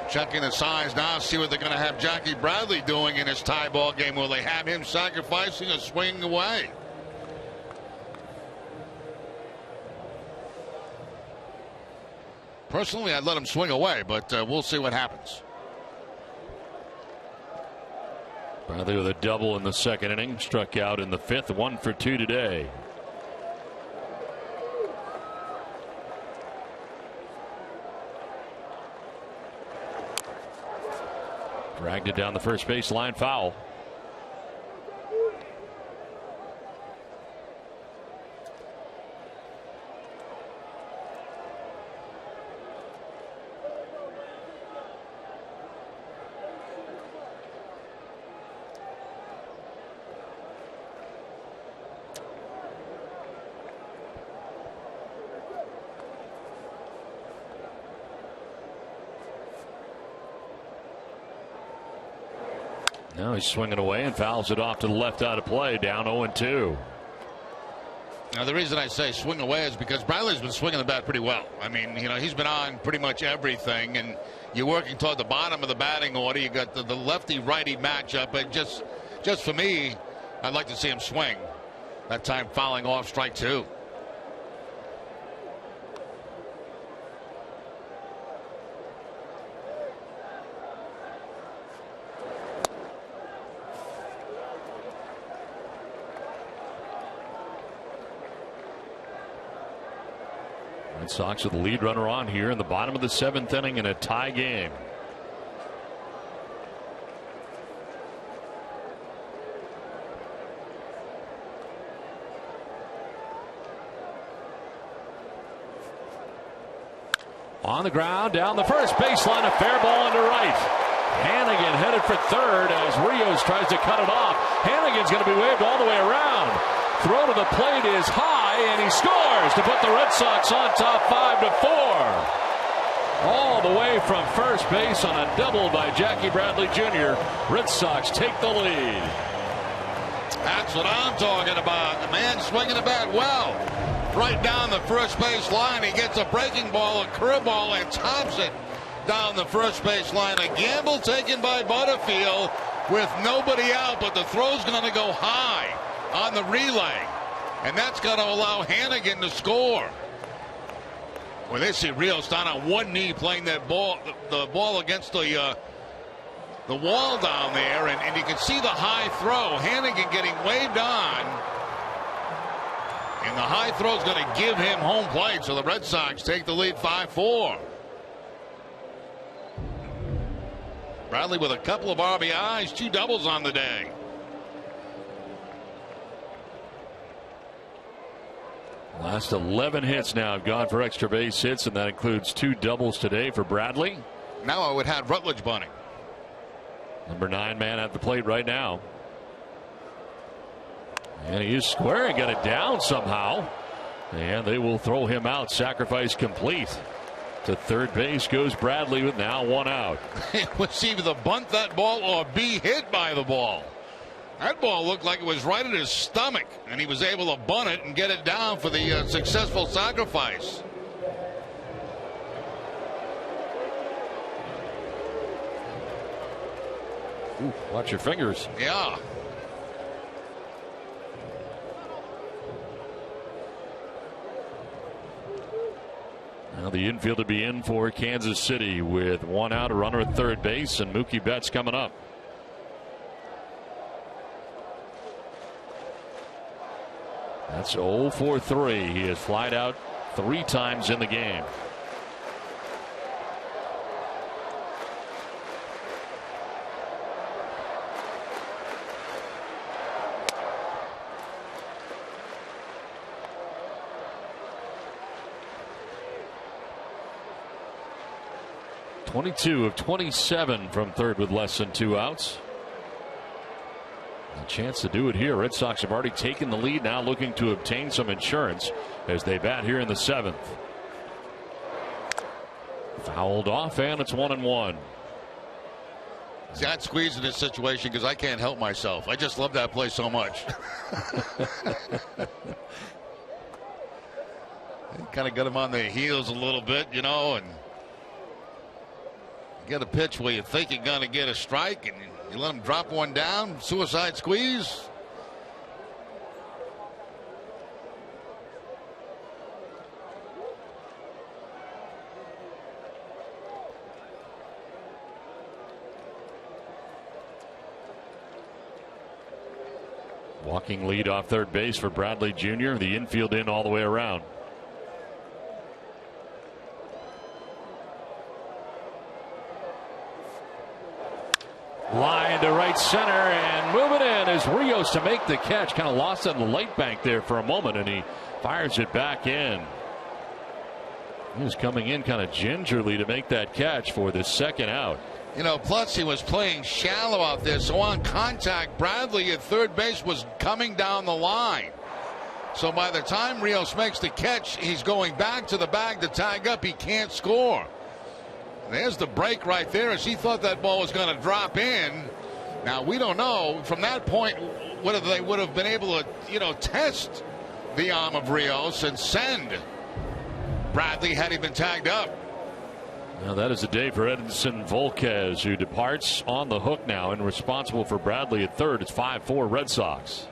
Checking the signs now, see what they're going to have Jackie Bradley doing in his tie ball game. Will they have him sacrificing a swing away? Personally, I'd let him swing away, but we'll see what happens. Bradley with a double in the 2nd inning, struck out in the 5th, 1 for 2 today. Dragged it down the first base line, foul. Now he's swinging away and fouls it off to the left out of play, down 0-2. Now, the reason I say swing away is because Bradley's been swinging the bat pretty well. I mean, you know, he's been on pretty much everything, and you're working toward the bottom of the batting order. You got the lefty-righty matchup, but just for me, I'd like to see him swing. That time fouling off strike 2. Red Sox with the lead runner on here in the bottom of the 7th inning in a tie game. On the ground, down the first baseline, a fair ball into right. Hannigan headed for third as Rios tries to cut it off. Hannigan's going to be waved all the way around. Throw to the plate is high, and he scores to put the Red Sox on top 5-4. All the way from first base on a double by Jackie Bradley Jr. Red Sox take the lead. That's what I'm talking about. The man swinging the bat well. Right down the first base line. He gets a breaking ball, a curveball, and tops it down the first base line. A gamble taken by Butterfield with nobody out, but the throw's going to go high on the relay, and that's going to allow Hannigan to score. Well, they see Rios down on one knee playing that ball, the ball against the wall down there, and you can see the high throw. Hannigan getting waved on, and the high throw is going to give him home plate, so the Red Sox take the lead 5-4. Bradley with a couple of RBIs, 2 doubles on the day. Last 11 hits now have gone for extra base hits, and that includes 2 doubles today for Bradley. Now I would have Rutledge bunting. Number 9 man at the plate right now. And he is squaring, got it down somehow. And they will throw him out. Sacrifice complete. To third base goes Bradley with now 1 out. It was either to bunt that ball or be hit by the ball. That ball looked like it was right in his stomach, and he was able to bunt it and get it down for the successful sacrifice. Ooh, watch your fingers. Yeah. Now the infield to be in for Kansas City with 1 out, a runner at third base, and Mookie Betts coming up. That's 0 for 3. He has flied out 3 times in the game. (22 of 27 from third with less than 2 outs). A chance to do it here. Red Sox have already taken the lead, now looking to obtain some insurance as they bat here in the 7th. Fouled off, and it's 1-1. See, I'd squeeze in this situation because I can't help myself. I just love that play so much. Kind of got him on the heels a little bit, you know, and get a pitch where you think you're going to get a strike and you let him drop one down. Suicide squeeze. Walking lead off third base for Bradley Jr. The infield in all the way around. Line to right center, and moving in is Rios to make the catch. Kind of lost on the light bank there for a moment, and he fires it back in. He was coming in kind of gingerly to make that catch for the 2nd out. You know, plus he was playing shallow out there, so on contact, Bradley at third base was coming down the line. So by the time Rios makes the catch, he's going back to the bag to tag up. He can't score. There's the break right there, as he thought that ball was going to drop in. Now, we don't know from that point whether they would have been able to, you know, test the arm of Rios and send Bradley had he been tagged up. Now that is a day for Edinson Volquez, who departs on the hook now and responsible for Bradley at third. It's 5-4 Red Sox.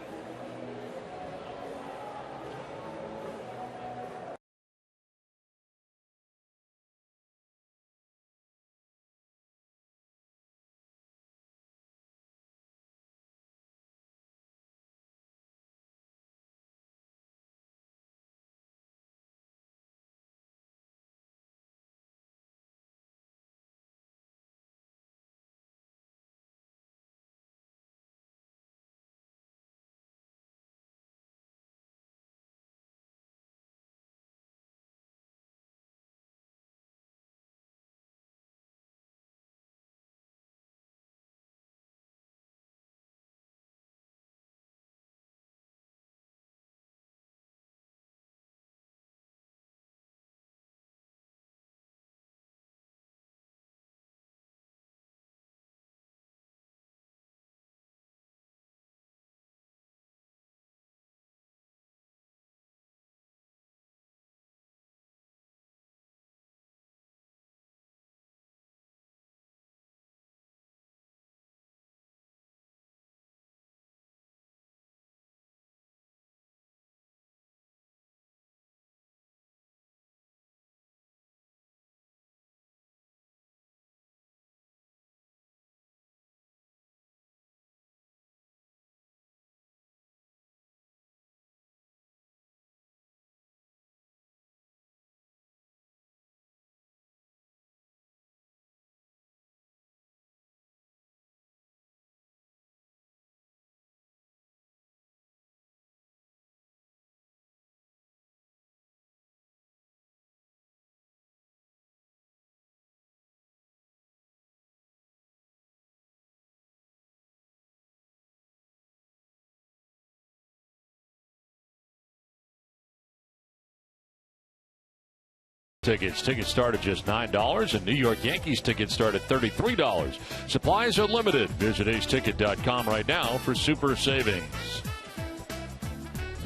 Tickets start at just $9, and New York Yankees tickets start at $33. Supplies are limited. Visit aceticket.com right now for super savings.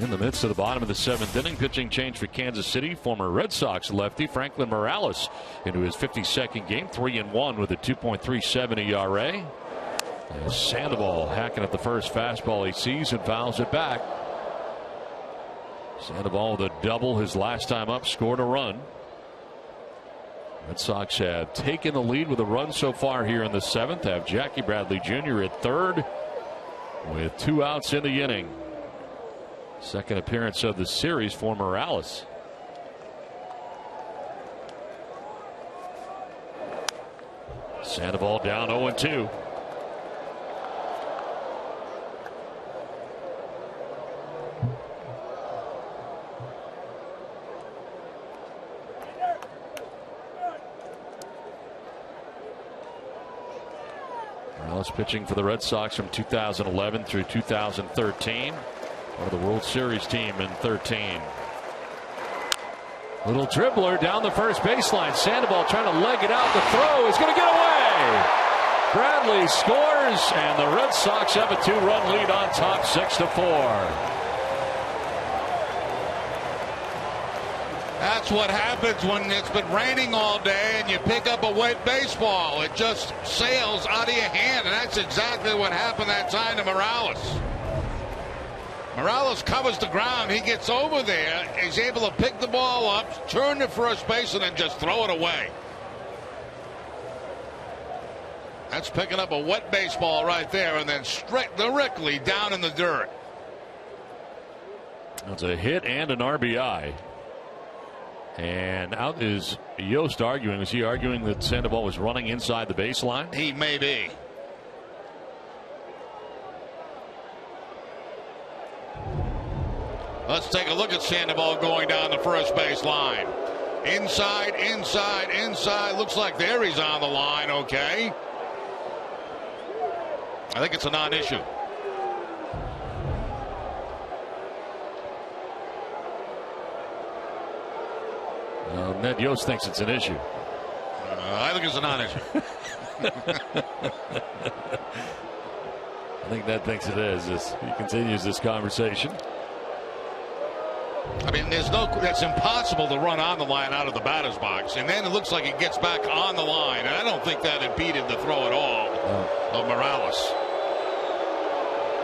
In the midst of the bottom of the 7th inning, pitching change for Kansas City. Former Red Sox lefty Franklin Morales into his 52nd game, 3-1 with a 2.37 ERA. As Sandoval hacking at the first fastball he sees and fouls it back. Sandoval with a double his last time up, scored a run. Red Sox have taken the lead with a run so far here in the 7th. Have Jackie Bradley Jr. at third with 2 outs in the inning. Second appearance of the series for Morales. Sandoval down 0-2. Morales pitching for the Red Sox from 2011 through 2013. Part of the World Series team in 13. Little dribbler down the first baseline. Sandoval trying to leg it out. The throw is going to get away. Bradley scores, and the Red Sox have a 2-run lead on top, 6-4. That's what happens when it's been raining all day and you pick up a wet baseball. It just sails out of your hand, and that's exactly what happened that time to Morales. Morales covers the ground. He gets over there. He's able to pick the ball up, turn to first base, and then just throw it away. That's picking up a wet baseball right there and then straight directly down in the dirt. That's a hit and an RBI. And out is Yost arguing. Was he arguing that Sandoval was running inside the baseline? He may be. Let's take a look at Sandoval going down the first base line. Inside, inside, inside. Looks like there he's on the line. Okay. I think it's a non-issue. Ned Yost thinks it's an issue. I think it's a non-issue. I think Ned thinks it is as he continues this conversation. I mean, it's impossible to run on the line out of the batter's box, and then it looks like it gets back on the line, and I don't think that impeded the throw at all of Morales.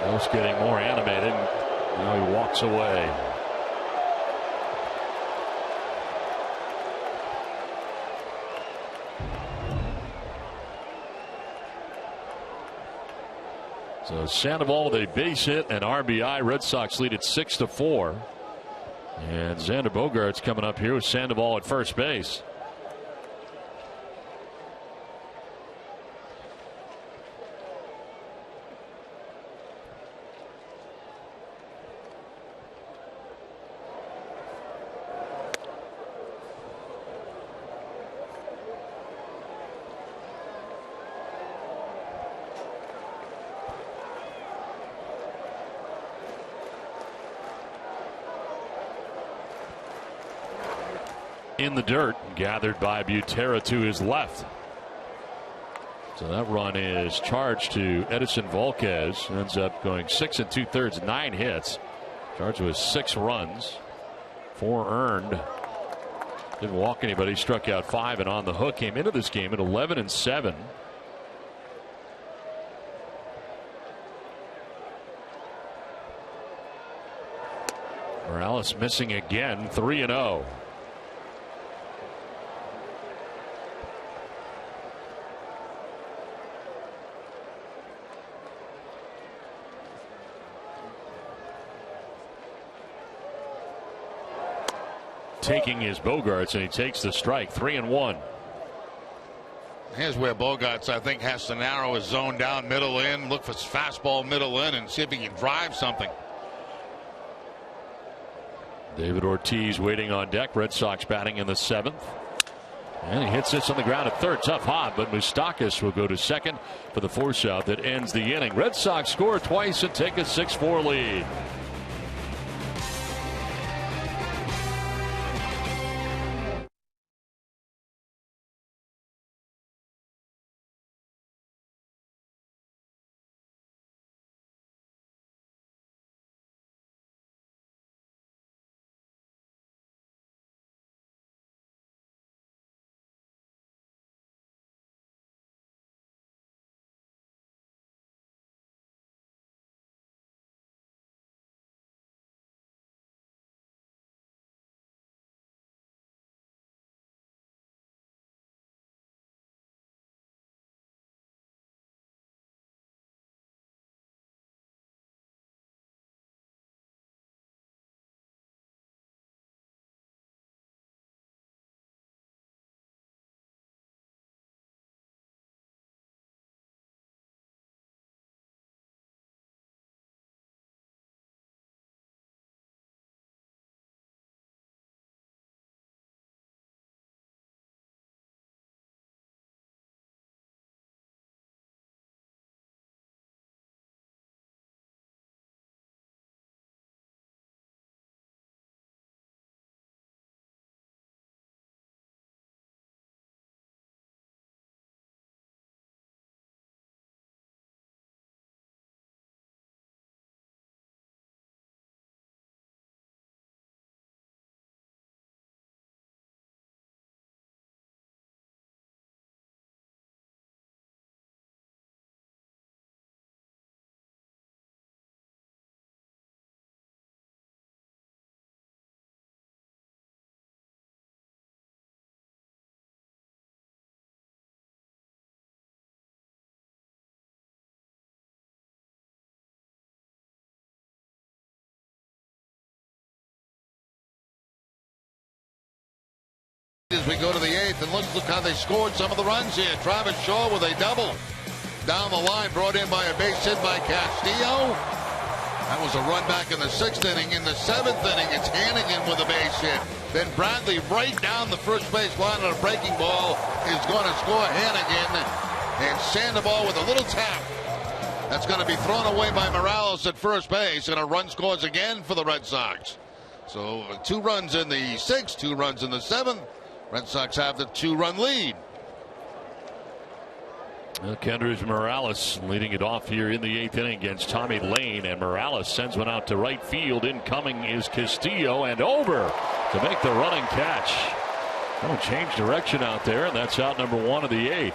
Yost getting more animated. Now he walks away. So Sandoval with a base hit and RBI. Red Sox lead at 6-4. And Xander Bogaerts coming up here with Sandoval at first base. In the dirt, gathered by Butera to his left. So that run is charged to Edison Volquez. Ends up going 6 2/3, 9 hits. Charged with 6 runs, 4 earned. Didn't walk anybody, struck out 5, and on the hook. Came into this game at 11-7. Morales missing again, 3-0. Taking his Bogaerts, and he takes the strike. 3-1. Here's where Bogaerts, I think, has to narrow his zone down middle in, look for his fastball middle in, and see if he can drive something. David Ortiz waiting on deck. Red Sox batting in the 7th. And he hits this on the ground at third. Tough hop, but Moustakas will go to second for the force out that ends the inning. Red Sox score twice and take a 6-4 lead. as we go to the 8th. And look how they scored some of the runs here. Travis Shaw with a double down the line, brought in by a base hit by Castillo. That was a run back in the 6th inning. In the 7th inning, it's Hannigan with a base hit. Then Bradley right down the first base line on a breaking ball is going to score. Hannigan and Sandoval with a little tap. That's going to be thrown away by Morales at first base, and a run scores again for the Red Sox. So 2 runs in the 6th, 2 runs in the 7th. Red Sox have the 2-run lead. Kendrys Morales leading it off here in the 8th inning against Tommy Lane, and Morales sends one out to right field. Incoming is Castillo, and over to make the running catch. Don't change direction out there, and that's out number 1 of the 8th.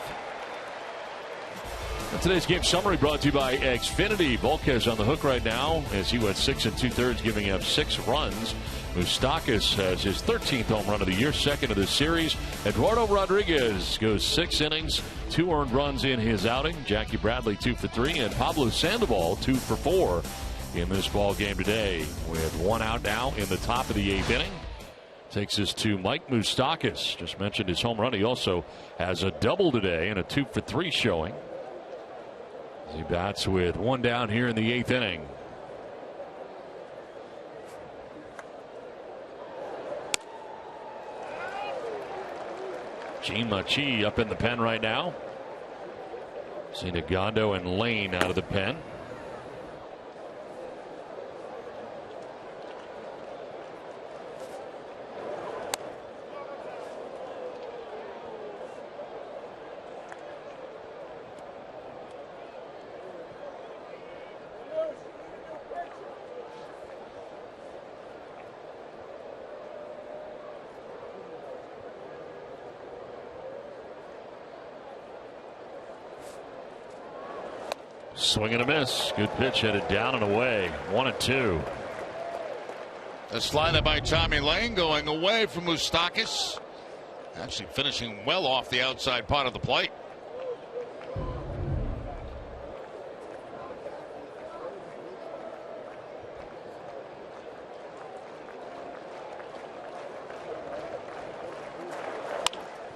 And today's game summary brought to you by Xfinity. Volquez on the hook right now as he went 6 2/3, giving up 6 runs. Moustakas has his 13th home run of the year, 2nd of the series. Eduardo Rodriguez goes 6 innings, 2 earned runs in his outing. Jackie Bradley 2 for 3, and Pablo Sandoval 2 for 4 in this ball game today. With 1 out now in the top of the 8th inning. Takes us to Mike Moustakas. Just mentioned his home run. He also has a double today and a 2 for 3 showing. He bats with 1 down here in the 8th inning. Gene Machi up in the pen right now. Sinagondo and Lane out of the pen. Swing and a miss. Good pitch headed down and away. 1-2. A slider by Tommy Lane going away from Moustakas. Actually finishing well off the outside part of the plate.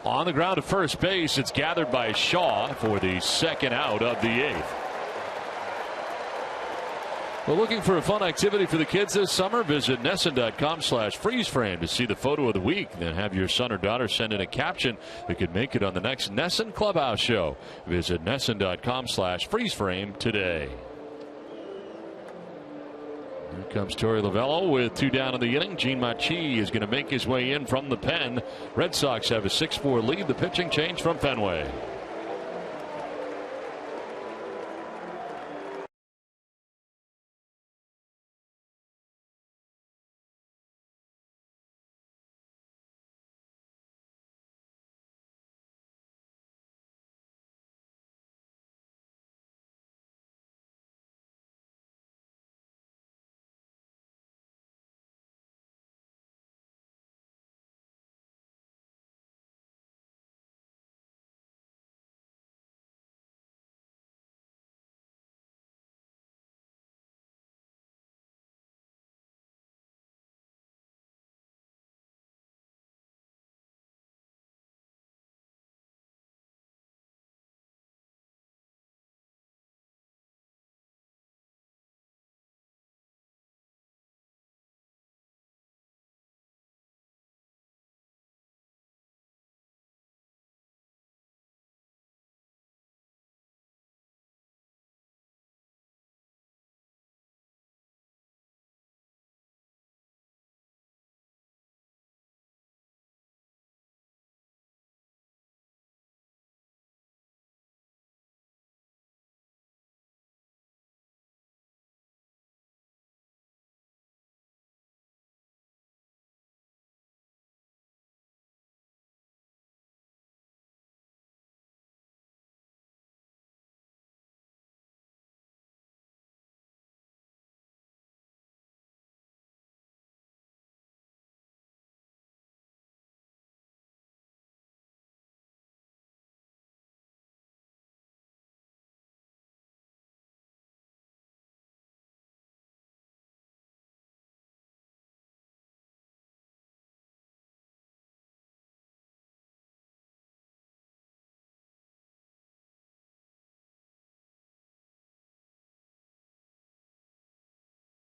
On the ground to first base, it's gathered by Shaw for the 2nd out of the 8th. Well, looking for a fun activity for the kids this summer? Visit NESN.com/freezeframe to see the photo of the week. Then have your son or daughter send in a caption that could make it on the next NESN Clubhouse show. Visit NESN.com/freezeframe today. Here comes Torey Lovullo with 2 down in the inning. Gene Machi is going to make his way in from the pen. Red Sox have a 6-4 lead. The pitching change from Fenway.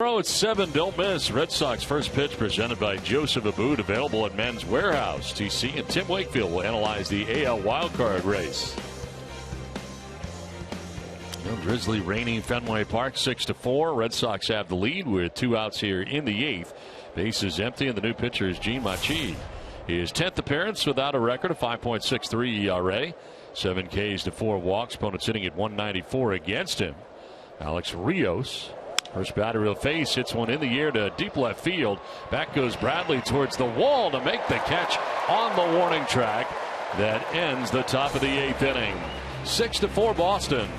It's 7, don't miss. Red Sox first pitch presented by Joseph Abboud, available at Men's Warehouse. TC and Tim Wakefield will analyze the AL wildcard race. Drizzly, rainy Fenway Park, 6-4. Red Sox have the lead with 2 outs here in the 8th. Base is empty, and the new pitcher is Gene Machi. His 10th appearance without a record, a 5.63 ERA, 7 Ks to 4 walks. Opponent sitting at 194 against him. Alex Rios, first batter he'll face, hits one in the air to deep left field. Back goes Bradley towards the wall to make the catch on the warning track. That ends the top of the 8th inning. 6-4 Boston.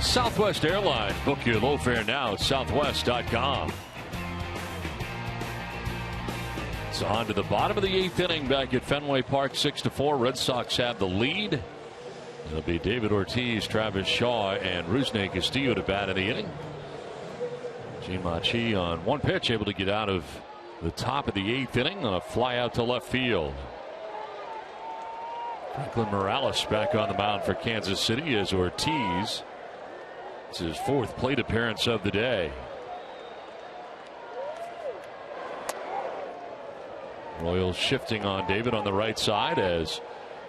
Southwest Airlines. Book your low fare now at southwest.com. So on to the bottom of the 8th inning back at Fenway Park, 6-4. Red Sox have the lead. It'll be David Ortiz, Travis Shaw, and Rusney Castillo to bat in the inning. Gene Machi on one pitch able to get out of the top of the 8th inning on a fly out to left field. Franklin Morales back on the mound for Kansas City as Ortiz. It's his 4th plate appearance of the day. Royals shifting on David on the right side as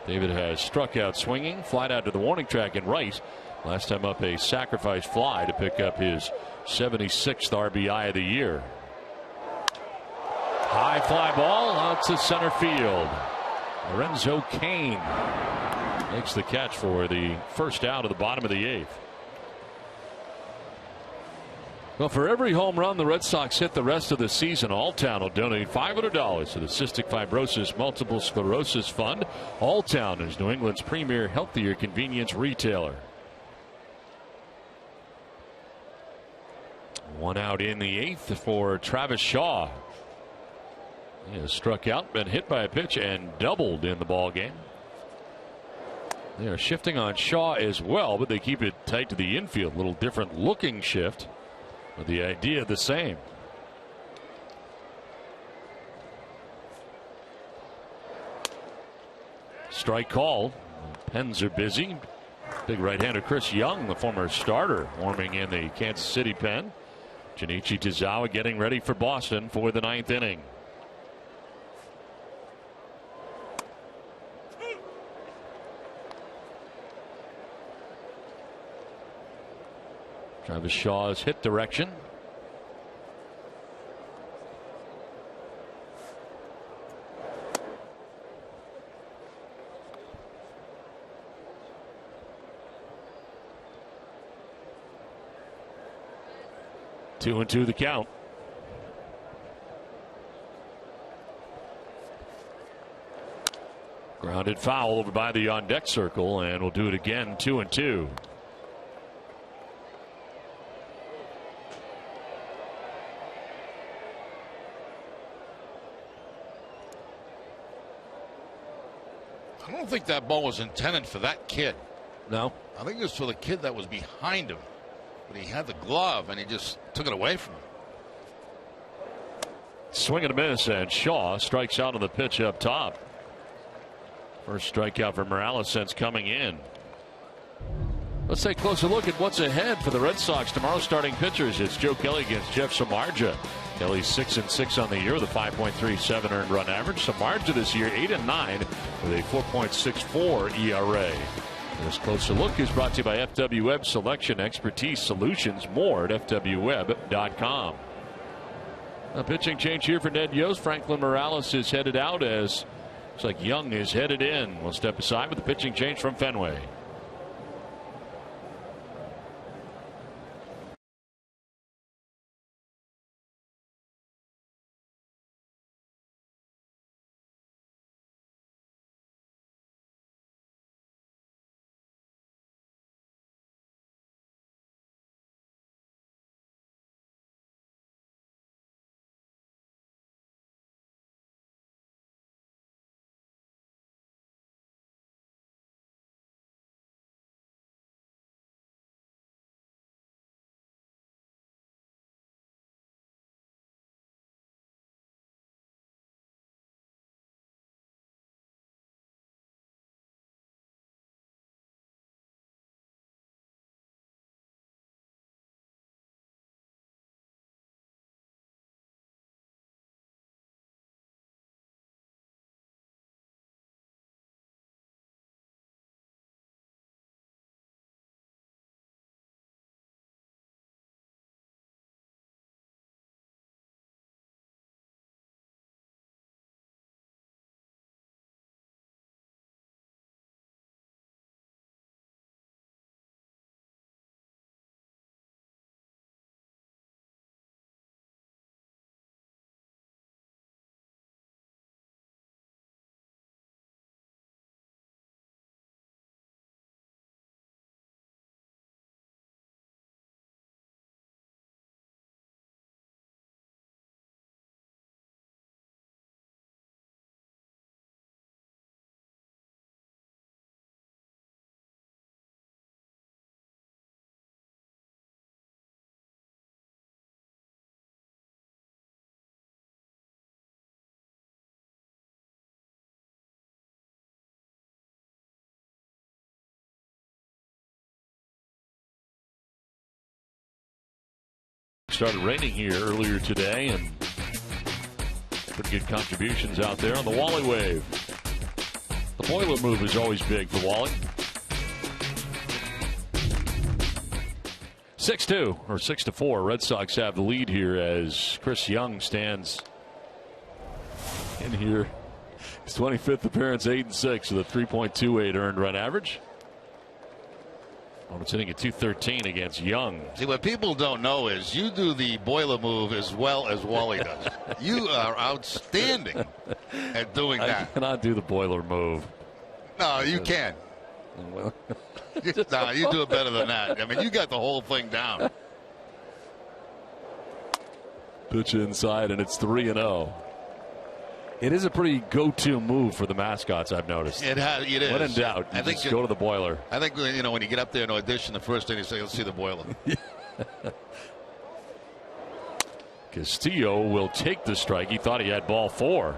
David has struck out swinging, flied out to the warning track in right. Last time up, a sacrifice fly to pick up his 76th RBI of the year. High fly ball out to center field. Lorenzo Cain makes the catch for the first out of the bottom of the 8th. Well, for every home run the Red Sox hit the rest of the season, Alltown will donate $500 to the Cystic Fibrosis Multiple Sclerosis Fund. Alltown is New England's premier healthier convenience retailer. One out in the 8th for Travis Shaw. He has struck out, been hit by a pitch, and doubled in the ball game. They are shifting on Shaw as well, but they keep it tight to the infield. A little different looking shift, but the idea the same. Strike called. Pens are busy. Big right-hander Chris Young, the former starter, warming in the Kansas City pen. Junichi Tozawa getting ready for Boston for the 9th inning. Travis Shaw's hit direction. 2-2 the count. Grounded foul over by the on deck circle, and we'll do it again. 2-2. I don't think that ball was intended for that kid. No. I think it was for the kid that was behind him. But he had the glove and he just took it away from him. Swing and a miss, and Shaw strikes out on the pitch up top. First strikeout for Morales since coming in. Let's take a closer look at what's ahead for the Red Sox. Tomorrow's starting pitchers. It's Joe Kelly against Jeff Samardzija. Kelly's 6-6 on the year with a 5.37 earned run average. Samardzija this year 8-9 with a 4.64 ERA. This closer look is brought to you by FW Web Selection Expertise Solutions. More at FWWeb.com. A pitching change here for Ned Yost. Franklin Morales is headed out as looks like Young is headed in. We'll step aside with the pitching change from Fenway. Started raining here earlier today, and pretty good contributions out there on the Wally wave. The boiler move is always big for Wally. 6-2 or 6-4. Red Sox have the lead here as Chris Young stands in here. His 25th appearance, 8-6 with a 3.28 earned run average. It's hitting at 213 against Young. See, what people don't know is you do the boiler move as well as Wally does. You are outstanding at doing that. I cannot do the boiler move. No, you can. Well, no, you do it better than that. I mean, you got the whole thing down. Pitch inside, and it's 3-0. It is a pretty go-to move for the mascots, I've noticed. It is. When in doubt, you just go to the boiler. I think, when you get up there and audition, the first thing you say, let's see the boiler. Castillo will take the strike. He thought he had ball 4.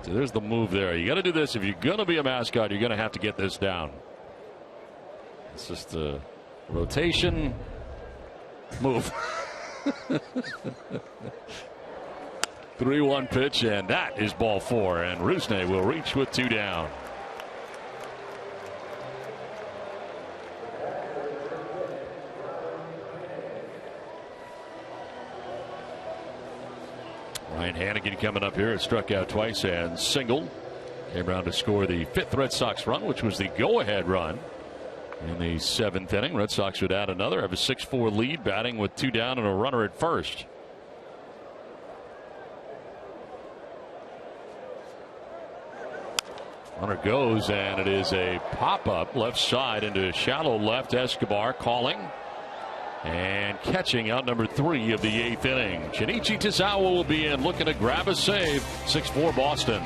So there's the move there. You got to do this. If you're going to be a mascot, you're going to have to get this down. It's just a rotation move. 3-1 pitch, and that is ball 4, and Rusney will reach with 2 down. Ryan Hannigan coming up here. It struck out twice and singled. Came around to score the 5th Red Sox run, which was the go-ahead run In the 7th inning, Red Sox would add another, have a 6-4 lead, batting with 2 down and a runner at first. Runner goes, and it is a pop-up left side into shallow left. Escobar calling and catching out number 3 of the 8th inning. Shinichi Tozawa will be in, looking to grab a save. 6-4 Boston.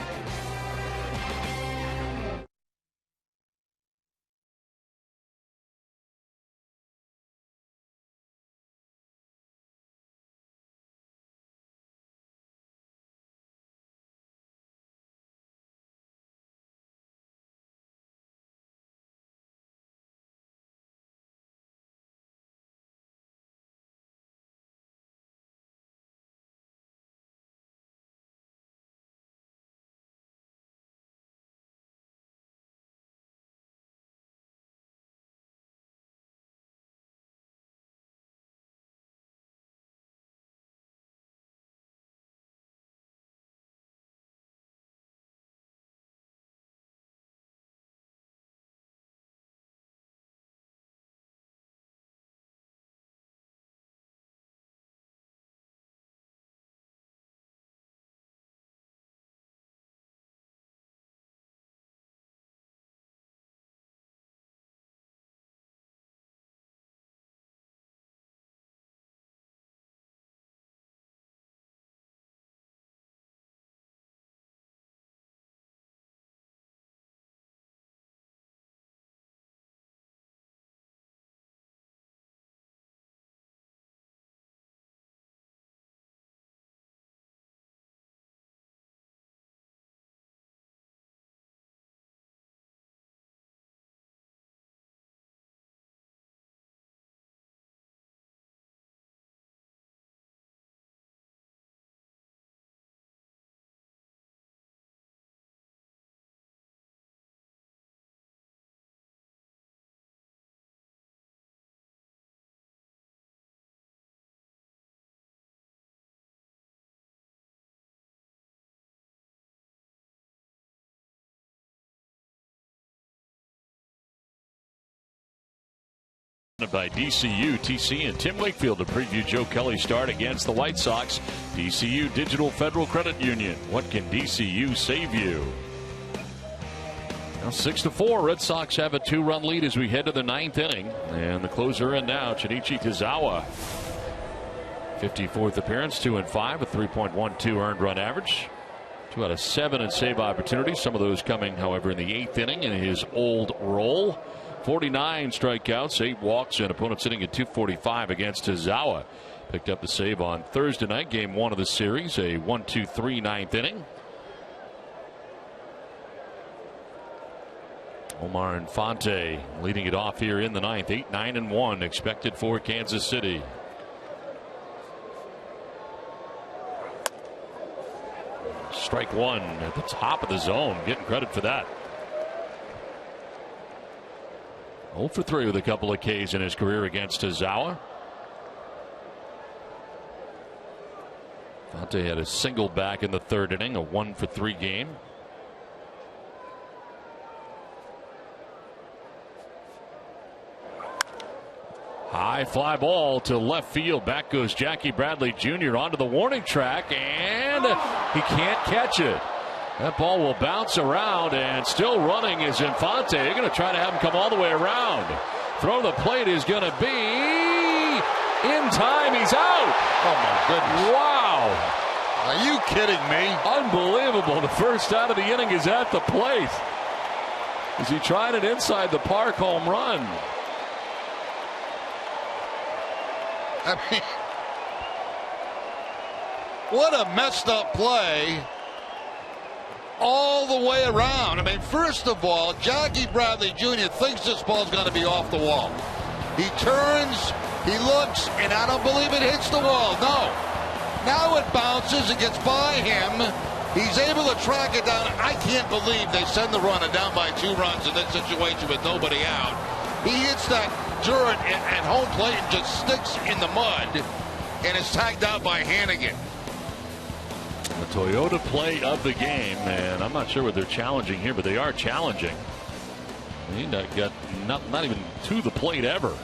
By DCU, TC, and Tim Wakefield to preview Joe Kelly's start against the White Sox. DCU Digital Federal Credit Union. What can DCU save you? Now 6-4. Red Sox have a 2-run lead as we head to the 9th inning. And the closer in now, Shinichi Tozawa. 54th appearance, 2-5 with 3.12 earned run average. 2 out of 7 in save opportunities. Some of those coming, however, in the 8th inning in his old role. 49 strikeouts, 8 walks, and opponent sitting at 245 against Tozawa. Picked up the save on Thursday night, game 1 of the series, a 1-2-3 9th inning. Omar Infante leading it off here in the 9th. 8-9-1 expected for Kansas City. Strike 1 at the top of the zone, getting credit for that. 0 for 3 with a couple of Ks in his career against Tozawa. Fonte had a single back in the 3rd inning, a 1 for 3 game. High fly ball to left field. Back goes Jackie Bradley Jr. onto the warning track, and he can't catch it. That ball will bounce around, and still running is Infante. They're going to try to have him come all the way around. Throw to the plate is going to be in time. He's out. Oh, my goodness. Wow. Are you kidding me? Unbelievable. The first out of the inning is at the plate. As he tried it inside the park home run. I mean, what a messed up play. All the way around. I mean, first of all, Jackie Bradley Jr. thinks this ball's going to be off the wall. He turns, he looks, and I don't believe it hits the wall. No. Now it bounces, it gets by him. He's able to track it down. I can't believe they send the runner down by 2 runs in this situation with nobody out. He hits that dirt at home plate and just sticks in the mud, and is tagged out by Hannigan. The Toyota play of the game, and I'm not sure what they're challenging here, but they are challenging. He got not even to the plate ever.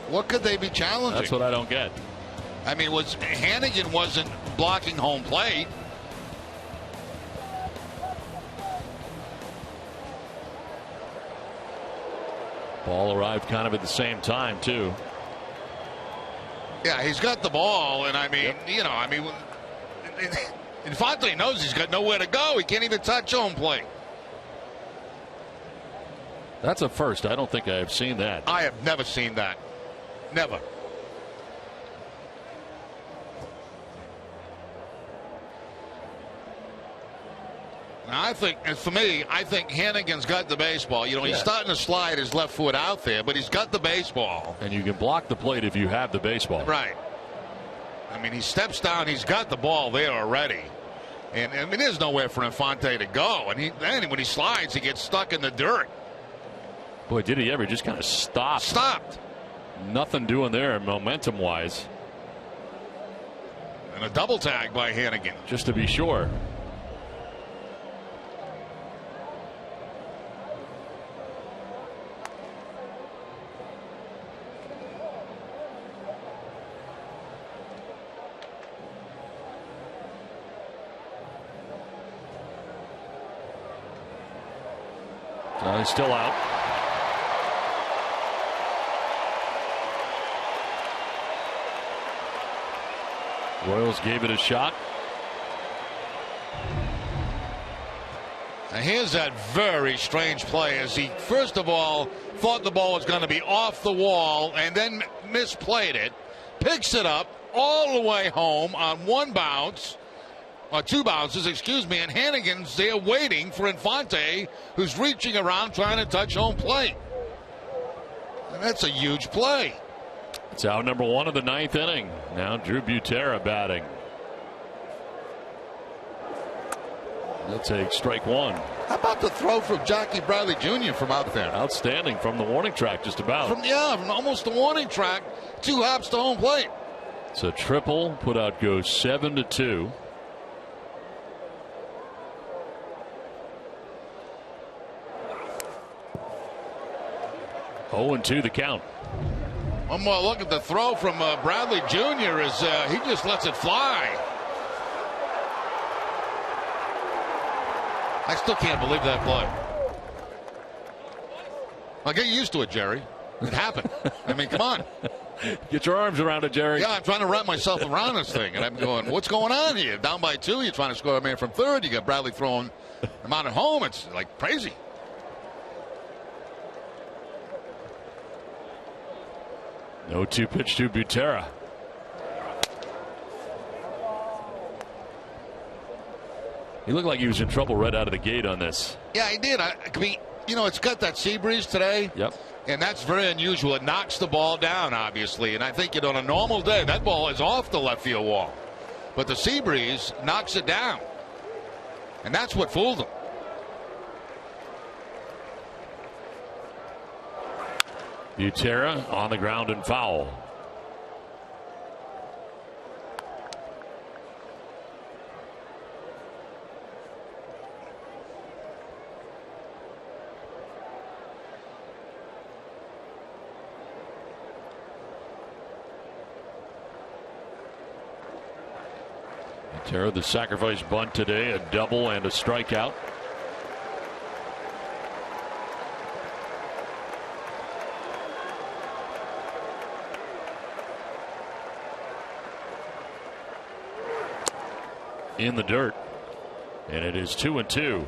What could they be challenging? That's what I don't get. I mean, Hannigan wasn't blocking home plate. Ball arrived kind of at the same time, too. Yeah, he's got the ball, and I mean, Infante knows he's got nowhere to go. He can't even touch home plate. That's a first. I don't think I have seen that. I have never seen that. Never. Now, I think Hannigan's got the baseball. He's starting to slide his left foot out there, but he's got the baseball. And you can block the plate if you have the baseball. Right. I mean, he steps down. He's got the ball there already. And I mean, there's nowhere for Infante to go. And then when he slides, he gets stuck in the dirt. Boy, did he ever just kind of stop. Stopped. Nothing doing there momentum-wise. And a double tag by Hannigan. Just to be sure. He's still out. Royals gave it a shot. Now here's that very strange play as he first of all thought the ball was going to be off the wall and then misplayed it. Picks it up all the way home on one bounce. Or two bounces, excuse me, and Hannigan's there waiting for Infante, who's reaching around trying to touch home plate. And that's a huge play. It's out number one of the ninth inning. Now Drew Butera batting. He'll take strike one. How about the throw from Jackie Bradley Jr. from out there? Outstanding from the warning track, just about. From almost the warning track, 2 hops to home plate. It's a triple. Put out goes 7-2. 0-2 the count. One more look at the throw from Bradley Jr. as he just lets it fly. I still can't believe that play. I'll get used to it, Jerry. It happened. I mean, come on. Get your arms around it, Jerry. Yeah, I'm trying to wrap myself around this thing, and I'm going, what's going on here? Down by 2, you're trying to score a man from third. You got Bradley throwing him out at home. It's like crazy. No 2-pitch to Butera. He looked like he was in trouble right out of the gate on this. Yeah, he did. I mean, it's got that sea breeze today. Yep. And that's very unusual. It knocks the ball down, obviously. And I think, on a normal day, that ball is off the left field wall. But the sea breeze knocks it down. And that's what fooled him. Butera on the ground and foul. Butera, the sacrifice bunt today, a double and a strikeout. In the dirt, and it is 2-2.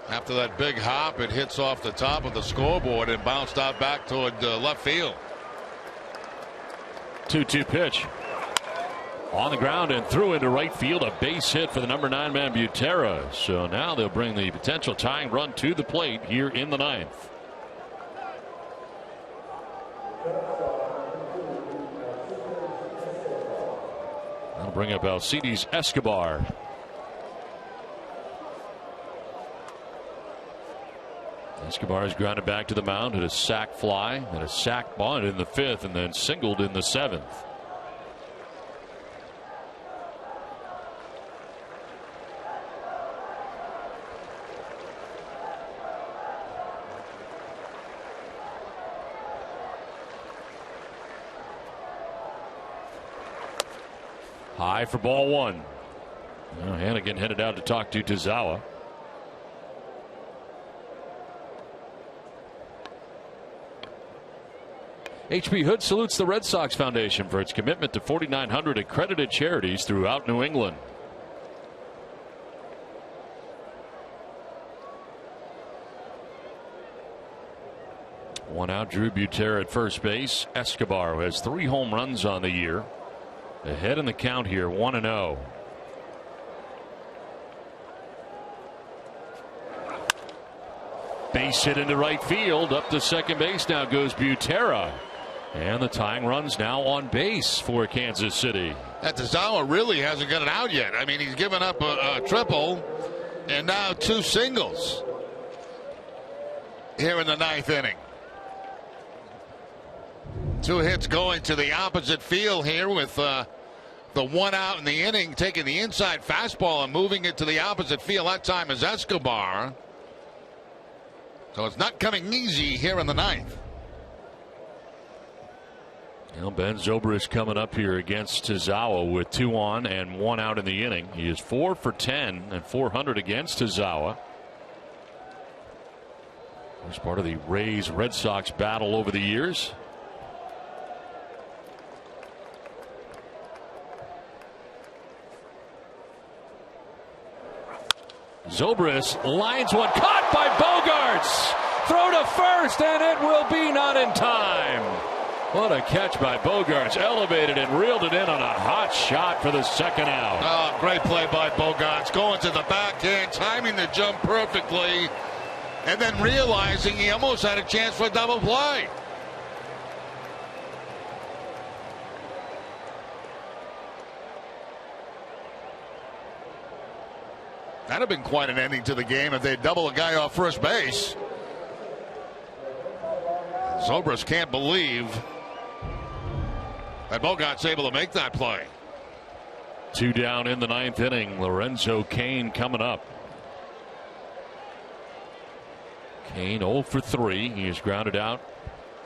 After that big hop, it hits off the top of the scoreboard and bounced out back toward left field. 2-2 pitch. On the ground and through into right field. A base hit for the number 9 man, Butera. So now they'll bring the potential tying run to the plate here in the ninth. That'll bring up Alcides Escobar. Escobar has grounded back to the mound, hit a sac fly, and a sac bunt in the 5th, and then singled in the 7th. High for ball 1. Hannigan headed out to talk to Tazawa. H.B. Hood salutes the Red Sox Foundation for its commitment to 4,900 accredited charities throughout New England. One out, Drew Butera at first base. Escobar, who has 3 home runs on the year, ahead in the count here, 1-0. Base hit into right field. Up to second base now goes Butera. And the tying run's now on base for Kansas City. Tazawa really hasn't got it out yet. I mean, he's given up a triple and now 2 singles here in the 9th inning. 2 hits going to the opposite field here with the 1 out in the inning, taking the inside fastball and moving it to the opposite field. That time is Escobar. So it's not coming easy here in the 9th. Well, Ben Zobrist coming up here against Tazawa with 2 on and 1 out in the inning. He is 4 for 10 and 400 against Tazawa. It's part of the Rays Red Sox battle over the years. Zobrist lines one, caught by Bogaerts. Throw to first, and it will be not in time. What a catch by Bogaerts. Elevated and reeled it in on a hot shot for the 2nd out. Oh, great play by Bogaerts. Going to the backhand, timing the jump perfectly, and then realizing he almost had a chance for a double play. That'd have been quite an ending to the game if they double a guy off first base. Zobrist can't believe that Bogaerts able to make that play. 2 down in the 9th inning. Lorenzo Cain coming up. Cain 0 for 3. He is grounded out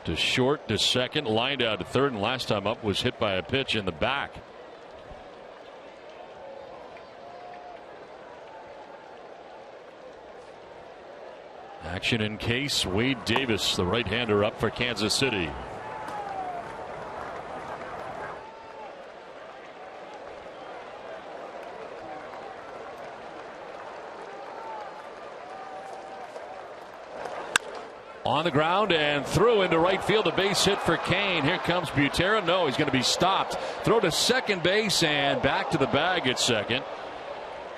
to short, to second, lined out to third, and last time up was hit by a pitch in the back. Action in case. Wade Davis, the right-hander, up for Kansas City. On the ground and through into right field. A base hit for Cain. Here comes Butera. No, he's going to be stopped. Throw to second base and back to the bag at second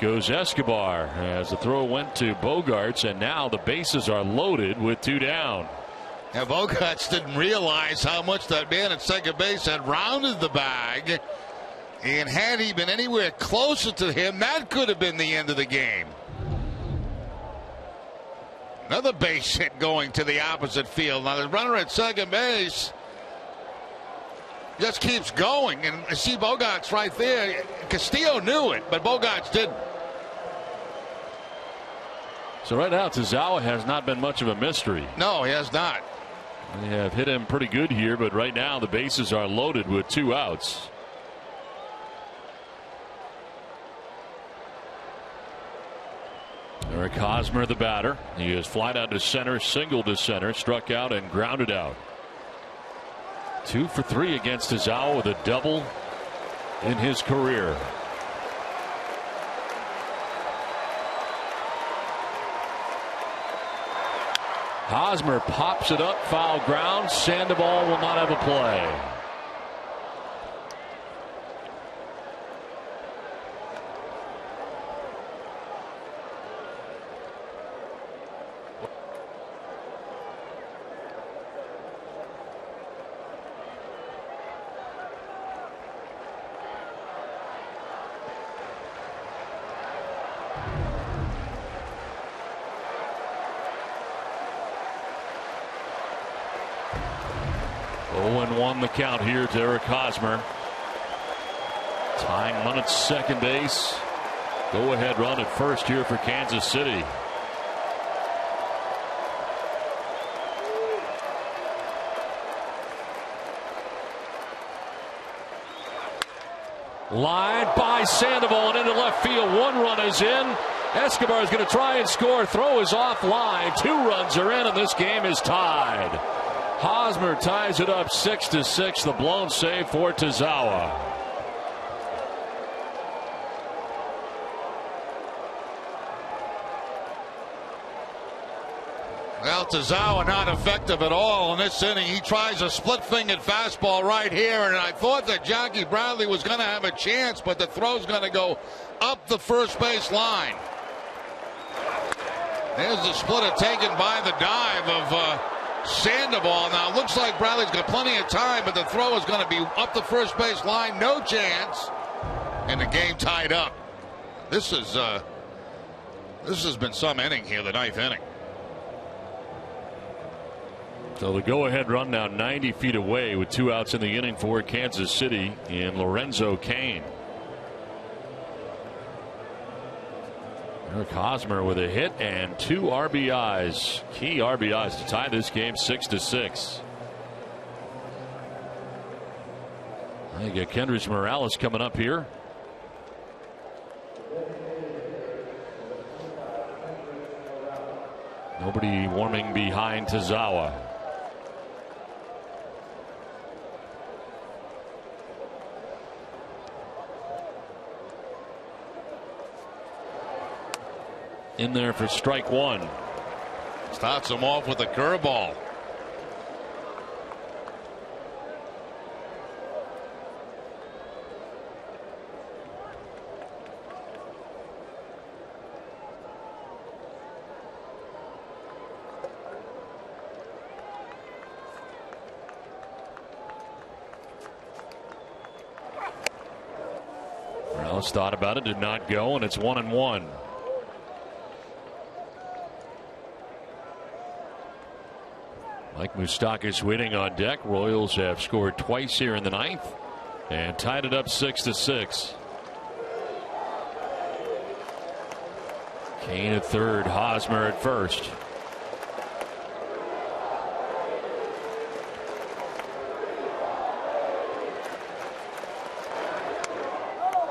goes Escobar as the throw went to Bogaerts, and now the bases are loaded with 2 down. And Bogaerts didn't realize how much that man at second base had rounded the bag, and had he been anywhere closer to him, that could have been the end of the game. Another base hit going to the opposite field. Now the runner at second base just keeps going, and I see Bogaerts right there. Castillo knew it, but Bogaerts didn't. So right now Tazawa has not been much of a mystery. No, he has not. They have hit him pretty good here, but right now the bases are loaded with 2 outs. Eric Hosmer, the batter. He is flied out to center, singled to center, struck out and grounded out. 2 for 3 against Tazawa with a double in his career. Hosmer pops it up, foul ground. Sandoval will not have a play. 1-1 the count here to Eric Hosmer. Tying run at second base. Go ahead run at first here for Kansas City. Line by Sandoval and into left field. 1 run is in. Escobar is going to try and score. Throw is offline. 2 runs are in, and this game is tied. Hosmer ties it up 6-6. The blown save for Tazawa. Well, Tazawa not effective at all in this inning. He tries a split-fingered fastball right here, and I thought that Jackie Bradley was going to have a chance, but the throw's going to go up the first base line. There's the splitter taken by the dive of Sandoval. Now, it looks like Bradley's got plenty of time, but the throw is going to be up the first base line. No chance. And the game tied up. This has been some inning here, the 9th inning. So the go-ahead run now 90 feet away with 2 outs in the inning for Kansas City in Lorenzo Cain. Eric Hosmer with a hit and 2 RBIs. Key RBIs to tie this game 6-6. I think Kendrys Morales coming up here. Nobody warming behind Tazawa. In there for strike 1. Starts him off with a curveball. Morales thought about it, did not go, and it's 1-1. Mike Moustakas waiting on deck. Royals have scored twice here in the 9th and tied it up 6-6. Cain at third, Hosmer at first.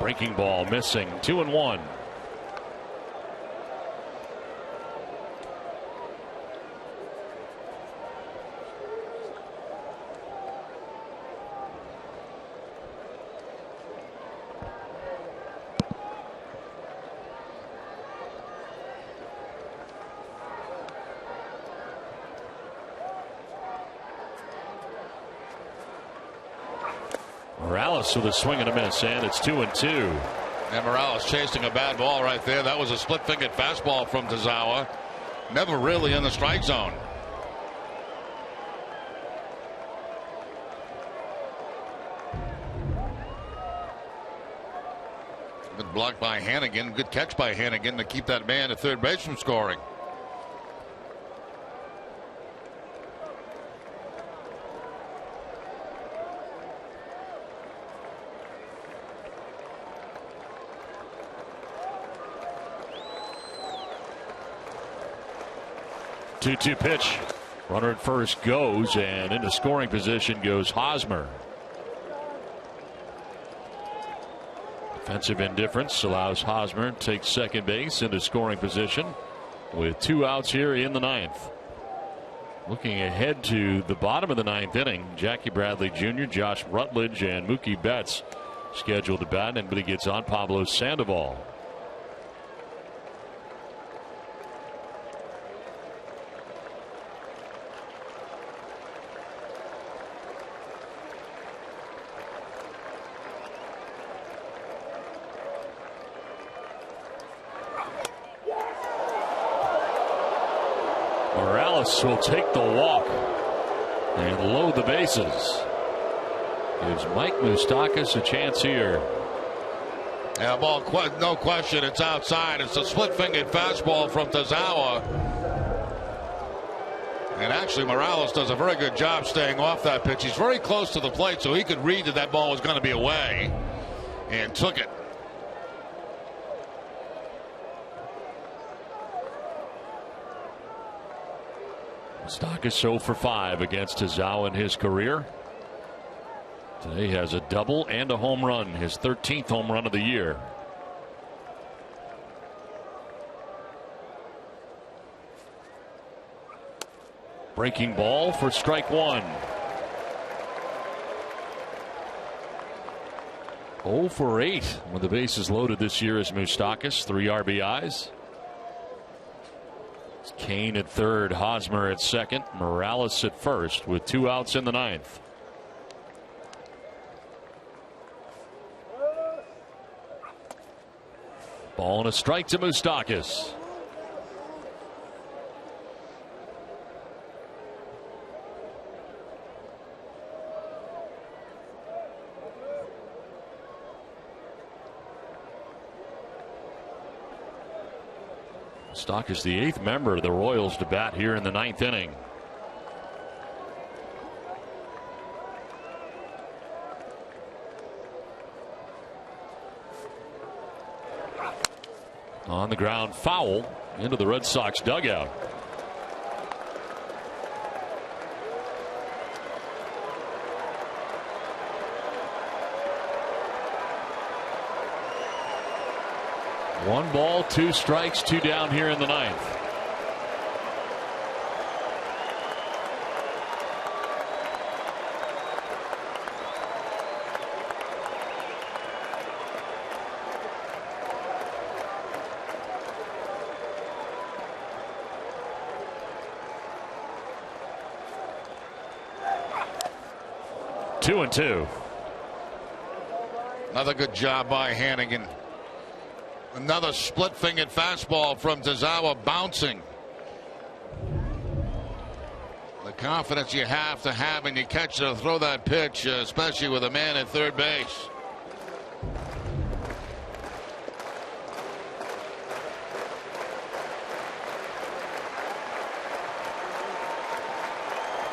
Breaking ball missing. 2-1. Morales with a swing and a miss, and it's 2-2. And Morales chasing a bad ball right there. That was a split-fingered fastball from Tazawa. Never really in the strike zone. Good block by Hannigan. Good catch by Hannigan to keep that man at third base from scoring. Two pitch. Runner at first goes, and into scoring position goes Hosmer. Defensive indifference allows Hosmer to take second base into scoring position with 2 outs here in the 9th. Looking ahead to the bottom of the 9th inning, Jackie Bradley Jr., Josh Rutledge, and Mookie Betts scheduled to bat, and he gets on Pablo Sandoval. Morales will take the walk and load the bases. Gives Mike Moustakas a chance here. Yeah, ball, no question, it's outside. It's a split-fingered fastball from Tazawa. And actually, Morales does a very good job staying off that pitch. He's very close to the plate, so he could read that that ball was going to be away and took it. Moustakas 0 for 5 against Tazawa in his career. Today has a double and a home run, his 13th home run of the year. Breaking ball for strike one. 0 for 8 with the bases loaded this year is Moustakas. 3 RBIs. It's Kane at third, Hosmer at second, Morales at first with 2 outs in the 9th. Ball and a strike to Moustakas. Stock is the 8th member of the Royals to bat here in the 9th inning. On the ground, foul into the Red Sox dugout. One ball, 2 strikes, 2 down here in the 9th. Two and two. Another good job by Hannigan. Another split-fingered fastball from Tazawa bouncing. The confidence you have to have when you catch or throw that pitch, especially with a man at third base.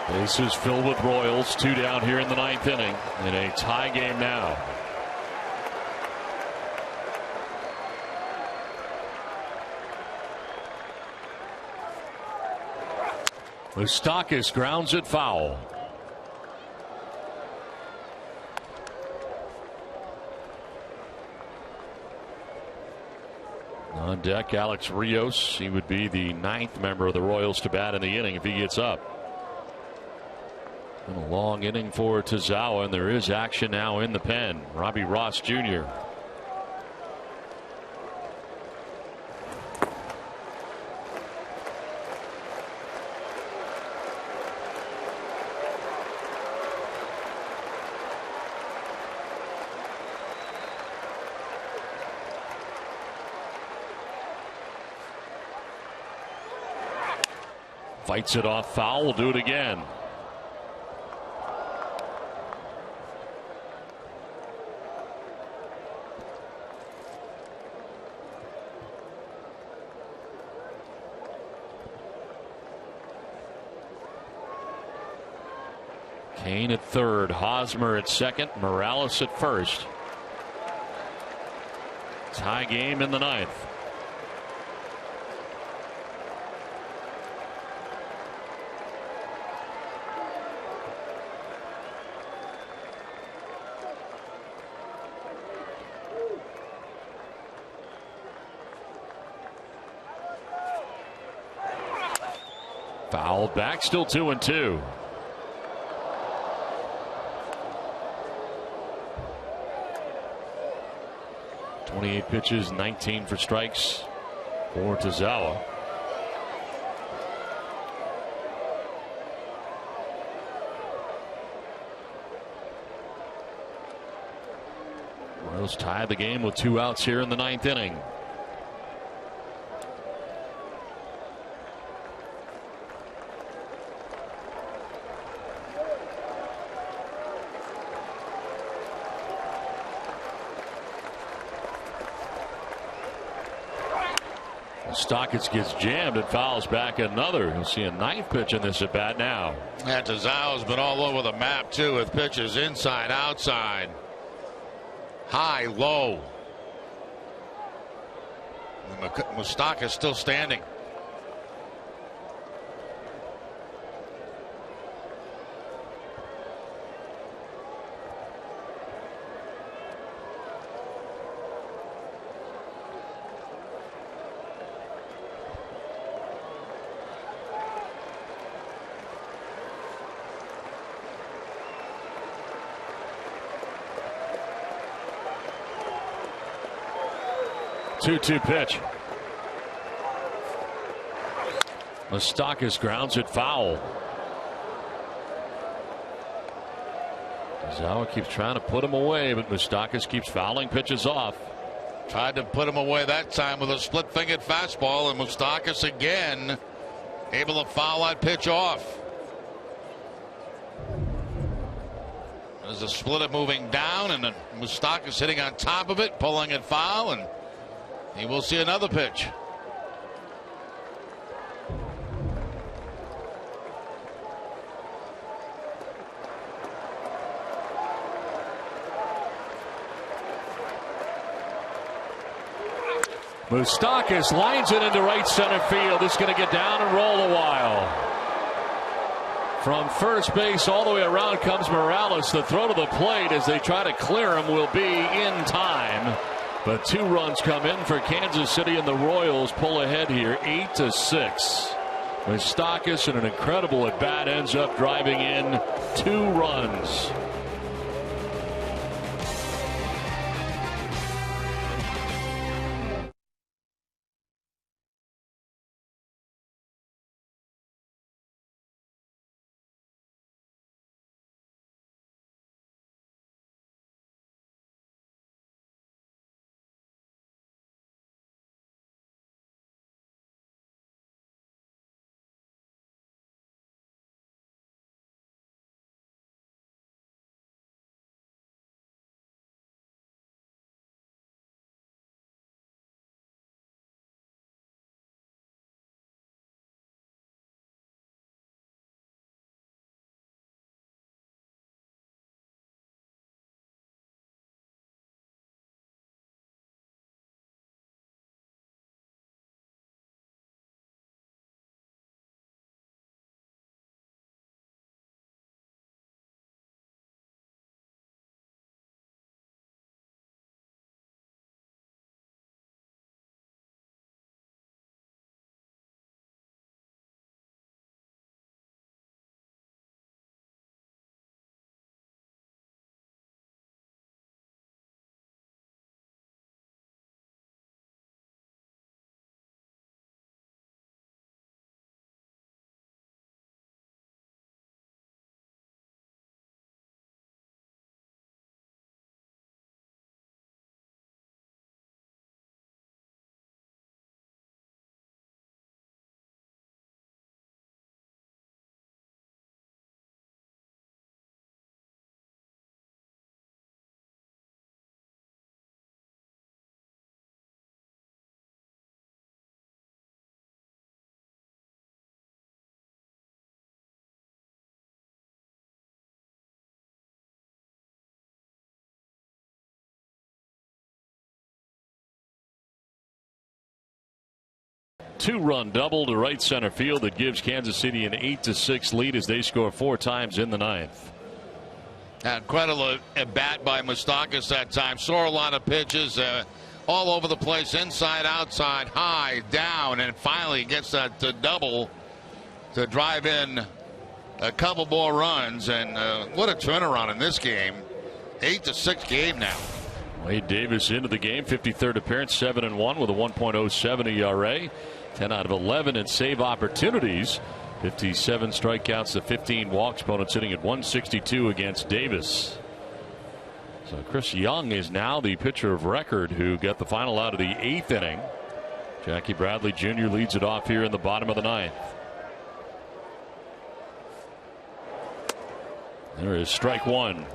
Bases filled with Royals. 2 down here in the 9th inning in a tie game now. Moustakas grounds it foul. On deck, Alex Rios. He would be the 9th member of the Royals to bat in the inning if he gets up. And a long inning for Tazawa, and there is action now in the pen. Robbie Ross Jr. Fights it off foul. We'll do it again. Kane at third, Hosmer at second, Morales at first. Tie game in the 9th. Fouled back, still 2 and 2. .28 pitches, 19 for strikes for Tazawa. Royals tie the game with 2 outs here in the 9th inning. Stockton gets jammed and fouls back another. You'll see a ninth pitch in this at bat now. And Tazawa's been all over the map too with pitches inside, outside, high, low. Moustakas still standing. Two pitch. Moustakas grounds it foul. Tazawa keeps trying to put him away, but Moustakas keeps fouling pitches off. Tried to put him away that time with a split-fingered fastball, and Moustakas again able to foul that pitch off. There's a splitter moving down, and Moustakas hitting on top of it, pulling it foul, and he will see another pitch. Moustakas lines it into right center field. It's going to get down and roll a while. From first base all the way around comes Morales. The throw to the plate as they try to clear him will be in time. But 2 runs come in for Kansas City, and the Royals pull ahead here 8-6. Moustakas in an incredible at bat ends up driving in 2 runs. Two-run double to right center field that gives Kansas City an 8-6 lead as they score 4 times in the 9th. Incredible at bat by Moustakas that time. Saw a lot of pitches all over the place, inside, outside, high, down, and finally gets that double to drive in a couple more runs. And what a turnaround in this game. 8-6 game now. Wade Davis into the game, 53rd appearance, 7-1 with a 1.07 ERA. 10 out of 11 in save opportunities. 57 strikeouts to 15 walks. Opponent sitting at 162 against Davis. So Chris Young is now the pitcher of record who got the final out of the 8th inning. Jackie Bradley Jr. leads it off here in the bottom of the 9th. There is strike 1.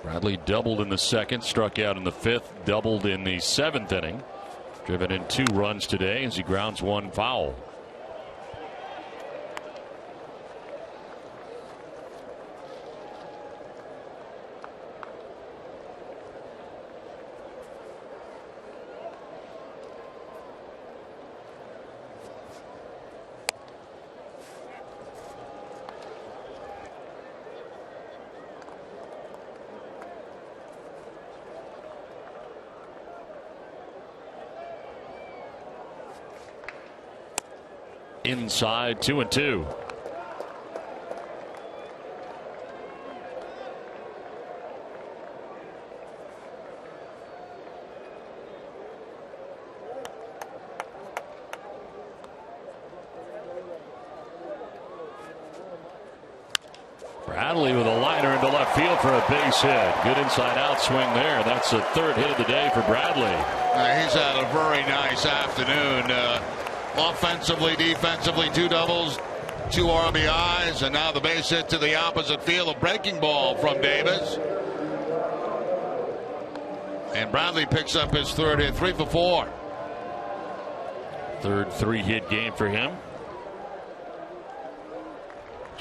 Bradley doubled in the second, struck out in the fifth, doubled in the seventh inning. Driven in 2 runs today as he grounds 1 foul. Inside 2-2. Bradley with a liner into left field for a base hit. Good inside out swing there. That's the 3rd hit of the day for Bradley. He's had a very nice afternoon. Offensively, defensively, 2 doubles, 2 RBIs, and now the base hit to the opposite field. A breaking ball from Davis. And Bradley picks up his 3rd hit, 3 for 4. 3rd 3-hit game for him.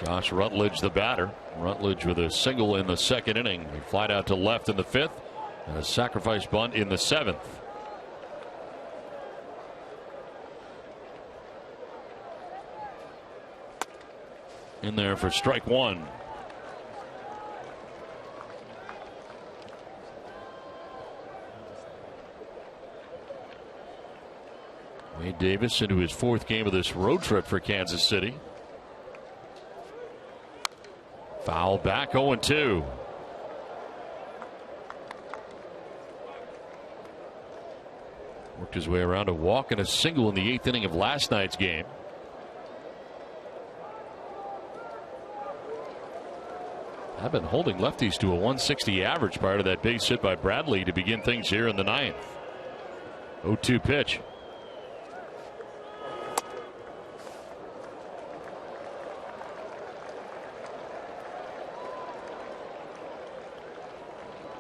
Josh Rutledge, the batter. Rutledge with a single in the 2nd inning. He flied out to left in the 5th, and a sacrifice bunt in the 7th. In there for strike 1. Wade Davis into his 4th game of this road trip for Kansas City. Foul back, 0-2. Worked his way around a walk and a single in the 8th inning of last night's game. I've been holding lefties to a 160 average prior to that base hit by Bradley to begin things here in the 9th. 0-2 pitch.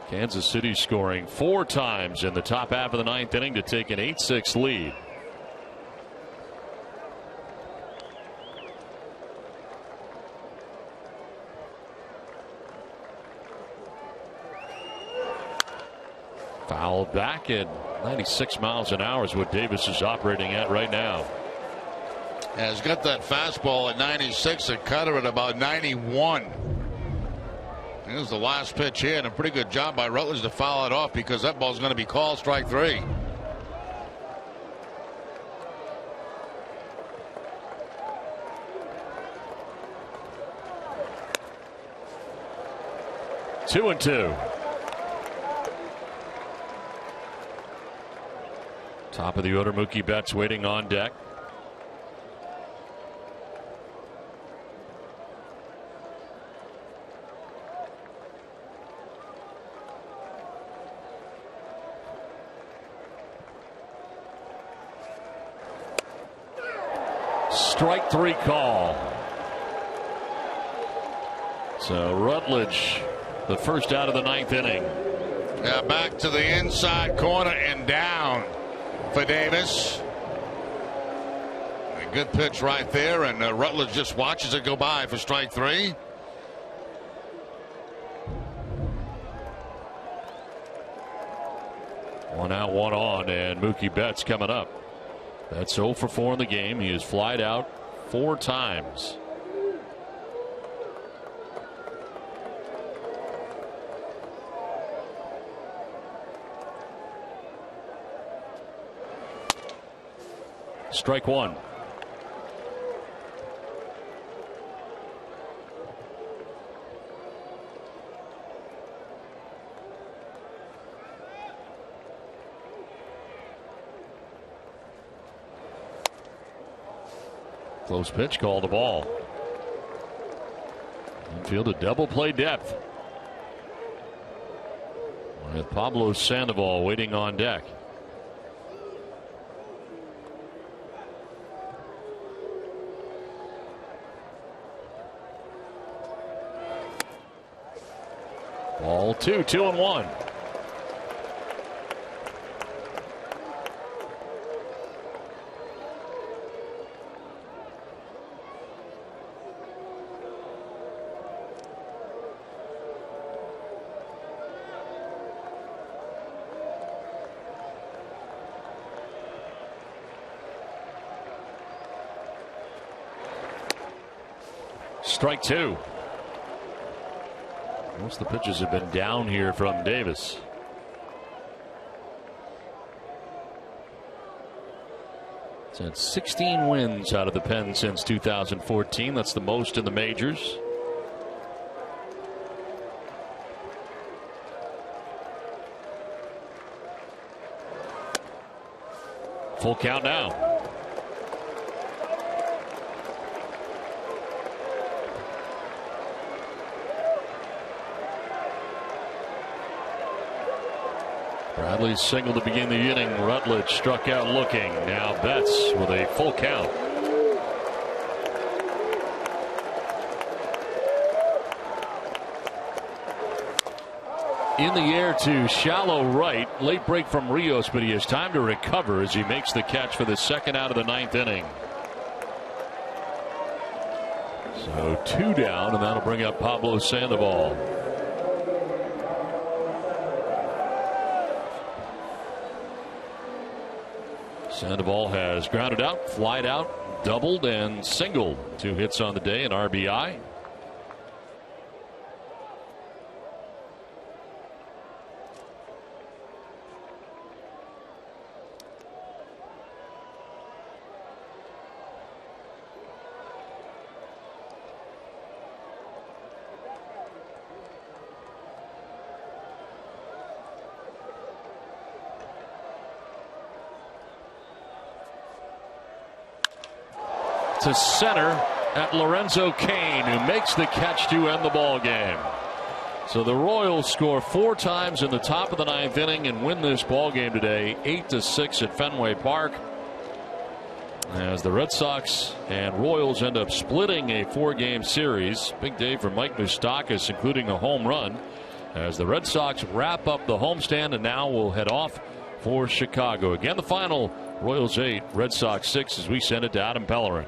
Kansas City scoring 4 times in the top half of the 9th inning to take an 8-6 lead. Foul back at 96 miles an hour is what Davis is operating at right now. Yeah, he's got that fastball at 96, a cutter at about 91. Here's the last pitch here, and a pretty good job by Rutledge to foul it off because that ball's going to be called strike 3. Two and two. Top of the order, Mookie Betts waiting on deck. Strike 3 call. So Rutledge, the first out of the 9th inning. Yeah, back to the inside corner and down for Davis. A good pitch right there, and Rutledge just watches it go by for strike 3. One out, one on, and Mookie Betts coming up. That's 0 for 4 in the game. He has flied out 4 times. Strike 1. Close pitch, call the ball. Infield a double play depth. With Pablo Sandoval waiting on deck. Ball 2, 2-1. Strike 2. Most of the pitches have been down here from Davis. It's had 16 wins out of the pen since 2014. That's the most in the majors. Full count now. Bradley singled to begin the inning. Rutledge struck out looking. Now Betts with a full count. In the air to shallow right. Late break from Rios, but he has time to recover as he makes the catch for the second out of the ninth inning. So 2 down, and that'll bring up Pablo Sandoval. Sandoval has grounded out, flied out, doubled, and singled. 2 hits on the day, an RBI. To center at Lorenzo Cain, who makes the catch to end the ball game. So the Royals score 4 times in the top of the ninth inning and win this ball game today, 8-6 at Fenway Park. As the Red Sox and Royals end up splitting a 4-game series. Big day for Mike Moustakas, including a home run, as the Red Sox wrap up the homestand and now will head off for Chicago. Again, the final: Royals 8, Red Sox 6, as we send it to Adam Pellerin.